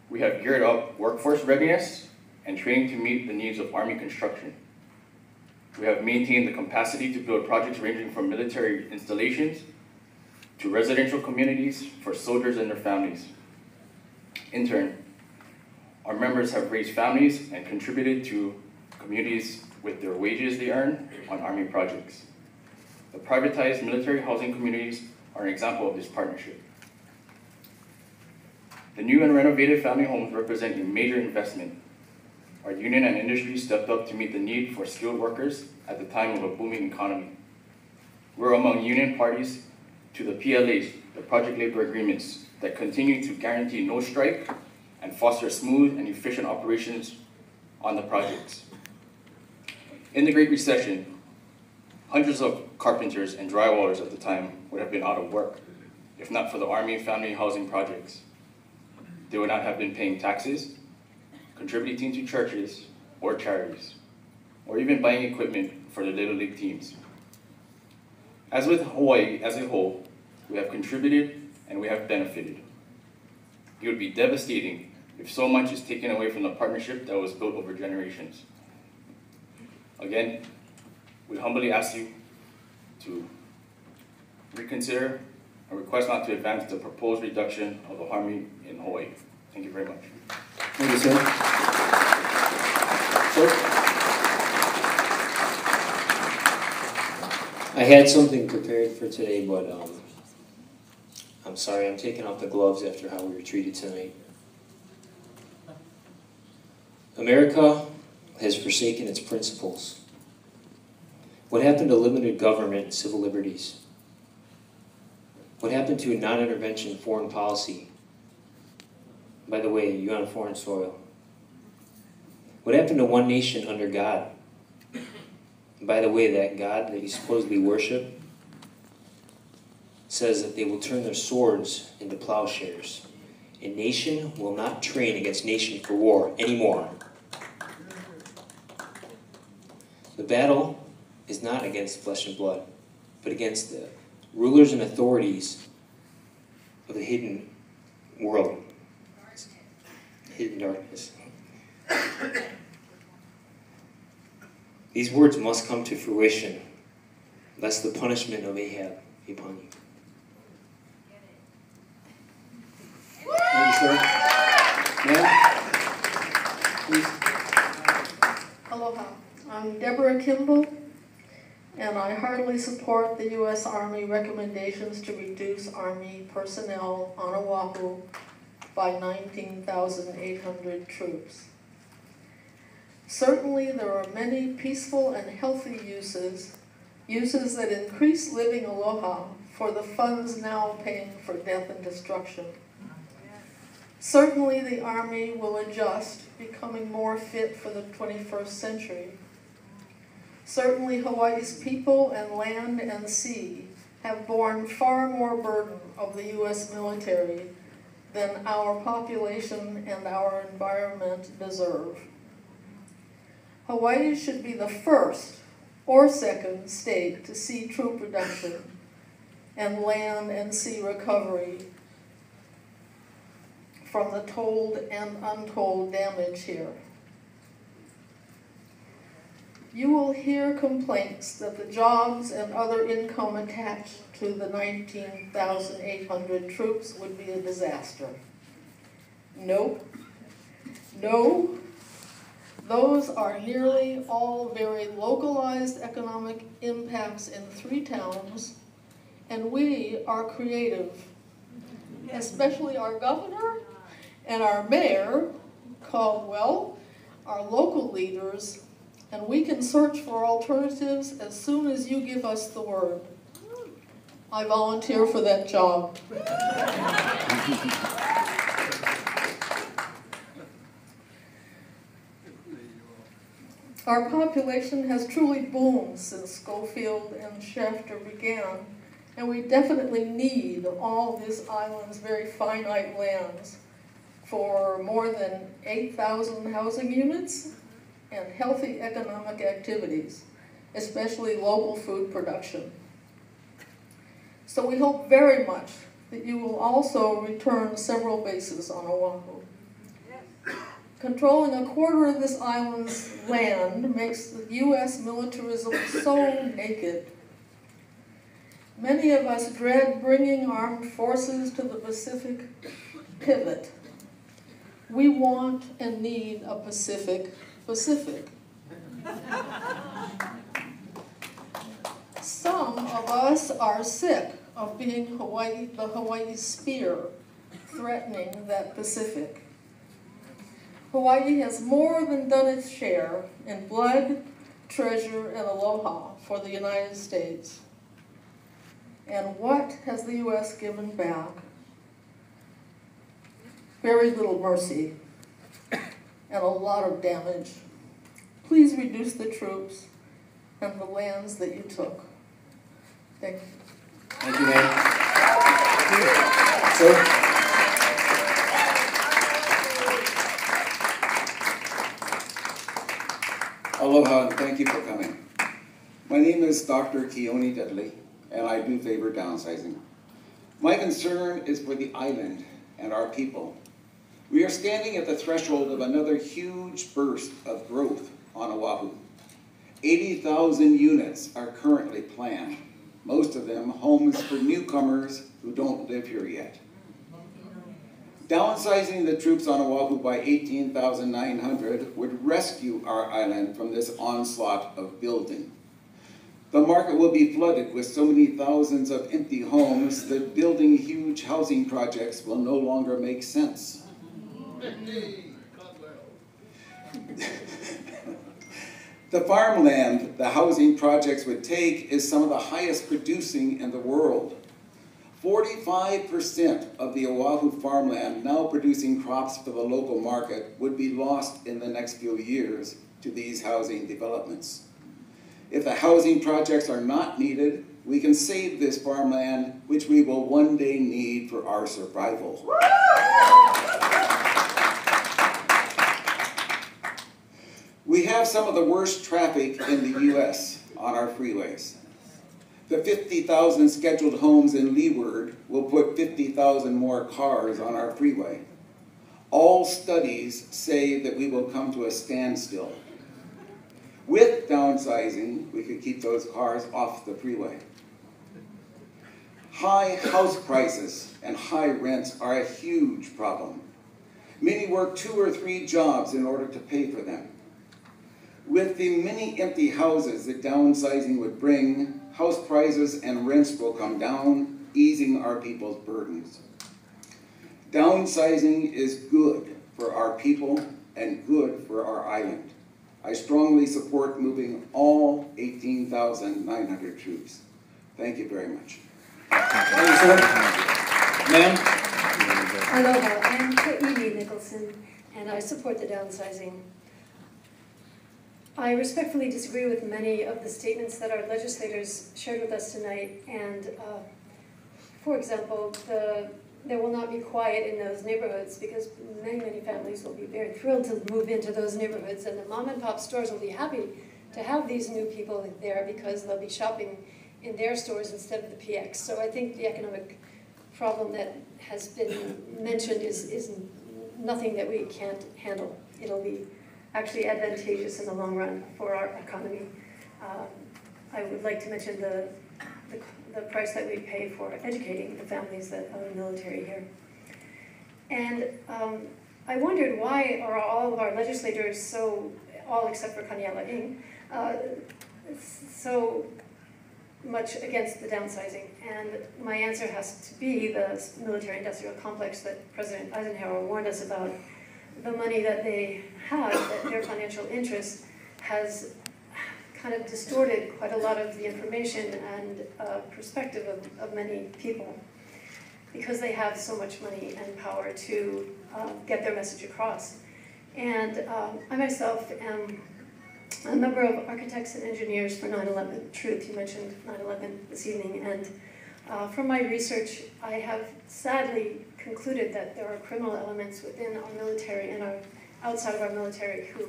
we have geared up workforce readiness and training to meet the needs of Army construction. We have maintained the capacity to build projects ranging from military installations to residential communities for soldiers and their families. In turn, our members have raised families and contributed to communities with their wages they earn on Army projects. The privatized military housing communities are an example of this partnership. The new and renovated family homes represent a major investment. Our union and industry stepped up to meet the need for skilled workers at the time of a booming economy. We're among union parties to the PLAs, the project labor agreements, that continue to guarantee no strike and foster smooth and efficient operations on the projects. In the Great Recession, hundreds of carpenters and drywallers at the time would have been out of work, if not for the Army family housing projects. They would not have been paying taxes, contributing to churches or charities, or even buying equipment for the Little League teams. As with Hawaii as a whole, we have contributed and we have benefited. It would be devastating if so much is taken away from the partnership that was built over generations. Again, we humbly ask you to reconsider and request not to advance the proposed reduction of the Army in Hawaii. Thank you very much. Thank you, sir. Sir? I had something prepared for today, but I'm sorry, I'm taking off the gloves after how we were treated tonight. America has forsaken its principles. What happened to limited government and civil liberties? What happened to a non-intervention foreign policy? By the way, you're on foreign soil. What happened to one nation under God? And by the way, that God that you supposedly worship says that they will turn their swords into plowshares. A nation will not train against nation for war anymore. The battle is not against flesh and blood, but against the rulers and authorities of the hidden world, hidden darkness. These words must come to fruition, lest the punishment of Ahab be upon you. Thank you, sir. Ma'am? Please. Aloha. I'm Deborah Kimball, and I heartily support the U.S. Army recommendations to reduce Army personnel on Oahu by 19,800 troops. Certainly there are many peaceful and healthy uses that increase living aloha for the funds now paying for death and destruction. Certainly the Army will adjust, becoming more fit for the 21st century. Certainly Hawaii's people and land and sea have borne far more burden of the U.S. military than our population and our environment deserve. Hawaii should be the first or second state to see troop reduction and land and sea recovery from the told and untold damage here. You will hear complaints that the jobs and other income attached to the 19,800 troops would be a disaster. Nope. No. Those are nearly all very localized economic impacts in 3 towns, and we are creative, especially our governor and our mayor, Caldwell, our local leaders, and we can search for alternatives as soon as you give us the word. I volunteer for that job. Our population has truly boomed since Schofield and Shafter began, and we definitely need all this island's very finite lands for more than 8,000 housing units and healthy economic activities, especially local food production. So we hope very much that you will also return several bases on Oahu. Controlling a quarter of this island's land makes the U.S. militarism so naked. Many of us dread bringing armed forces to the Pacific pivot. We want and need a Pacific. Some of us are sick of being the Hawaii spear, threatening that Pacific. Hawaii has more than done its share in blood, treasure, and aloha for the United States. And what has the U.S. given back? Very little mercy and a lot of damage. Please reduce the troops and the lands that you took. Thank you. Thank you, ma'am. Sir? Aloha, and thank you for coming. My name is Dr. Keone Dudley, and I do favor downsizing. My concern is for the island and our people, We are standing at the threshold of another huge burst of growth on Oahu. 80,000 units are currently planned, most of them homes for newcomers who don't live here yet. Downsizing the troops on Oahu by 18,900 would rescue our island from this onslaught of building. The market will be flooded with so many thousands of empty homes that building huge housing projects will no longer make sense. The farmland the housing projects would take is some of the highest producing in the world. 45% of the Oahu farmland now producing crops for the local market would be lost in the next few years to these housing developments. If the housing projects are not needed, we can save this farmland, which we will one day need for our survival. We have some of the worst traffic in the U.S. on our freeways. The 50,000 scheduled homes in Leeward will put 50,000 more cars on our freeway. All studies say that we will come to a standstill. With downsizing, we could keep those cars off the freeway. High house prices and high rents are a huge problem. Many work 2 or 3 jobs in order to pay for them. With the many empty houses that downsizing would bring, house prices and rents will come down, easing our people's burdens. Downsizing is good for our people and good for our island. I strongly support moving all 18,900 troops. Thank you very much. Thank you, sir. Ma'am? Aloha, I'm Kaili Nicholson, and I support the downsizing. I respectfully disagree with many of the statements that our legislators shared with us tonight, and for example, there will not be quiet in those neighborhoods because many families will be very thrilled to move into those neighborhoods, and the mom and pop stores will be happy to have these new people there because they'll be shopping in their stores instead of the PX. So I think the economic problem that has been mentioned is nothing that we can't handle. It'll be actually advantageous in the long run for our economy. I would like to mention the price that we pay for educating the families that are in the military here. And I wondered, why are all of our legislators so, all except for Kaniala Ing, so much against the downsizing? And my answer has to be the military-industrial complex that President Eisenhower warned us about. The money that they have, that their financial interest has kind of distorted quite a lot of the information and perspective of many people because they have so much money and power to get their message across. And I myself am a member of Architects and Engineers for 9/11 Truth. You mentioned 9/11 this evening, and from my research, I have sadly concluded that there are criminal elements within our military and outside of our military who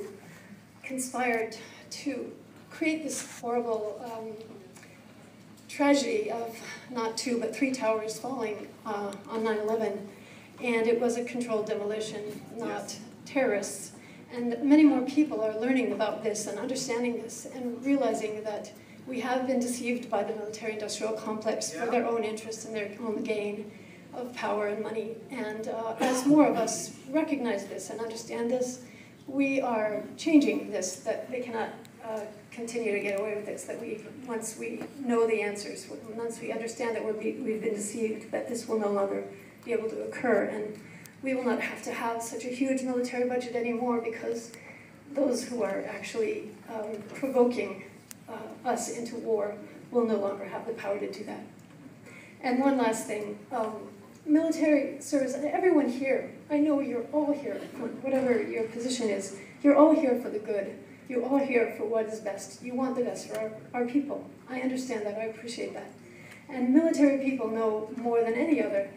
conspired to create this horrible tragedy of not 2 but 3 towers falling on 9/11, and it was a controlled demolition, not terrorists. And many more people are learning about this and understanding this and realizing that we have been deceived by the military-industrial complex for their own interests and their own gain of power and money. And as more of us recognize this and understand this, we are changing this, that they cannot continue to get away with this, that once we know the answers, once we understand that we've been deceived, that this will no longer be able to occur. And we will not have to have such a huge military budget anymore because those who are actually provoking us into war will no longer have the power to do that. And one last thing, military service, everyone here, I know you're all here, whatever your position is, you're all here for the good. You're all here for what is best. You want the best for our people. I understand that, I appreciate that. And military people know more than any other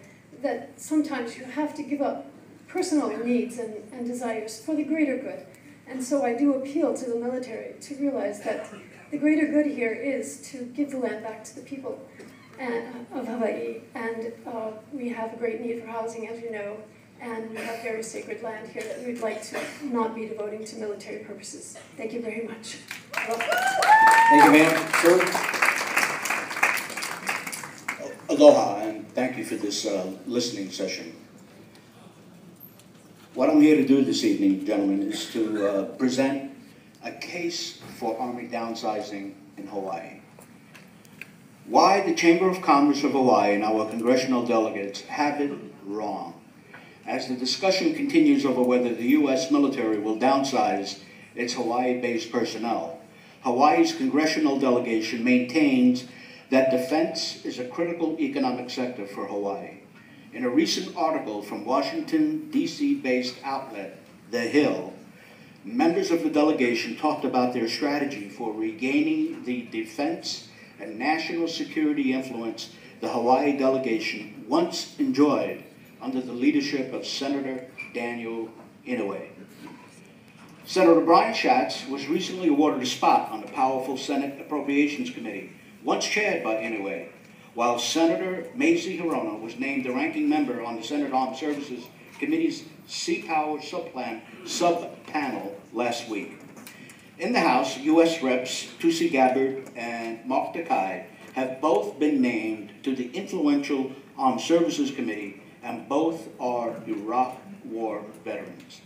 that sometimes you have to give up personal needs and desires for the greater good. And so I do appeal to the military to realize that the greater good here is to give the land back to the people of Hawaii. And we have a great need for housing, as you know, and we have very sacred land here that we'd like to not be devoting to military purposes. Thank you very much. Thank you, ma'am. Sir? Aloha, and thank you for this listening session. What I'm here to do this evening, gentlemen, is to present a case for Army downsizing in Hawaii. Why the Chamber of Commerce of Hawaii and our congressional delegates have it wrong. As the discussion continues over whether the U.S. military will downsize its Hawaii-based personnel, Hawaii's congressional delegation maintains that defense is a critical economic sector for Hawaii. In a recent article from Washington, D.C.-based outlet, The Hill, members of the delegation talked about their strategy for regaining the defense and national security influence the Hawaii delegation once enjoyed under the leadership of Senator Daniel Inouye. Senator Brian Schatz was recently awarded a spot on the powerful Senate Appropriations Committee, once chaired by Inouye, while Senator Mazie Hirono was named the ranking member on the Senate Armed Services Committee's Sea Power sub-panel last week. In the House, U.S. Reps Tulsi Gabbard and Mark Takai have both been named to the influential Armed Services Committee, and both are Iraq War veterans.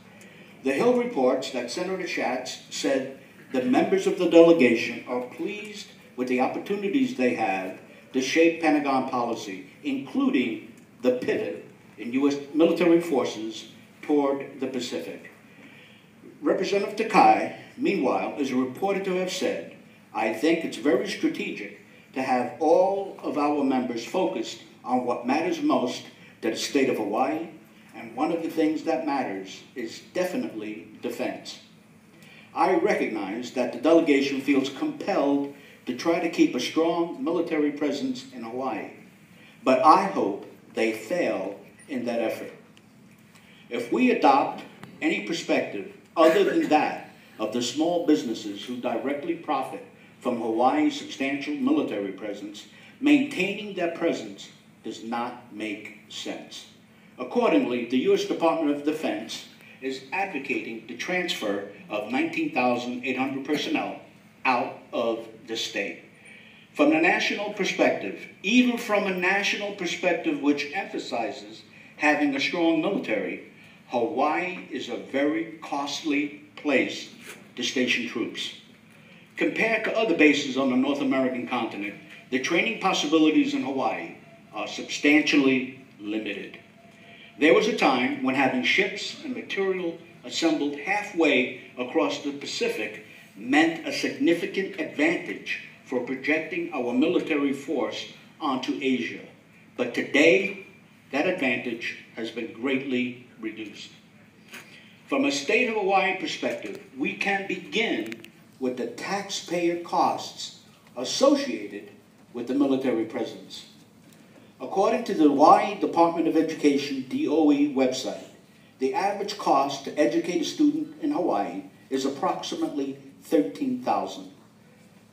The Hill reports that Senator Schatz said the members of the delegation are pleased with the opportunities they have to shape Pentagon policy, including the pivot in U.S. military forces toward the Pacific. Representative Takai, meanwhile, is reported to have said, "I think it's very strategic to have all of our members focused on what matters most to the state of Hawaii, and one of the things that matters is definitely defense." I recognize that the delegation feels compelled to try to keep a strong military presence in Hawaii, but I hope they fail in that effort. If we adopt any perspective other than that of the small businesses who directly profit from Hawaii's substantial military presence, maintaining that presence does not make sense. Accordingly, the U.S. Department of Defense is advocating the transfer of 19,800 personnel out of the state. From the national perspective, even from a national perspective which emphasizes having a strong military, Hawaii is a very costly place to station troops. Compared to other bases on the North American continent, the training possibilities in Hawaii are substantially limited. There was a time when having ships and material assembled halfway across the Pacific meant a significant advantage for projecting our military force onto Asia. But today, that advantage has been greatly reduced. From a state of Hawaii perspective, we can begin with the taxpayer costs associated with the military presence. According to the Hawaii Department of Education DOE website, the average cost to educate a student in Hawaii is approximately $13,000.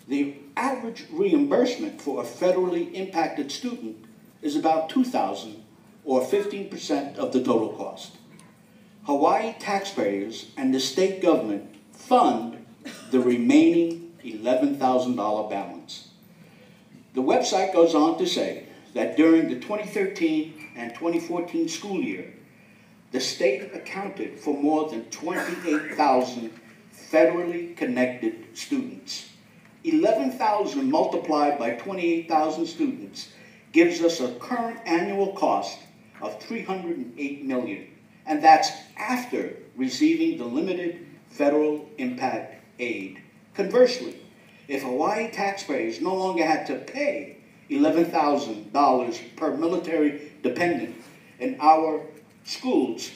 The average reimbursement for a federally impacted student is about $2,000, or 15% of the total cost. Hawaii taxpayers and the state government fund the remaining $11,000 balance. The website goes on to say that during the 2013 and 2014 school year, the state accounted for more than 28,000 federally connected students. 11,000 multiplied by 28,000 students gives us a current annual cost of $308 million, and that's after receiving the limited federal impact aid. Conversely, if Hawaii taxpayers no longer had to pay $11,000 per military dependent in our schools,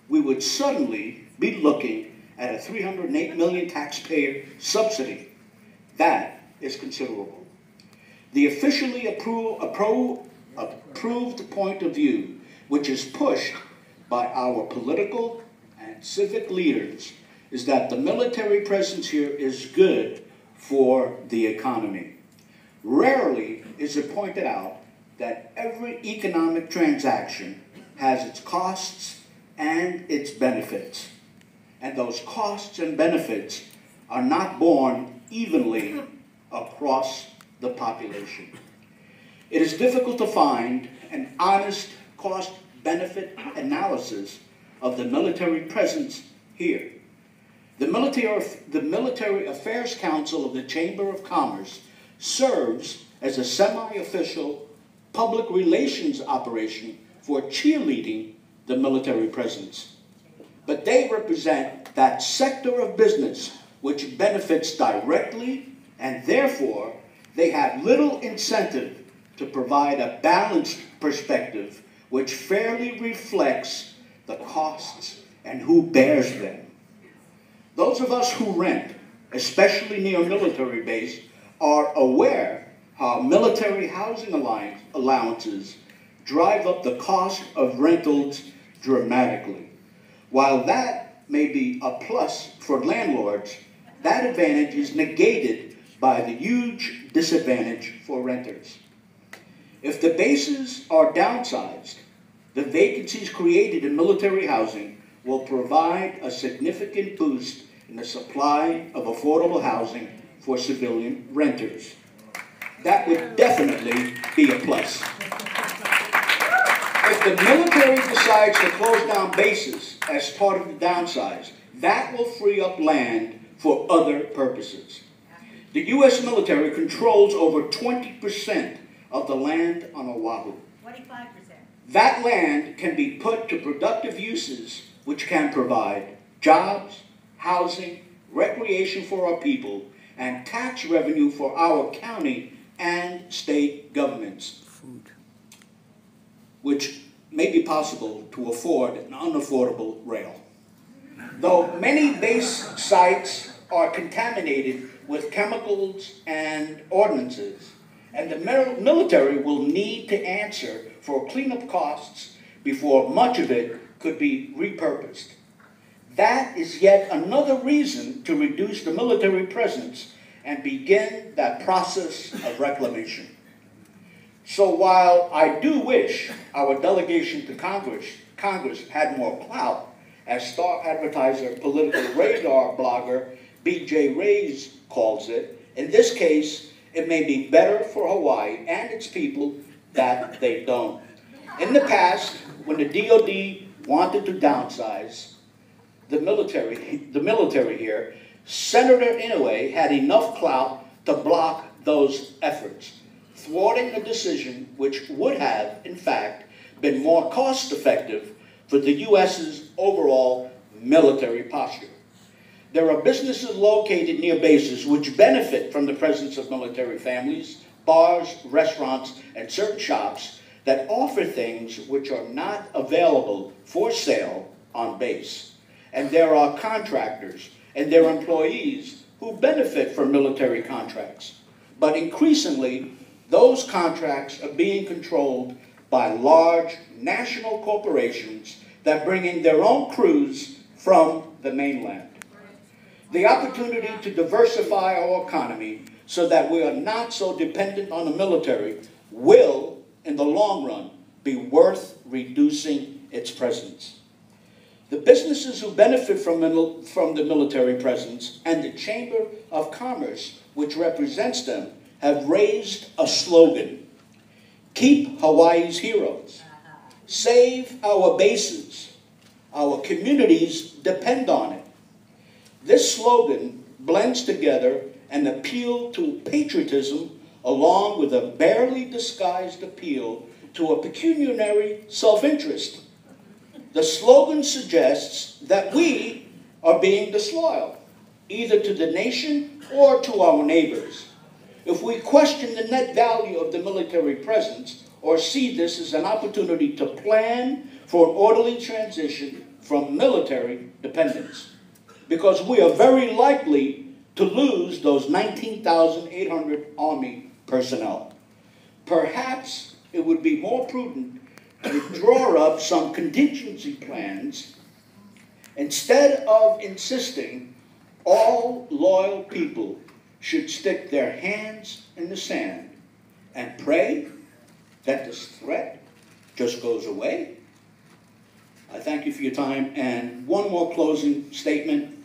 we would suddenly be looking at a $308 million taxpayer subsidy. That is considerable. The officially approved point of view, which is pushed by our political and civic leaders, is that the military presence here is good for the economy. Rarely is it pointed out that every economic transaction has its costs and its benefits. And those costs and benefits are not borne evenly across the population. It is difficult to find an honest cost-benefit analysis of the military presence here. The Military Affairs Council of the Chamber of Commerce serves as a semi-official public relations operation for cheerleading the military presence. But they represent that sector of business which benefits directly, and therefore they have little incentive to provide a balanced perspective which fairly reflects the costs and who bears them. Those of us who rent, especially near a military base, are aware how military housing allowances drive up the cost of rentals dramatically. While that may be a plus for landlords, that advantage is negated by the huge disadvantage for renters. If the bases are downsized, the vacancies created in military housing will provide a significant boost in the supply of affordable housing for civilian renters. That would definitely be a plus. If the military decides to close down bases as part of the downsize, that will free up land for other purposes. The U.S. military controls over 20% of the land on Oahu. 25%. That land can be put to productive uses which can provide jobs, housing, recreation for our people, and tax revenue for our county and state governments, which may be possible to afford an unaffordable rail. Though many base sites are contaminated with chemicals and ordinances, and the military will need to answer for cleanup costs before much of it could be repurposed. That is yet another reason to reduce the military presence and begin that process of reclamation. So while I do wish our delegation to Congress had more clout, as star advertiser, political radar blogger B.J. Reyes calls it, in this case, it may be better for Hawaii and its people that they don't. In the past, when the DOD wanted to downsize the military here, Senator Inouye had enough clout to block those efforts, thwarting a decision which would have, in fact, been more cost-effective for the U.S.'s overall military posture. There are businesses located near bases which benefit from the presence of military families, bars, restaurants, and certain shops that offer things which are not available for sale on base. And there are contractors and their employees who benefit from military contracts. But increasingly, those contracts are being controlled by large national corporations that bring in their own crews from the mainland. The opportunity to diversify our economy so that we are not so dependent on the military will, in the long run, be worth reducing its presence. The businesses who benefit from the military presence and the Chamber of Commerce, which represents them, have raised a slogan: keep Hawaii's heroes, save our bases, our communities depend on it. This slogan blends together an appeal to patriotism along with a barely disguised appeal to a pecuniary self-interest. The slogan suggests that we are being disloyal, either to the nation or to our neighbors. If we question the net value of the military presence or see this as an opportunity to plan for an orderly transition from military dependence, because we are very likely to lose those 19,800 Army personnel. Perhaps it would be more prudent to draw up some contingency plans instead of insisting all loyal people should stick their hands in the sand and pray that this threat just goes away. I thank you for your time. And one more closing statement.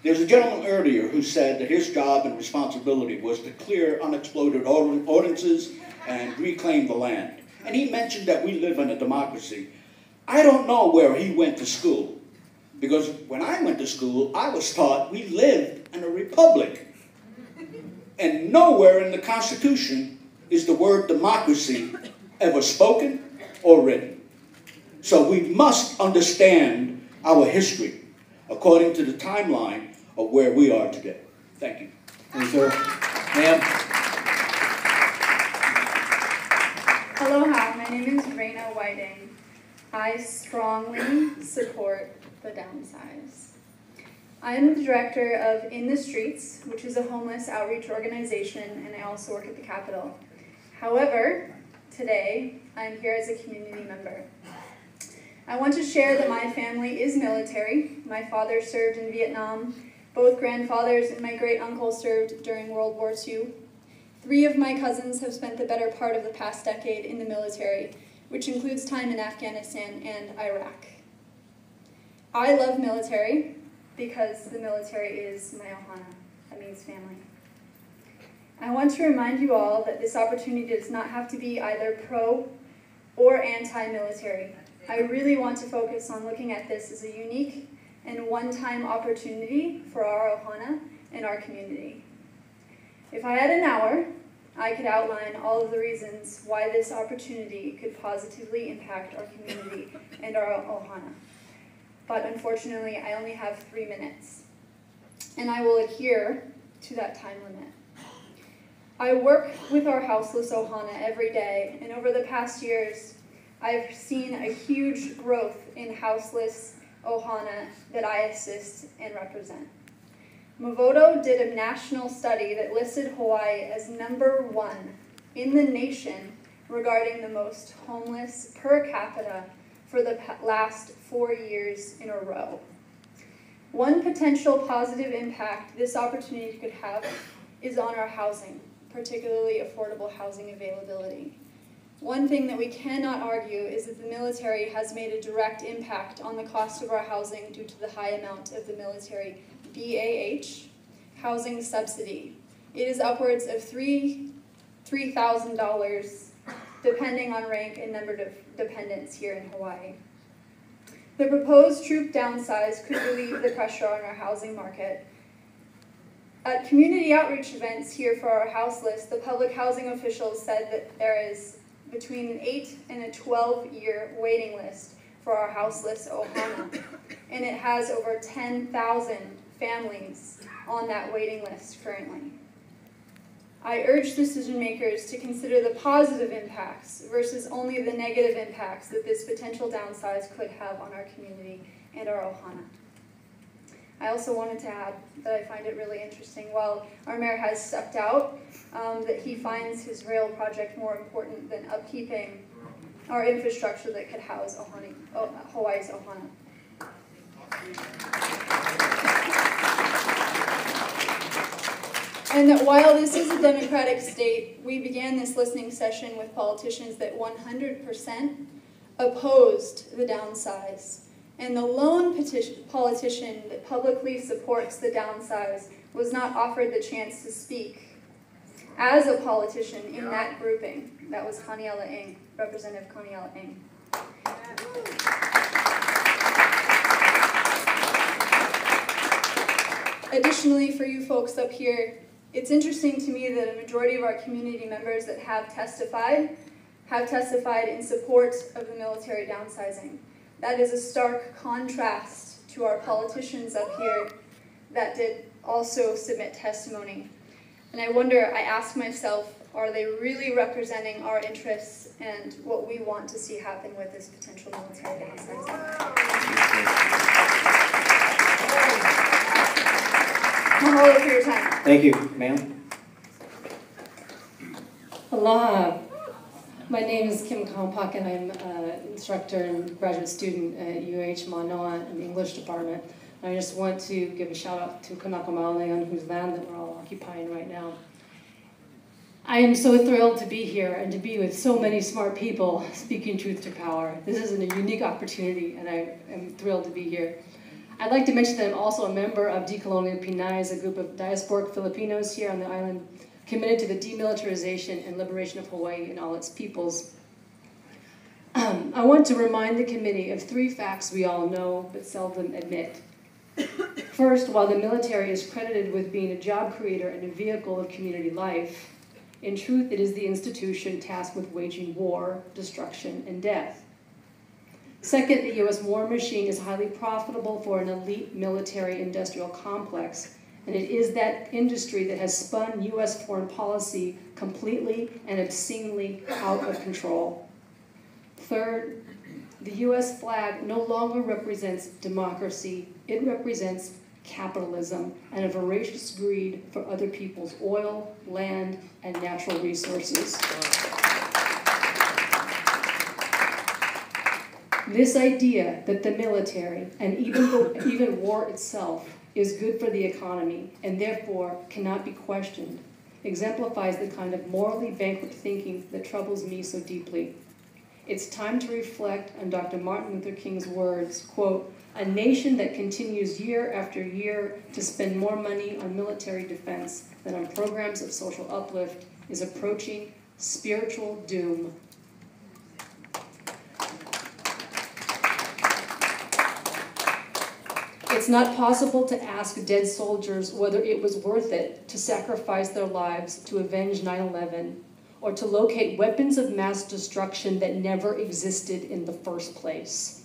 There's a gentleman earlier who said that his job and responsibility was to clear unexploded ordinances and reclaim the land. And he mentioned that we live in a democracy. I don't know where he went to school, because when I went to school, I was taught we lived in a republic. And nowhere in the Constitution is the word democracy ever spoken or written. So we must understand our history according to the timeline of where we are today. Thank you. Thank you, sir. Ma'am? Aloha, my name is Raina Whiting. I strongly support the downsize. I'm the director of In the Streets, which is a homeless outreach organization, and I also work at the Capitol. However, today, I'm here as a community member. I want to share that my family is military. My father served in Vietnam. Both grandfathers and my great-uncle served during World War II. 3 of my cousins have spent the better part of the past decade in the military, which includes time in Afghanistan and Iraq. I love military because the military is my ohana. That means family. I want to remind you all that this opportunity does not have to be either pro or anti-military. I really want to focus on looking at this as a unique and one-time opportunity for our ohana and our community. If I had an hour, I could outline all of the reasons why this opportunity could positively impact our community and our ohana. But unfortunately, I only have 3 minutes, and I will adhere to that time limit. I work with our houseless ohana every day, and over the past years, I've seen a huge growth in houseless ohana that I assist and represent. Mavoto did a national study that listed Hawaii as #1 in the nation regarding the most homeless per capita for the last 4 years in a row. One potential positive impact this opportunity could have is on our housing, particularly affordable housing availability. One thing that we cannot argue is that the military has made a direct impact on the cost of our housing due to the high amount of the military BAH housing subsidy. It is upwards of $3,000 depending on rank and number of dependents here in Hawaii. The proposed troop downsize could relieve the pressure on our housing market. At community outreach events here for our houseless, the public housing officials said that there is between an 8 and a 12-year waiting list for our houseless ohana, and it has over 10,000 families on that waiting list currently. I urge decision makers to consider the positive impacts versus only the negative impacts that this potential downsize could have on our community and our ohana. I also wanted to add that I find it really interesting, while our mayor has stepped out, that he finds his rail project more important than upkeeping our infrastructure that could house Hawaii's ohana. And that while this is a democratic state, we began this listening session with politicians that 100% opposed the downsize. And the lone politician that publicly supports the downsize was not offered the chance to speak as a politician in that grouping. That was Kaniela Ing, Representative Kaniela Ing. Additionally, for you folks up here, it's interesting to me that a majority of our community members that have testified in support of the military downsizing. That is a stark contrast to our politicians up here that did also submit testimony. And I wonder, I ask myself, are they really representing our interests and what we want to see happen with this potential military downsizing? Mahalo for your time. Thank you, ma'am. Aloha. My name is Kim Kompak, and I'm an instructor and graduate student at UH Manoa in the English department. And I just want to give a shout out to Kanaka, on whose land that we're all occupying right now. I am so thrilled to be here and to be with so many smart people speaking truth to power. This is a unique opportunity, and I am thrilled to be here. I'd like to mention that I'm also a member of Decolonial Pinay, a group of diasporic Filipinos here on the island committed to the demilitarization and liberation of Hawaii and all its peoples. I want to remind the committee of 3 facts we all know but seldom admit. First, while the military is credited with being a job creator and a vehicle of community life, in truth, it is the institution tasked with waging war, destruction, and death. Second, the U.S. war machine is highly profitable for an elite military-industrial complex, and it is that industry that has spun U.S. foreign policy completely and obscenely out of control. Third, the U.S. flag no longer represents democracy, it represents capitalism and a voracious greed for other people's oil, land, and natural resources. This idea that the military, and even war itself, is good for the economy and therefore cannot be questioned, exemplifies the kind of morally bankrupt thinking that troubles me so deeply. It's time to reflect on Dr. Martin Luther King's words, quote, "A nation that continues year after year to spend more money on military defense than on programs of social uplift is approaching spiritual doom." It's not possible to ask dead soldiers whether it was worth it to sacrifice their lives to avenge 9/11 or to locate weapons of mass destruction that never existed in the first place.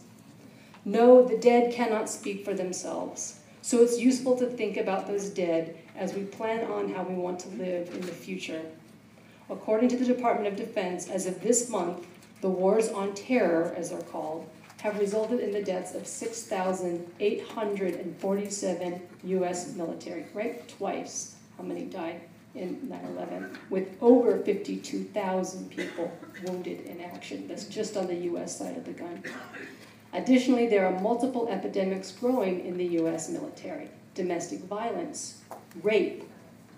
No, the dead cannot speak for themselves, so it's useful to think about those dead as we plan on how we want to live in the future. According to the Department of Defense, as of this month, the wars on terror, as they're called, have resulted in the deaths of 6,847 U.S. military, right? Twice how many died in 9/11, with over 52,000 people wounded in action. That's just on the U.S. side of the gun. Additionally, there are multiple epidemics growing in the U.S. military: domestic violence, rape,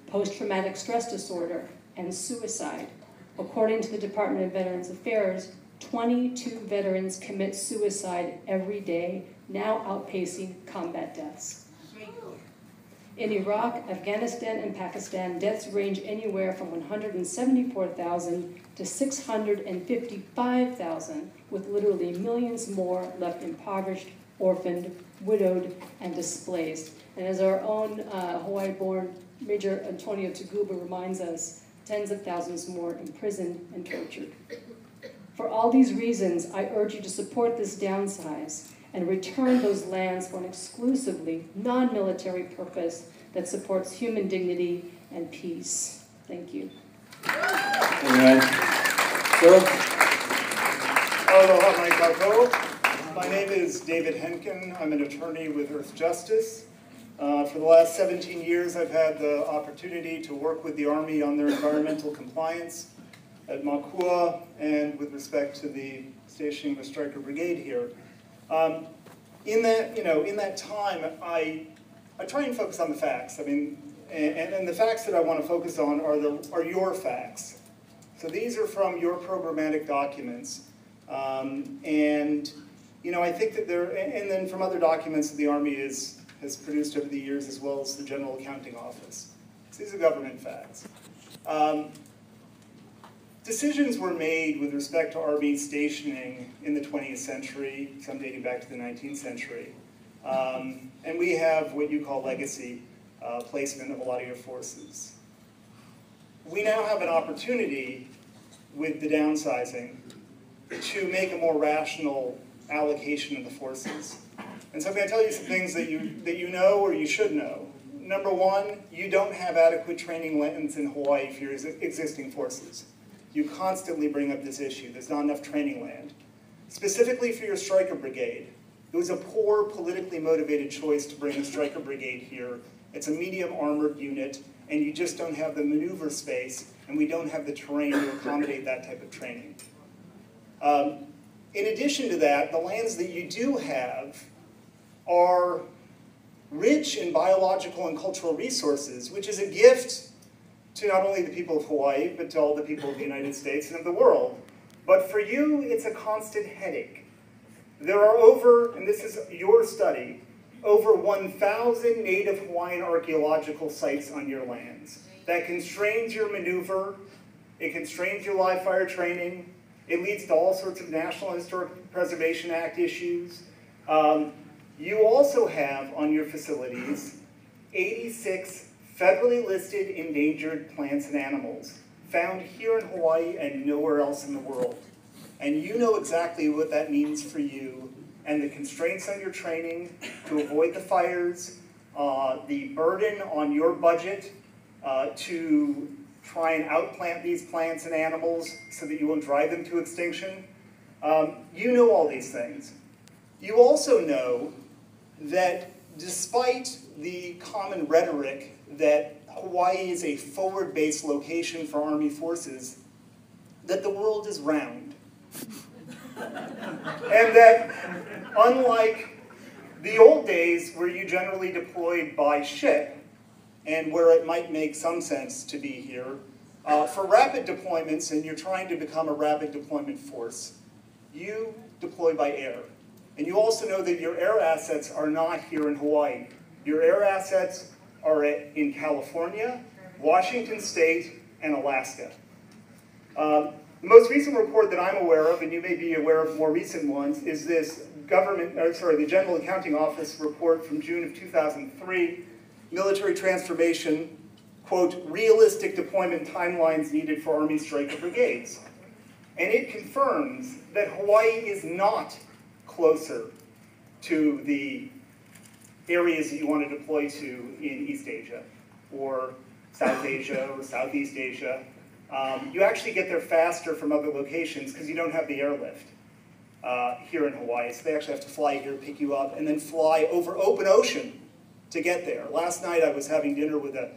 post-traumatic stress disorder, and suicide. According to the Department of Veterans Affairs, 22 veterans commit suicide every day, now outpacing combat deaths. In Iraq, Afghanistan, and Pakistan, deaths range anywhere from 174,000 to 655,000, with literally millions more left impoverished, orphaned, widowed, and displaced. And as our own Hawaii-born Major Antonio Taguba reminds us, tens of thousands more imprisoned and tortured. For all these reasons, I urge you to support this downsize and return those lands for an exclusively non-military purpose that supports human dignity and peace. Thank you. Amen. Sir? Aloha mai kākou. My name is David Henkin. I'm an attorney with Earth Justice. For the last 17 years, I've had the opportunity to work with the Army on their environmental compliance at Makua and with respect to the stationing of a striker brigade here. In that time, I try and focus on the facts. I mean, and the facts that I want to focus on are your facts. So these are from your programmatic documents, and I think that and then from other documents that the Army has produced over the years, as well as the General Accounting Office. So these are government facts. Decisions were made with respect to Army stationing in the 20th century, some dating back to the 19th century. And we have what you call legacy placement of a lot of your forces. We now have an opportunity with the downsizing to make a more rational allocation of the forces. And so I'm going to tell you some things that you know or you should know. Number one, you don't have adequate training lands in Hawaii for your existing forces. You constantly bring up this issue. There's not enough training land. Specifically for your striker brigade, it was a poor, politically motivated choice to bring a striker brigade here. It's a medium armored unit, and you just don't have the maneuver space, and we don't have the terrain to accommodate that type of training. In addition to that, the lands that you do have are rich in biological and cultural resources, which is a gift to not only the people of Hawaii, but to all the people of the United States and of the world. But for you, it's a constant headache. There are over, and this is your study, over 1,000 native Hawaiian archaeological sites on your lands. That constrains your maneuver, it constrains your live fire training, it leads to all sorts of National Historic Preservation Act issues. You also have on your facilities 86 federally listed endangered plants and animals found here in Hawaii and nowhere else in the world. And you know exactly what that means for you and the constraints on your training to avoid the fires, the burden on your budget to try and outplant these plants and animals so that you won't drive them to extinction. You know all these things. You also know that despite the common rhetoric that Hawaii is a forward-based location for Army forces, that the world is round. And that unlike the old days where you generally deployed by ship, and where it might make some sense to be here, for rapid deployments, and you're trying to become a rapid deployment force, you deploy by air. And you also know that your air assets are not here in Hawaii. Your air assets are in California, Washington State, and Alaska. The most recent report that I'm aware of, and you may be aware of more recent ones, is this the General Accounting Office report from June of 2003, Military Transformation, quote, realistic deployment timelines needed for Army Striker Brigades. And it confirms that Hawaii is not closer to the areas that you want to deploy to in East Asia, or South Asia, or Southeast Asia. You actually get there faster from other locations because you don't have the airlift here in Hawaii. So they actually have to fly here, pick you up, and then fly over open ocean to get there. Last night I was having dinner with a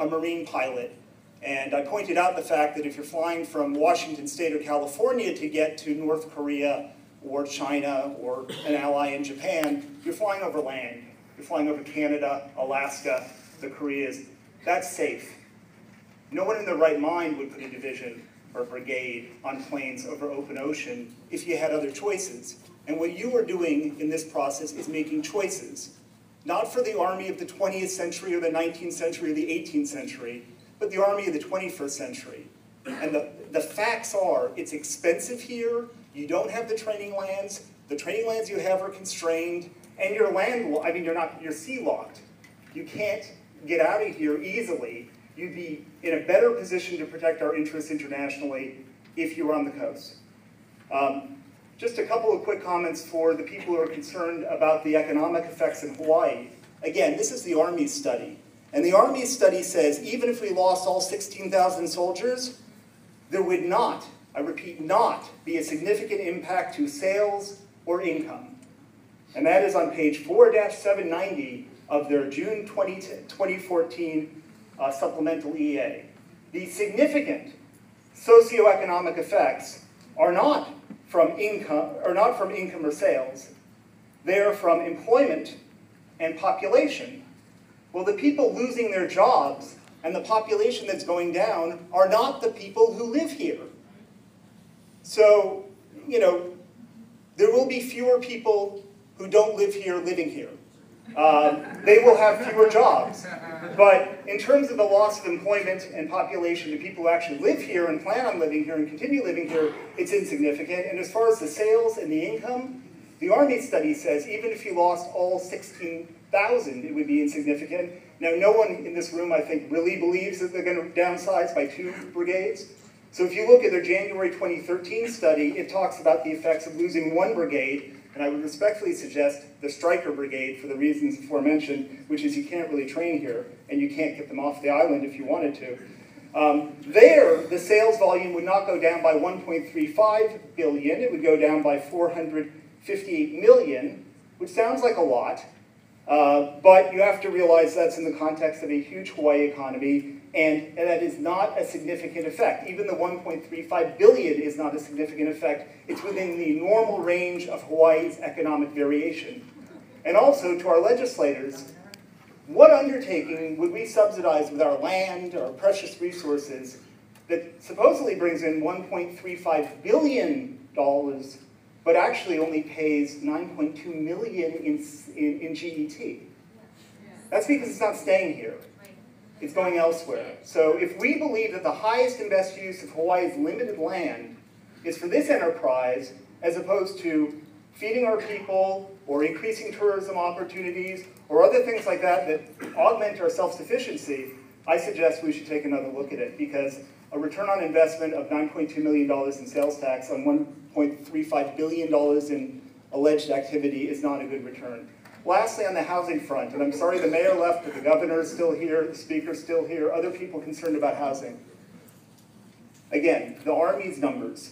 Marine pilot, and I pointed out the fact that if you're flying from Washington State or California to get to North Korea or China or an ally in Japan, you're flying over land. You're flying over Canada, Alaska, the Koreas. That's safe. No one in their right mind would put a division or a brigade on planes over open ocean if you had other choices. And what you are doing in this process is making choices. Not for the Army of the 20th century or the 19th century or the 18th century, but the Army of the 21st century. And the facts are, it's expensive here, you don't have the training lands you have are constrained, and you're sea locked. You can't get out of here easily. You'd be in a better position to protect our interests internationally if you were on the coast. Just a couple of quick comments for the people who are concerned about the economic effects in Hawaii. Again, this is the Army's study. And the Army's study says even if we lost all 16,000 soldiers, there would not, I repeat, not be a significant impact to sales or income. And that is on page 4-790 of their June 2014 supplemental EA. The significant socioeconomic effects are not from income or sales. They are from employment and population. Well, the people losing their jobs and the population that's going down are not the people who live here. So, there will be fewer people who don't live here living here. They will have fewer jobs. But in terms of the loss of employment and population, the people who actually live here and plan on living here and continue living here, it's insignificant. And as far as the sales and the income, the Army study says even if you lost all 16,000, it would be insignificant. Now, no one in this room, I think, really believes that they're going to downsize by 2 brigades. So if you look at their January 2013 study, it talks about the effects of losing 1 brigade, and I would respectfully suggest the Striker Brigade for the reasons aforementioned, which is you can't really train here, and you can't get them off the island if you wanted to. There, the sales volume would not go down by 1.35 billion, it would go down by 458 million, which sounds like a lot, but you have to realize that's in the context of a huge Hawaii economy, and that is not a significant effect. Even the 1.35 billion is not a significant effect. It's within the normal range of Hawaii's economic variation. And also, to our legislators, what undertaking would we subsidize with our land, our precious resources, that supposedly brings in $1.35 billion, but actually only pays $9.2 million in GET? That's because it's not staying here. It's going elsewhere. So if we believe that the highest and best use of Hawaii's limited land is for this enterprise, as opposed to feeding our people or increasing tourism opportunities or other things like that that augment our self-sufficiency, I suggest we should take another look at it, because a return on investment of $9.2 million in sales tax on $1.35 billion in alleged activity is not a good return. Lastly, on the housing front, and I'm sorry the mayor left, but the governor is still here, the speaker's still here, other people concerned about housing. Again, the Army's numbers.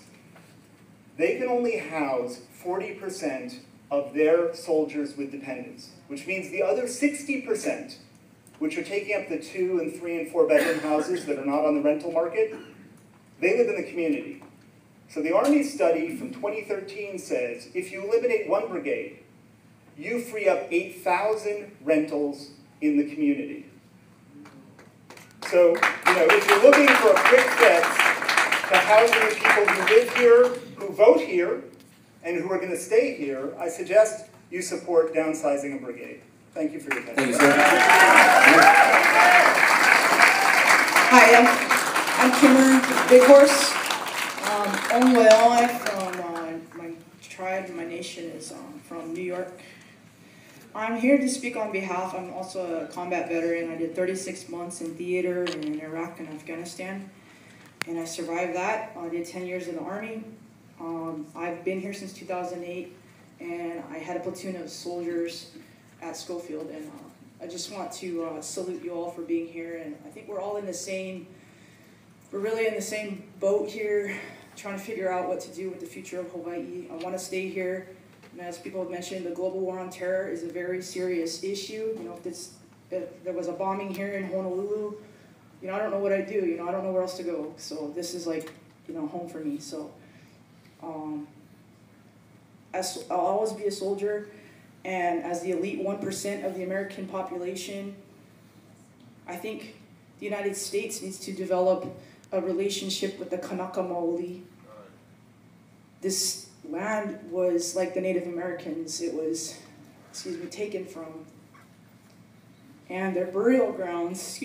They can only house 40% of their soldiers with dependents, which means the other 60%, which are taking up the 2 and 3 and 4 bedroom houses that are not on the rental market, they live in the community. So the Army study from 2013 says if you eliminate one brigade, you free up 8,000 rentals in the community. So, if you're looking for a quick fix to housing the people who live here, who vote here, and who are going to stay here, I suggest you support downsizing a brigade. Thank you for your attention. Thank you, sir. Hi, I'm Kimmer Big Horse. Onwaioi from my tribe, my nation is from New York. I'm here to speak on behalf, I'm also a combat veteran. I did 36 months in theater in Iraq and Afghanistan, and I survived that. I did 10 years in the Army. I've been here since 2008, and I had a platoon of soldiers at Schofield, and I just want to salute you all for being here, and I think we're all in the same, we're really in the same boat here, trying to figure out what to do with the future of Hawaii. I want to stay here. And as people have mentioned, the global war on terror is a very serious issue. If there was a bombing here in Honolulu, I don't know what I'd do. I don't know where else to go. So this is like, home for me. So I'll always be a soldier, and as the elite 1% of the American population, I think the United States needs to develop a relationship with the Kanaka Maoli. This land was like the Native Americans. It was, taken from. And their burial grounds,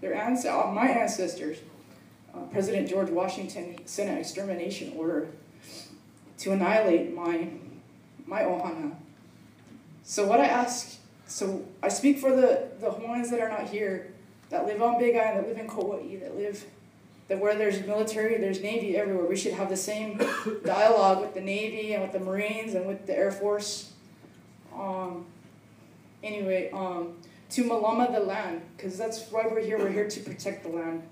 my ancestors, President George Washington sent an extermination order to annihilate my ohana. So I speak for the Hawaiians that are not here, that live on Big Island, that live in Kauai, that where there's military, there's Navy everywhere. We should have the same dialogue with the Navy and with the Marines and with the Air Force. To Malama the land, because that's why we're here. We're here to protect the land.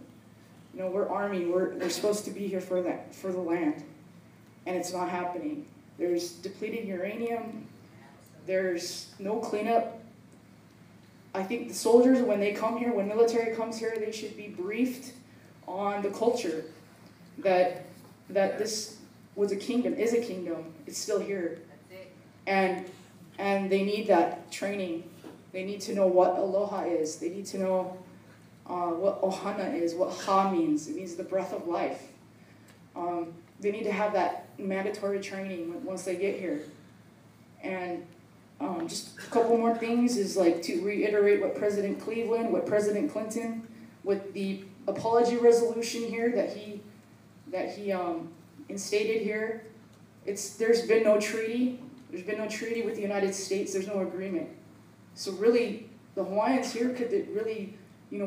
We're Army. We're supposed to be here for the land, and it's not happening. There's depleted uranium. There's no cleanup. I think the soldiers, when they come here, when military comes here, they should be briefed on the culture that this was a kingdom, is a kingdom. It's still here, and they need that training. They need to know what aloha is. They need to know what ohana is, what ha means. It means the breath of life. They need to have that mandatory training once they get here. And just a couple more things is to reiterate what President Cleveland, what President Clinton, with the apology resolution here that he instated here. There's been no treaty. There's been no treaty with the United States. There's no agreement. So really, the Hawaiians here could really,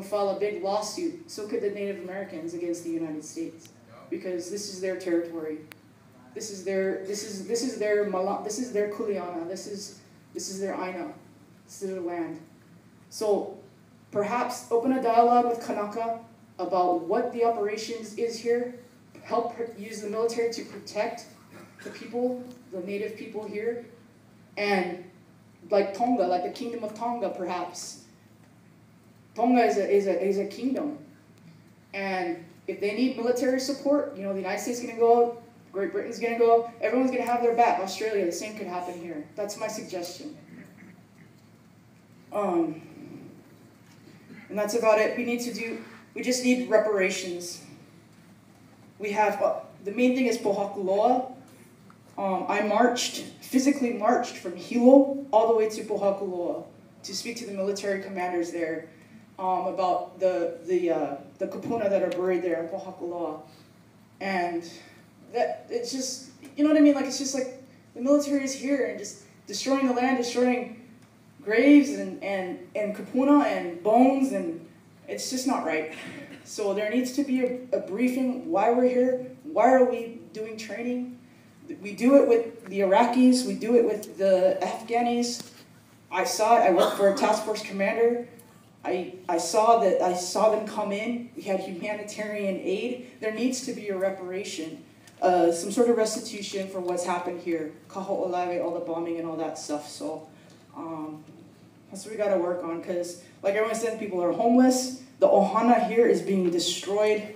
file a big lawsuit. So could the Native Americans against the United States, because this is their territory. This is their kuleana. This is their aina. This is their land. So perhaps open a dialogue with Kanaka about what the operations is here. Help use the military to protect the people, the native people here, and like Tonga, like the Kingdom of Tonga, perhaps. Tonga is a kingdom, and if they need military support, the United States is going to go, Great Britain's going to go, everyone's going to have their back. Australia, the same could happen here. That's my suggestion. And that's about it. We just need reparations. We have, the main thing is Pohakuloa. I physically marched from Hilo all the way to Pohakuloa to speak to the military commanders there about the kupuna that are buried there in Pohakuloa. And that, it's just, you know what I mean? Like, it's just like the military is here and just destroying the land, destroying graves and kupuna and bones, and it's just not right. So there needs to be a briefing, why we're here, why are we doing training. We do it with the Iraqis, we do it with the Afghanis. I saw it, I worked for a task force commander. I saw them come in, we had humanitarian aid. There needs to be a reparation, some sort of restitution for what's happened here. Kaho'olawe, all the bombing and all that stuff. So that's what we gotta work on, because like everyone said, people are homeless. The ohana here is being destroyed.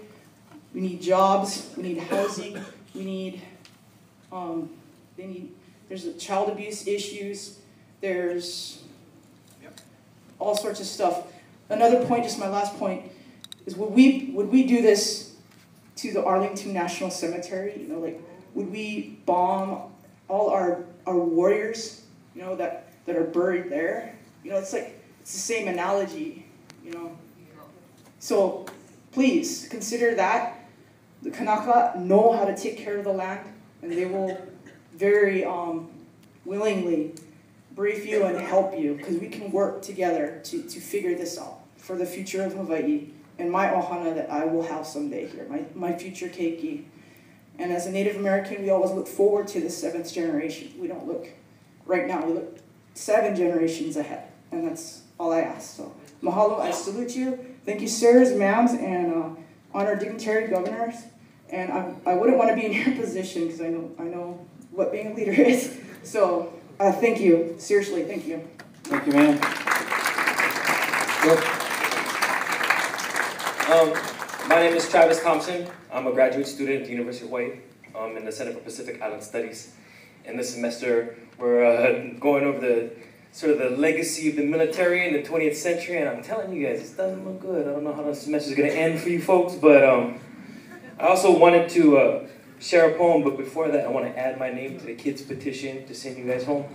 We need jobs, we need housing, we need, there's child abuse issues, there's all sorts of stuff. Another point, just my last point, is would we do this to the Arlington National Cemetery? You know, like, would we bomb all our warriors, you know, that are buried there? You know, it's like, it's the same analogy, you know. So please consider that. The Kanaka know how to take care of the land, and they will very willingly brief you and help you, because we can work together to figure this out for the future of Hawaii and my ohana that I will have someday here, my future keiki. And as a Native American, we always look forward to the 7th generation. We don't look right now, we look 7 generations ahead, and that's all I ask. So mahalo, I salute you. Thank you, sirs, ma'ams, and honored dignitary governors. And I wouldn't want to be in your position, because I know what being a leader is. So thank you, seriously, thank you. Thank you, ma'am. My name is Travis Thompson. I'm a graduate student at the University of Hawaii in the Center for Pacific Island Studies. And this semester, we're going over the legacy of the military in the 20th century. And I'm telling you guys, it doesn't look good. I don't know how the semester is going to end for you folks, but I also wanted to share a poem. But before that, I want to add my name to the kids' petition to send you guys home.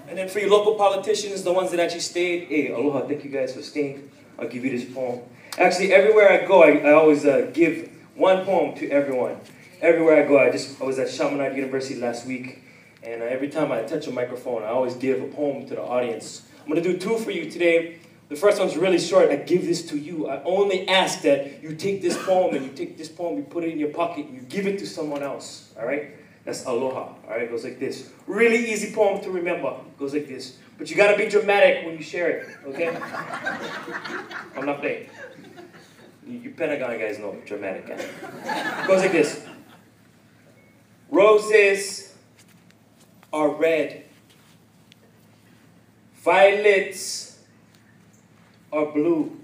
And then for you local politicians, the ones that actually stayed, hey, aloha, thank you guys for staying. I'll give you this poem. Actually, everywhere I go, I always give one poem to everyone. Everywhere I go, I was at Chaminade University last week, and every time I touch a microphone, I always give a poem to the audience. I'm going to do 2 for you today. The first one's really short. I give this to you. I only ask that you take this poem, and you put it in your pocket, and you give it to someone else, all right? That's aloha, all right? It goes like this. Really easy poem to remember. It goes like this. But you got to be dramatic when you share it, okay? I'm not playing. You Pentagon guys know dramatic, guys. It goes like this. Roses are red. Violets are blue.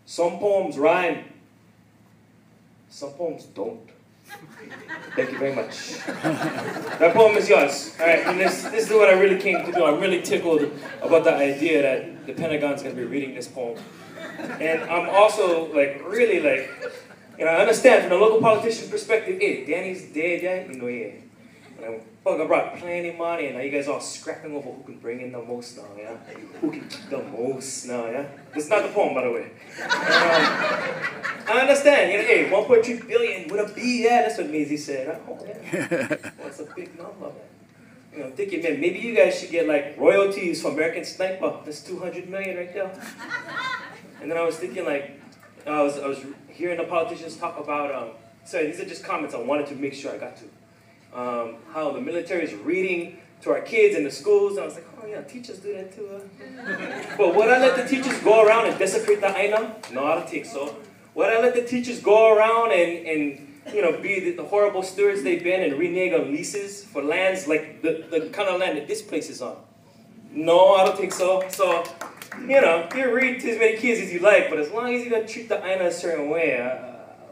Some poems rhyme. Some poems don't. Thank you very much. That poem is yours. All right, and this is what I really came to do. I'm really tickled about the idea that the Pentagon's going to be reading this poem. And I'm also really I understand from the local politician's perspective, hey, Danny's dead, yeah, you know, yeah. And I brought plenty of money, and now you guys all scrapping over who can bring in the most now, yeah? Who can keep the most now, yeah? That's not the poem, by the way. I understand, you know, hey, 1.3 billion with a B, yeah, that's what Maisie said. Oh, yeah. Well, that's a big number, man. You know, I'm thinking, man, maybe you guys should get royalties from American Sniper. That's 200 million right there. And then I was thinking, I was hearing the politicians talk about, sorry, these are just comments I wanted to make sure I got to. How the military is reading to our kids in the schools, and I was like, oh yeah, teachers do that too. But would I let the teachers go around and desecrate the aina? No, I don't think so. Would I let the teachers go around and you know, be the horrible stewards they've been and renege on leases for lands like the kind of land that this place is on? No, I don't think so. So, you know, you read to as many kids as you like, but as long as you don't treat the aina a certain way,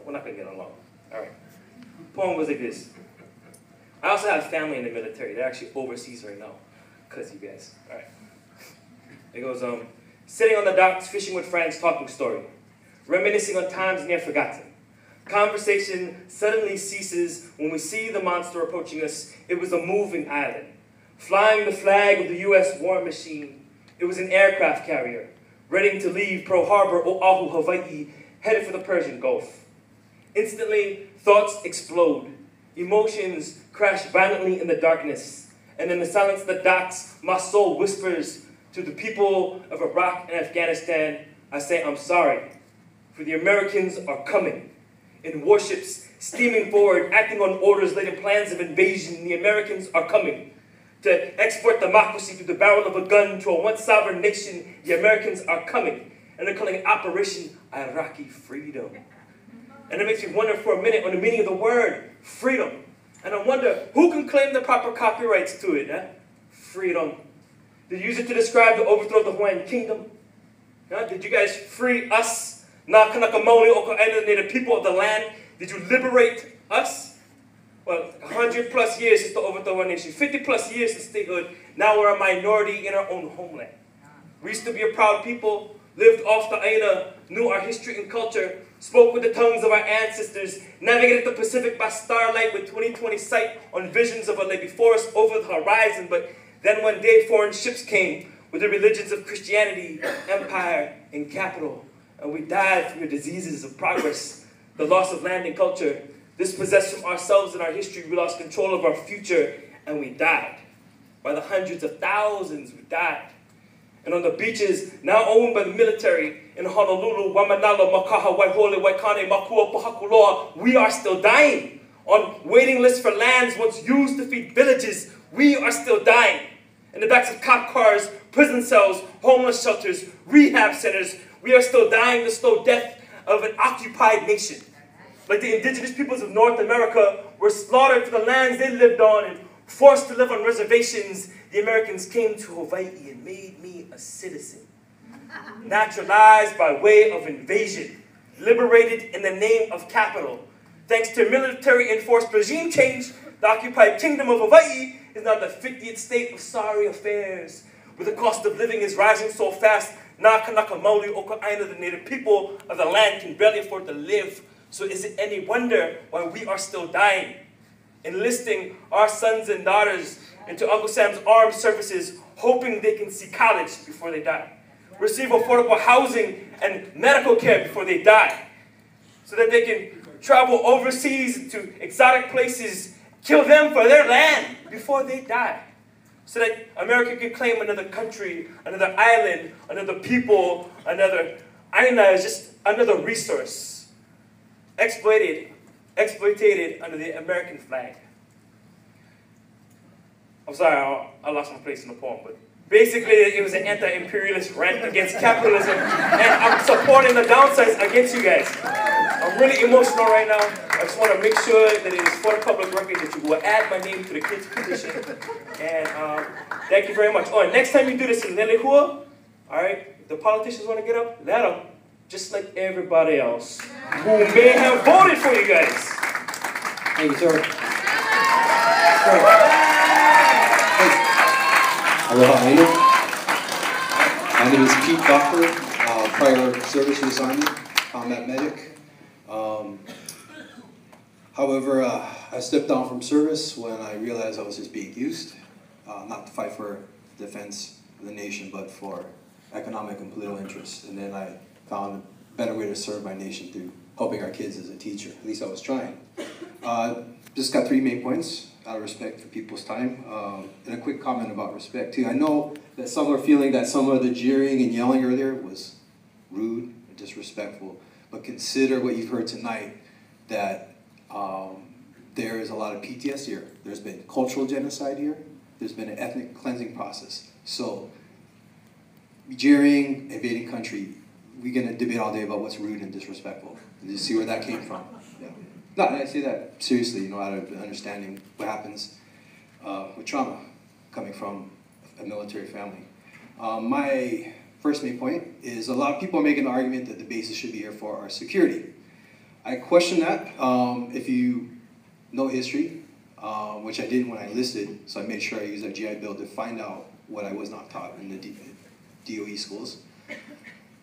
we're not gonna get along. All right. Poem was like this. I also have family in the military. They're actually overseas right now. Cause you guys. All right. It goes, sitting on the docks, fishing with friends, talking story. Reminiscing on times near forgotten. Conversation suddenly ceases when we see the monster approaching us. It was a moving island. Flying the flag of the U.S. war machine. It was an aircraft carrier, ready to leave Pearl Harbor, Oahu, Hawaii, headed for the Persian Gulf. Instantly, thoughts explode. Emotions crash violently in the darkness. And in the silence of the docks, my soul whispers to the people of Iraq and Afghanistan, I say, I'm sorry, for the Americans are coming. In warships, steaming forward, acting on orders, laying plans of invasion, the Americans are coming. To export democracy through the barrel of a gun to a once sovereign nation, the Americans are coming. And they're calling it Operation Iraqi Freedom. And it makes me wonder for a minute on the meaning of the word freedom. And I wonder, who can claim the proper copyrights to it? Freedom. Did you use it to describe the overthrow of the Hawaiian kingdom? Did you guys free us? Na Kanaka Maoli Oko Aina, the native people of the land? Did you liberate us? Well, 100 plus years since the overthrow of our nation, 50 plus years since statehood, now we're a minority in our own homeland. We used to be a proud people, lived off the Aina, knew our history and culture, spoke with the tongues of our ancestors, navigated the Pacific by starlight with 20/20 sight on visions of what lay before us over the horizon. But then one day foreign ships came with the religions of Christianity, empire, and capital. And we died from the diseases of progress, the loss of land and culture, dispossessed from ourselves and our history. We lost control of our future, and we died. By the hundreds of thousands, we died. And on the beaches, now owned by the military, in Honolulu, Waimanalo, Makaha, Waihole, Waikane, Makua, Pohakuloa, we are still dying. On waiting lists for lands once used to feed villages, we are still dying. In the backs of cop cars, prison cells, homeless shelters, rehab centers, we are still dying the slow death of an occupied nation. Like the indigenous peoples of North America were slaughtered for the lands they lived on and forced to live on reservations, the Americans came to Hawaii and made me a citizen. Naturalized by way of invasion, liberated in the name of capital. Thanks to military-enforced regime change, the occupied kingdom of Hawaii is now the 50th state of sorry affairs, where the cost of living is rising so fast, na Kanaka Maoli Oko Aina, the native people of the land, can barely afford to live. So is it any wonder why we are still dying? Enlisting our sons and daughters into Uncle Sam's armed services, hoping they can see college before they die. Receive affordable housing and medical care before they die. So that they can travel overseas to exotic places, kill them for their land before they die. So that America can claim another country, another island, another people, another Aina is just another resource. Exploited under the American flag. I'm sorry, I lost my place in the poem, but basically it was an anti-imperialist rant against capitalism, and I'm supporting the downsize against you guys. I'm really emotional right now. I just want to make sure that it is for the public record that you will add my name to the kids' petition. And thank you very much. Oh, and next time you do this in Lelehua, all right, if the politicians want to get up, let them. Just like everybody else who may have voted for you guys. Thank you, sir. Aloha, my name is Pete Buffer, prior service in the Army, combat medic. However, I stepped down from service when I realized I was just being used, not to fight for defense of the nation, but for economic and political interests. And then I found a better way to serve my nation through helping our kids as a teacher. At least I was trying. Just got 3 main points out of respect for people's time. And a quick comment about respect too. I know that some are feeling that some of the jeering and yelling earlier was rude and disrespectful, but consider what you've heard tonight, that there is a lot of PTSD here. There's been cultural genocide here. There's been an ethnic cleansing process. So jeering, invading country, we're going to debate all day about what's rude and disrespectful. And just see where that came from. Yeah. No, I say that seriously, you know, out of understanding what happens with trauma coming from a military family. My first main point is a lot of people are making the argument that the bases should be here for our security. I question that. If you know history, which I didn't when I enlisted, so I made sure I used that GI Bill to find out what I was not taught in the DOE schools,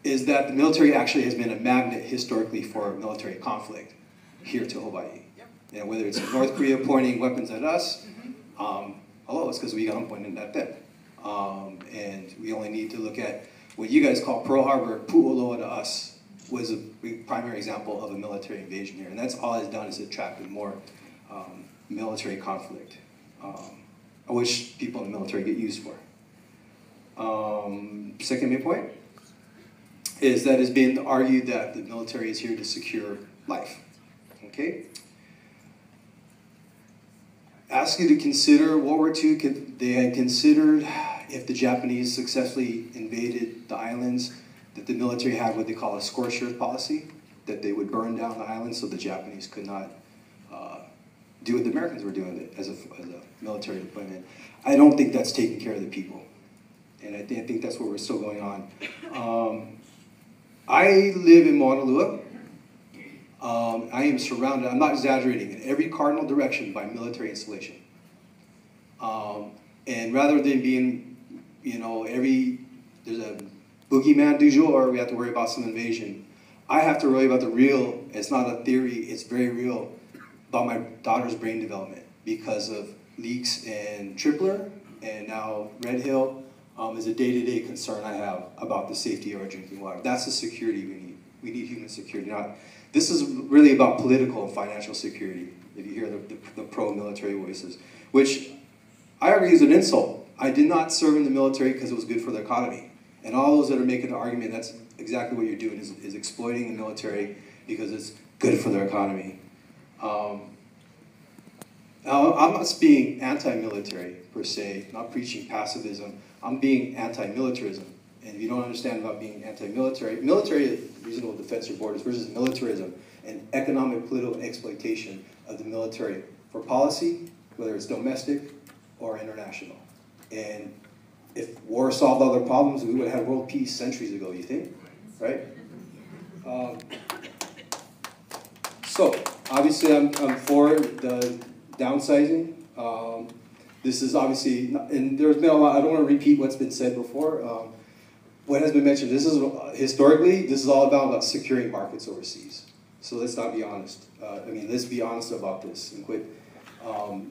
is that the military actually has been a magnet historically for military conflict here to Hawaii. And whether it's North Korea pointing weapons at us, hello, it's because we got them pointing at them. And we only need to look at what you guys call Pearl Harbor, Pu'uloa to us, was a primary example of a military invasion here. And that's all it's done is attracted more military conflict, which people in the military get used for. Second main point is that it's been argued that the military is here to secure life. Okay? Ask you to consider World War II. They had considered if the Japanese successfully invaded the islands, that the military had what they call a scorched earth policy, that they would burn down the islands so the Japanese could not do what the Americans were doing as a military deployment. I don't think that's taking care of the people. And I think that's where we're still going on. I live in Honolulu. I am surrounded, I'm not exaggerating, in every cardinal direction by military installation. And rather than being, you know, there's a boogeyman du jour, we have to worry about some invasion. I have to worry about the real, it's not a theory, it's very real, about my daughter's brain development because of leaks in Tripler and now Red Hill is a day-to-day concern I have about the safety of our drinking water. That's the security we need. We need human security. This is really about political and financial security, if you hear the pro-military voices, which I argue is an insult. I did not serve in the military because it was good for the economy. And all those that are making the argument, that's exactly what you're doing, is exploiting the military because it's good for their economy. Now, I'm not being anti-military, per se, not preaching pacifism. I'm being anti-militarism. And if you don't understand about being anti-military, military is reasonable defense of borders versus militarism and economic political exploitation of the military for policy, whether it's domestic or international. And if war solved all their problems, we would have had world peace centuries ago, you think? Right? So, obviously I'm for the downsizing. This is obviously, and there's been a lot, I don't want to repeat what's been said before. What has been mentioned, this is, historically, this is all about securing markets overseas. So let's not be honest. Let's be honest about this and quit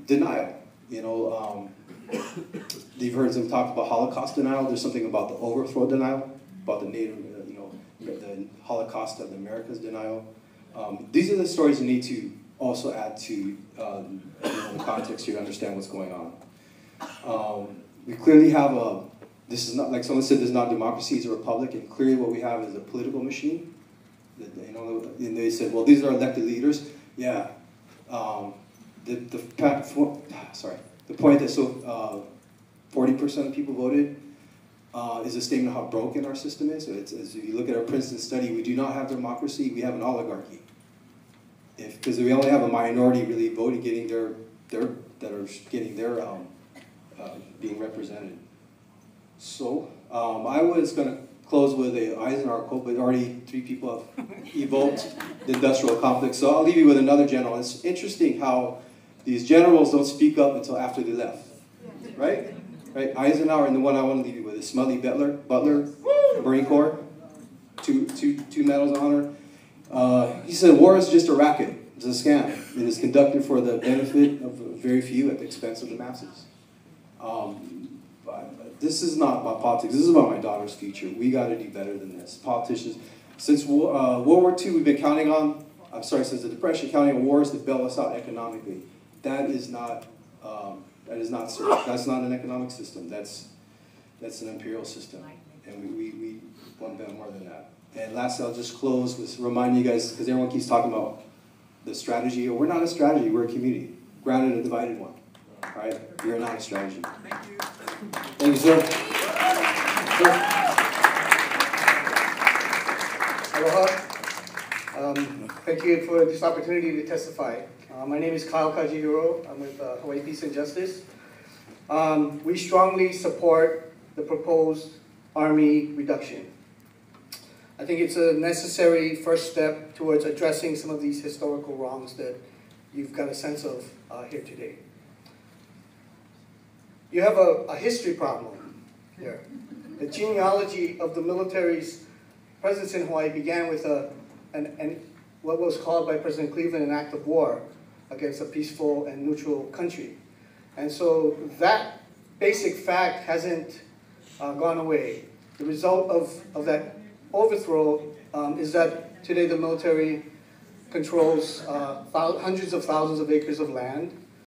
denial. You know, you've heard them talk about Holocaust denial. There's something about the overthrow denial, about the Native, the Holocaust of the Americas denial. These are the stories you need to also add to the context here to understand what's going on. We clearly have this is not, like someone said, this is not democracy, it's a republic, and clearly what we have is a political machine. And they said, well, these are elected leaders. Yeah. The point that 40% of people voted is a statement of how broken our system is. So if you look at our Princeton study, we do not have democracy, we have an oligarchy. Because we only have a minority really voting, being represented. So I was going to close with a Eisenhower quote, but already 3 people have evoked the industrial complex. So I'll leave you with another general. It's interesting how these generals don't speak up until after they left, right? Right? Eisenhower, and the one I want to leave you with is Smedley Butler, Marine Corps, two medals of honor. He said, war is just a racket. It's a scam. It is conducted for the benefit of very few at the expense of the masses. This is not about politics. This is about my daughter's future. We got to do better than this. Politicians, since World War II, we've been counting on, since the Depression, counting on wars to bail us out economically. That is not an economic system. That's an imperial system, and we want to bet more than that. And lastly, I'll just close with reminding you guys, because everyone keeps talking about the strategy. We're not a strategy. We're a community, grounded in a divided one. All right, we are not a strategy. Thank you, sir. Aloha. Thank you for this opportunity to testify. My name is Kyle Kajihiro. I'm with Hawaii Peace and Justice. We strongly support the proposed Army reduction. I think it's a necessary first step towards addressing some of these historical wrongs that you've got a sense of here today. You have a history problem here. The genealogy of the military's presence in Hawaii began with what was called by President Cleveland an act of war against a peaceful and neutral country. And so that basic fact hasn't gone away. The result of that overthrow is that today the military controls hundreds of thousands of acres of land.